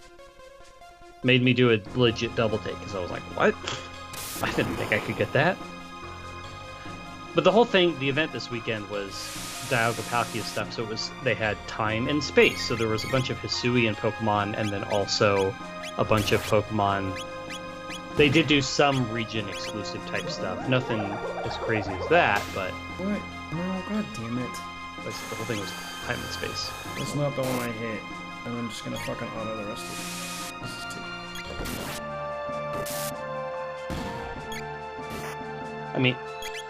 made me do a legit double take, because I was like, what? I didn't think I could get that. But the whole thing, the event this weekend was Dialga Palkia stuff, so they had time and space. So there was a bunch of Hisuian Pokemon, and then also a bunch of Pokemon. They did do some region-exclusive type stuff. Nothing as crazy as that, but... What? No, god damn it. The whole thing was time and space. That's not the one I hit. And I'm just gonna fucking auto the rest of it. This is too I mean,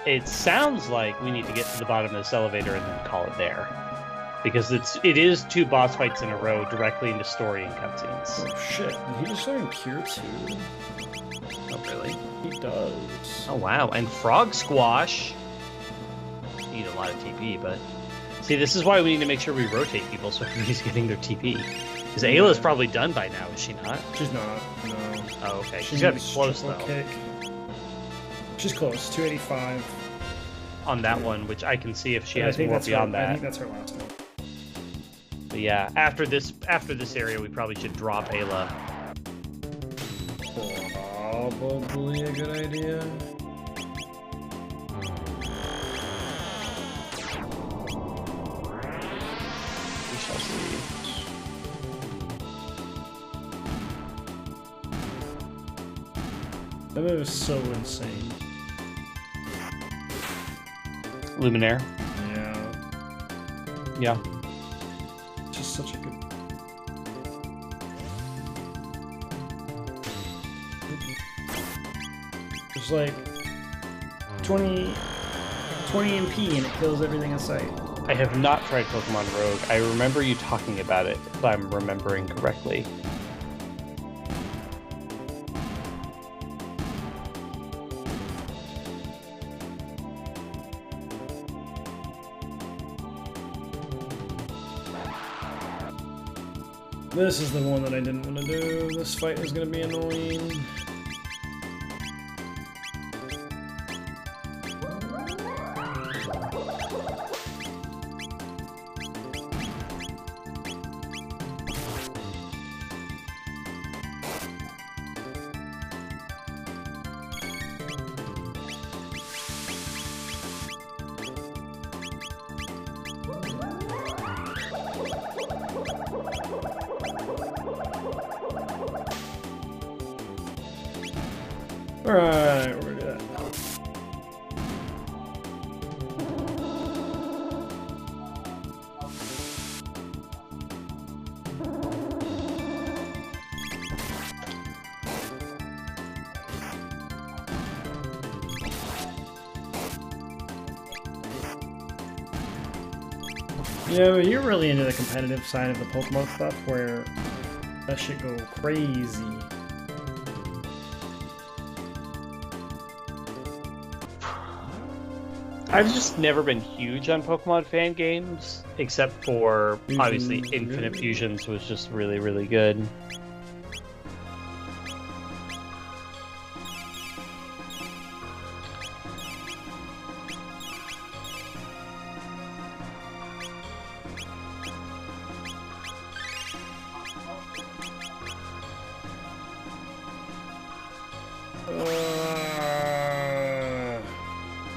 it sounds like we need to get to the bottom of this elevator and then call it there. Because it is 2 boss fights in a row directly into story and cutscenes. Oh shit, did he just learn Cure too? Oh, really? He does. Oh, wow. And Frog Squash. Need a lot of TP, but... See, this is why we need to make sure we rotate people so everybody's getting their TP. Because Ayla's probably done by now, is she not? She's not, no. Oh, okay. She's gotta be close, though. Kick. She's close, 285. On that one, which I can see if she has more beyond that. I think that's her last one. But yeah, after this area, we probably should drop Ayla. Probably a good idea. We shall see. That move is so insane. Luminaire. Yeah. Yeah. Just such a good... There's like 20 MP and it kills everything in sight. I have not tried Pokemon Rogue. I remember you talking about it, if I'm remembering correctly. This is the one that I didn't want to do. This fight is going to be annoying. Alright, we're gonna do that. Yeah, but you're really into the competitive side of the Pokemon stuff where that shit go crazy. I've just never been huge on Pokemon fan games, except for, obviously, Infinite Fusions was just really, really good.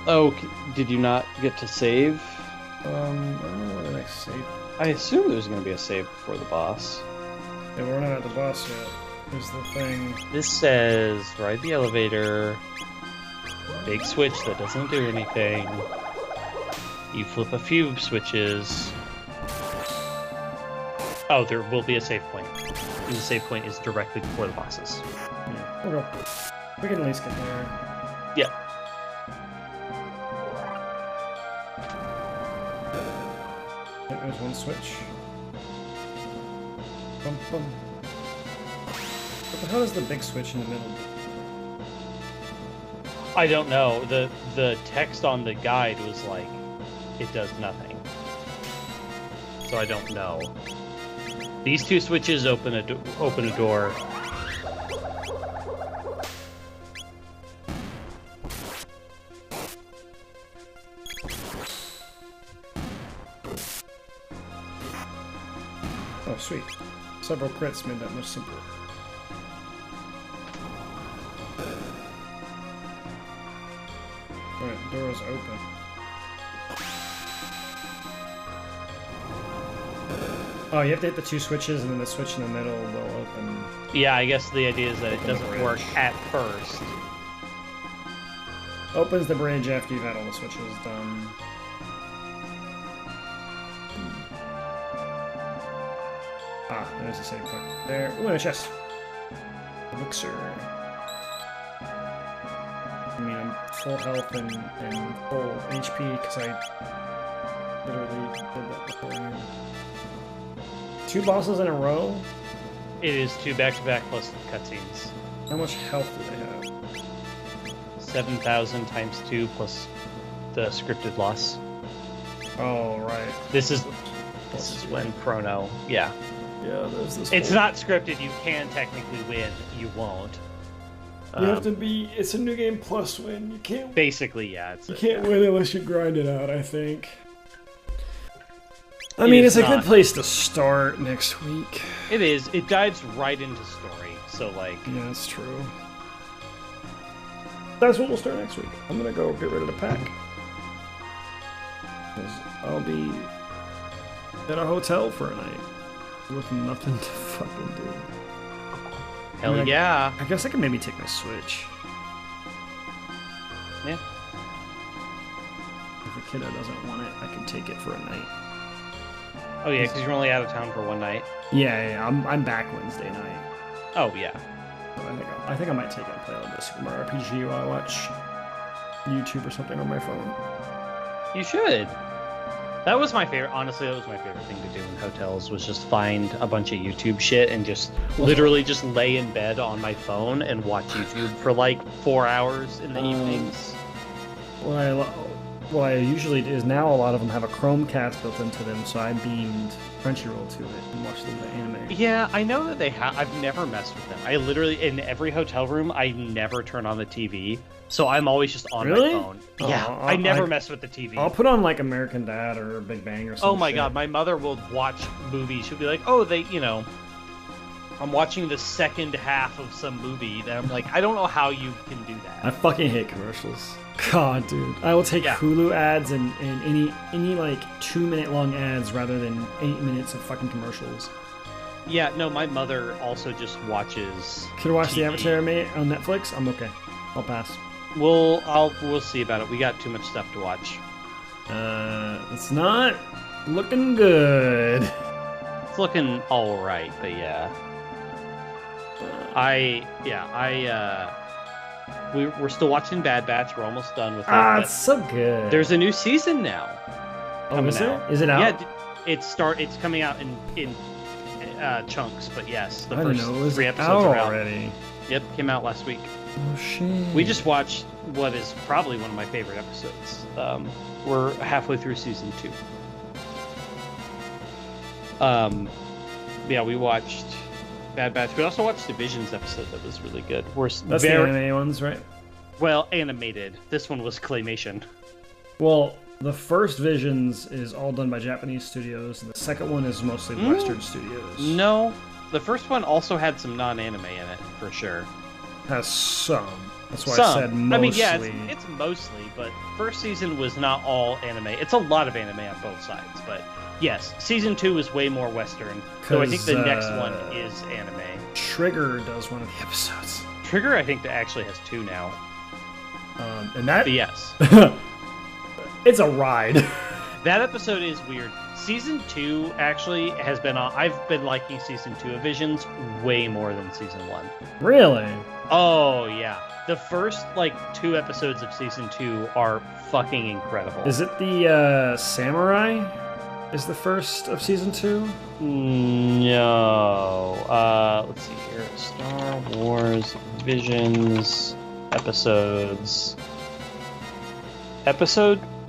Oh, did you not get to save? I don't know where the next save. I assume there's going to be a save before the boss. Yeah, we're not at the boss yet. Is the thing. This says, ride the elevator, big switch that doesn't do anything. You flip a few switches. Oh, there will be a save point. And the save point is directly before the bosses. Yeah, we'll go. We can at least get there. Yeah. There's one switch. Bum, bum. What the hell is the big switch in the middle? I don't know. The text on the guide was like, it does nothing. So I don't know. These two switches open a door. Oh, sweet. Several crits made that much simpler. Alright, door is open. Oh, you have to hit the 2 switches, and then the switch in the middle will open. Yeah, I guess the idea is that it doesn't work at first. Opens the bridge after you've had all the switches done. Ah, there's a save point. There. Ooh, and a chest. Elixir. I mean, I'm full health and full HP because I literally did that before. 2 bosses in a row? It is 2 back-to-back plus cutscenes. How much health do they have? 7,000 times 2 plus the scripted loss. Oh, right. This is when Chrono, yeah. Yeah, there's this. It's not scripted. You can technically win. You won't. You have to be. It's a new game plus win. You can't. Basically, yeah. You can't win unless you grind it out, I think. I mean, it's a good place to start next week. It is. It dives right into story. So, like. Yeah, that's true. That's what we'll start next week. I'm gonna go get rid of the pack. 'Cause I'll be at a hotel for a night with nothing to fucking do. Hell yeah. I guess I can maybe take my Switch. Yeah. If a kiddo doesn't want it, I can take it for a night. Oh yeah, because you're only out of town for one night. Yeah, I'm back Wednesday night. Oh yeah. So I think I might take it and play a little bit of Super Mario RPG while I watch YouTube or something on my phone. You should. That was my favorite. Honestly, that was my favorite thing to do in hotels. Was just find a bunch of YouTube shit and just literally just lay in bed on my phone and watch YouTube for like 4 hours in the evenings. What I usually do is now a lot of them have a Chromecast built into them, so I beamed Crunchyroll to it and watched a little bit of anime. Yeah, I know that they have. I've never messed with them. I literally, in every hotel room, I never turn on the TV, so I'm always just on my phone. Oh, yeah, I never mess with the TV. I'll put on like American Dad or Big Bang or something. Oh my god, my mother will watch movies. She'll be like, oh, I'm watching the second half of some movie that I'm like, I don't know how you can do that. I fucking hate commercials. God, dude. I will take Hulu ads and any like 2-minute long ads rather than 8 minutes of fucking commercials. Yeah, no, my mother also just watches Can I watch TV. The Avatar mate on Netflix? I'm okay. I'll pass. We'll see about it. We got too much stuff to watch. It's not looking good. It's looking alright, but yeah. We're still watching Bad Batch. We're almost done with it. It's so good. There's a new season now. Is it? Is it out? Yeah, it's coming out in chunks, but yes, the first 3 episodes are out already. Yep, came out last week. Oh shit. We just watched what is probably one of my favorite episodes. We're halfway through season 2. Yeah, we watched Bad Batch. We also watched the Visions episode that was really good. That's the anime ones, right? Well, animated. This one was claymation. Well, the first Visions is all done by Japanese studios, and the second one is mostly Western studios. No, the first one also had some non-anime in it, for sure. Has some. That's why I said mostly. I mean, yeah, it's mostly, but first season was not all anime. It's a lot of anime on both sides, but yes, season 2 is way more Western, though I think the next one is anime. Trigger does one of the episodes. Trigger, I think, that actually has 2 now. And that? But yes. It's a ride. That episode is weird. Season 2 actually has been on. I've been liking season 2 of Visions way more than season 1. Really? Oh, yeah. The first, 2 episodes of season 2 are fucking incredible. Is it the Samurai? Is the first of season 2? No. Let's see here. Star Wars Visions episodes.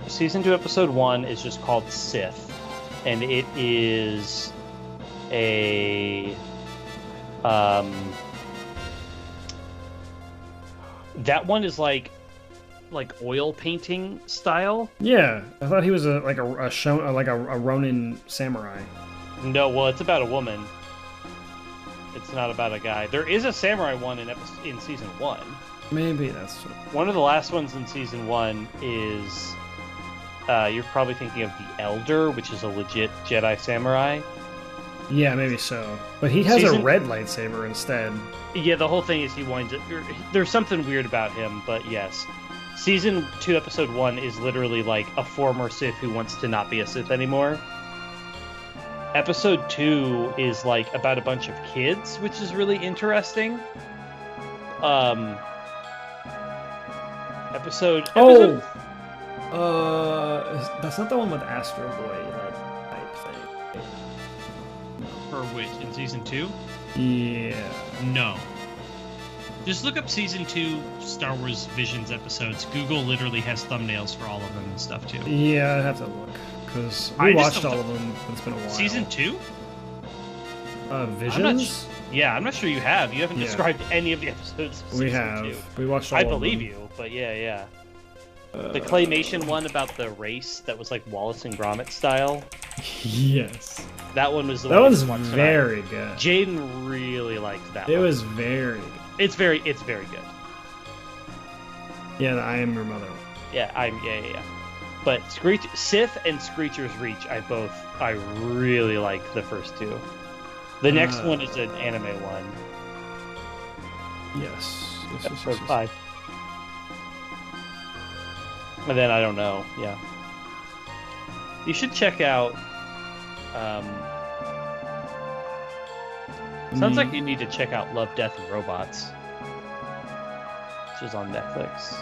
Season 2, episode 1 is just called Sith, and it is a that one is like oil painting style. Yeah, I thought he was a Ronin samurai. No, well, it's about a woman. It's not about a guy. There is a samurai one in season 1. Maybe that's one of the last ones in season 1 is you're probably thinking of the Elder, which is a legit Jedi samurai. Yeah, maybe so. But he has a red lightsaber instead. Yeah, the whole thing is he winds up... There's something weird about him, but yes. Season 2, episode 1 is literally like a former Sith who wants to not be a Sith anymore. Episode 2 is like about a bunch of kids, which is really interesting. Episode... that's not the one with Astro Boy, like, type thing. For which? In season 2? Yeah. No. Just look up season 2 Star Wars Visions episodes. Google literally has thumbnails for all of them and stuff too. Yeah, I'd have to look. Because we watched all of them, but it's been a while. Season 2? Visions? I'm not sure you have. You haven't described any of the episodes of we season have. 2. We watched all of them. I believe you, but yeah. The claymation one about the race that was like Wallace and Gromit style. Yes. That one was the one. That one's very good. Jaden really liked that one. It was very good. It's very good. Yeah, the I Am Your Mother. Yeah. But Sith and Screecher's Reach, I really like the first 2. The next one is an anime one. Yes. Episode 5. And then I don't know. Yeah. You should check out. Sounds like you need to check out Love, Death, and Robots, which is on Netflix.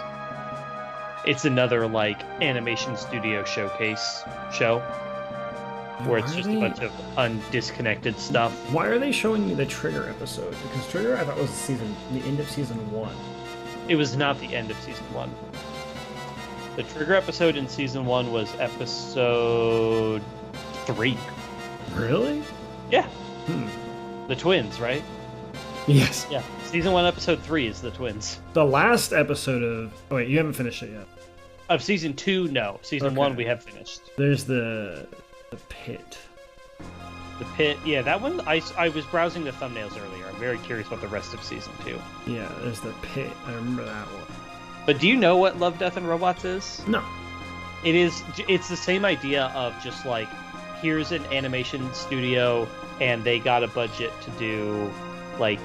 It's another like animation studio showcase show where it's just a bunch of undisconnected stuff. Why are they showing me the Trigger episode? Because Trigger, I thought was the end of season 1. It was not the end of season 1. The Trigger episode in season 1 was episode 3. Really? Yeah. The twins, right? Yes. Yeah. Season 1, episode 3 is the twins. The last episode of... Oh, wait, you haven't finished it yet. Of season 2, no. Season 1, we have finished. There's the pit. The pit, yeah, that one, I was browsing the thumbnails earlier. I'm very curious about the rest of season 2. Yeah, there's the pit. I remember that one. But do you know what Love, Death, and Robots is? No. It's the same idea of just like, here's an animation studio, and they got a budget to do, like,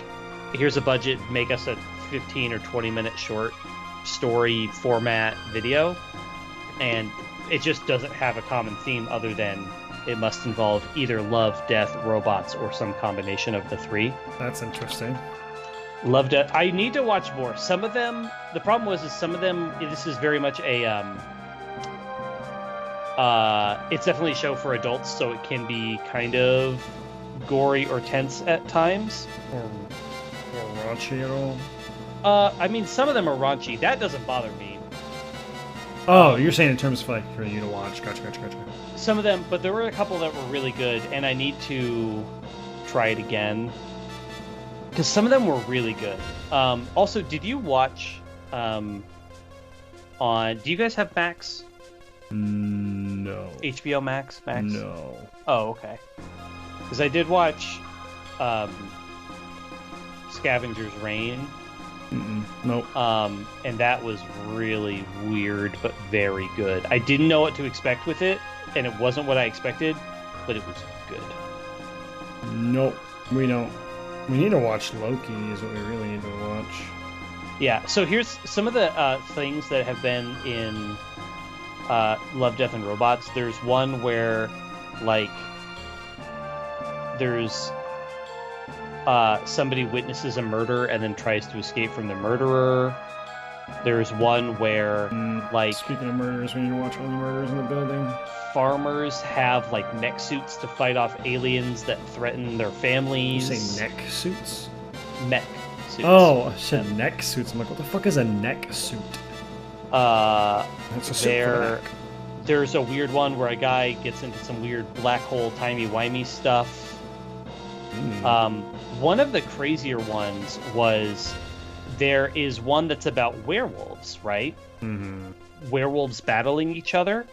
here's a budget, make us a 15 or 20 minute short story format video, and it just doesn't have a common theme other than it must involve either love, death, robots, or some combination of the 3. That's interesting. Love, Death. I need to watch more. Some of them, the problem is some of them, this is very much a, it's definitely a show for adults, so it can be kind of gory or tense at times. Or raunchy at all? I mean, some of them are raunchy. That doesn't bother me. Oh, you're saying in terms of like for you to watch. Gotcha. Some of them, but there were a couple that were really good, and I need to try it again. Because some of them were really good. Also, did you watch do you guys have Max? No. HBO Max? No. Oh, okay. Because I did watch Scavenger's Reign. Nope. And that was really weird, but very good. I didn't know what to expect with it, and it wasn't what I expected, but it was good. Nope. We don't. We need to watch Loki is what we really need to watch. Yeah, so here's some of the things that have been in Love, Death, and Robots. There's one where, like, there's somebody witnesses a murder and then tries to escape from the murderer. There's one where, like... Speaking of murders, we need to watch all the murders in the building. Farmers have, like, mech suits to fight off aliens that threaten their families. You say neck suits? Mech suits. Oh, I said neck suits. I'm like, what the fuck is a neck suit? That's a suit for the neck. There's a weird one where a guy gets into some weird black hole timey-wimey stuff. One of the crazier ones was there is one that's about werewolves, right? Werewolves battling each other.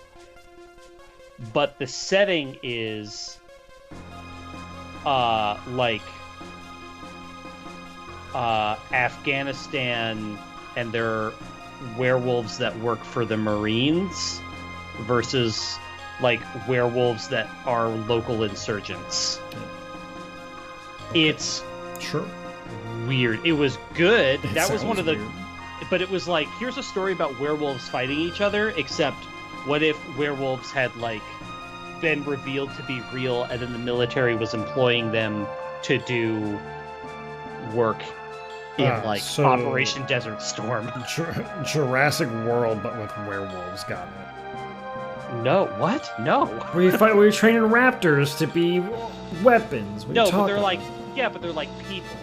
But the setting is like Afghanistan, and they're werewolves that work for the Marines versus like werewolves that are local insurgents. It's Sure. weird. It was good. That was one of the weird. But it was like, here's a story about werewolves fighting each other, except what if werewolves had like been revealed to be real and then the military was employing them to do work in So- Operation Desert Storm. Jurassic World, but with werewolves. Got it. No, what? No. Where you're training raptors to be weapons. What are No, you but they're talking like, about? yeah, but they're like people.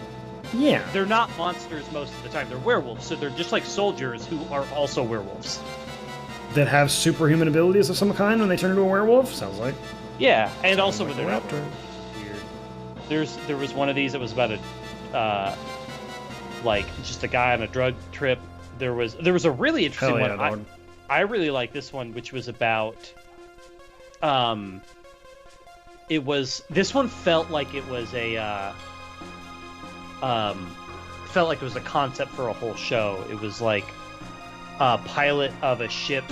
Yeah. They're not monsters most of the time. They're werewolves, so they're just like soldiers who are also werewolves. That have superhuman abilities of some kind when they turn into a werewolf. Sounds like. Yeah, and Sounds also like when a they're not raptor. weird. There was one of these that was about a like just a guy on a drug trip. There was a really interesting Hell yeah, one. dog. I really like this one, which was about this one felt like it was a concept for a whole show. It was like a pilot of a ship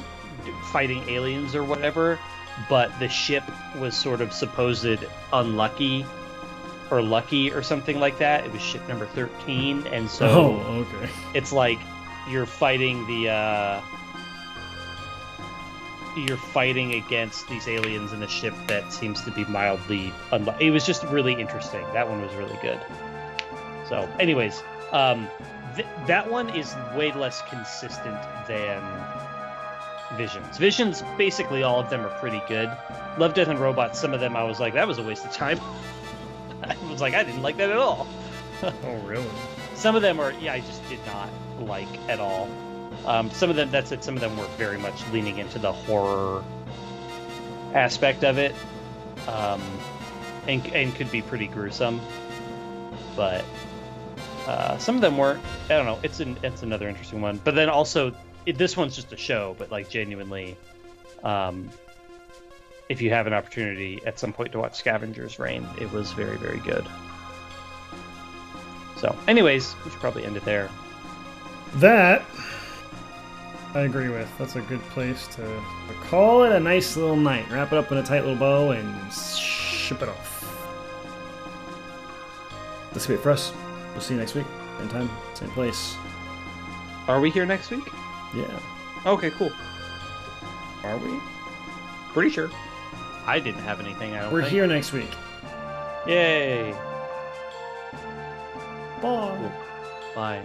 fighting aliens or whatever, but the ship was sort of supposed unlucky or lucky or something like that. It was ship number 13, and so okay. it's like you're fighting against these aliens in a ship that seems to be mildly unlucky. It was just really interesting. That one was really good. So, anyways, that one is way less consistent than Visions. Visions, basically all of them are pretty good. Love, Death, and Robots, some of them I was like, that was a waste of time. I was like, I didn't like that at all. Oh, really? Some of them I just did not like at all. Some of them, some of them were very much leaning into the horror aspect of it, and could be pretty gruesome. But some of them weren't. I don't know. It's another interesting one. But then also, this one's just a show. But like genuinely, if you have an opportunity at some point to watch Scavenger's Reign, it was very, very good. So, anyways, we should probably end it there. That I agree with. That's a good place to call it a nice little night. Wrap it up in a tight little bow and ship it off. That's it for us. We'll see you next week. Same time, same place. Are we here next week? Yeah. Okay, cool. Are we? Pretty sure. I didn't have anything. I don't We're think. here next week. Yay. Bye. Cool. Bye.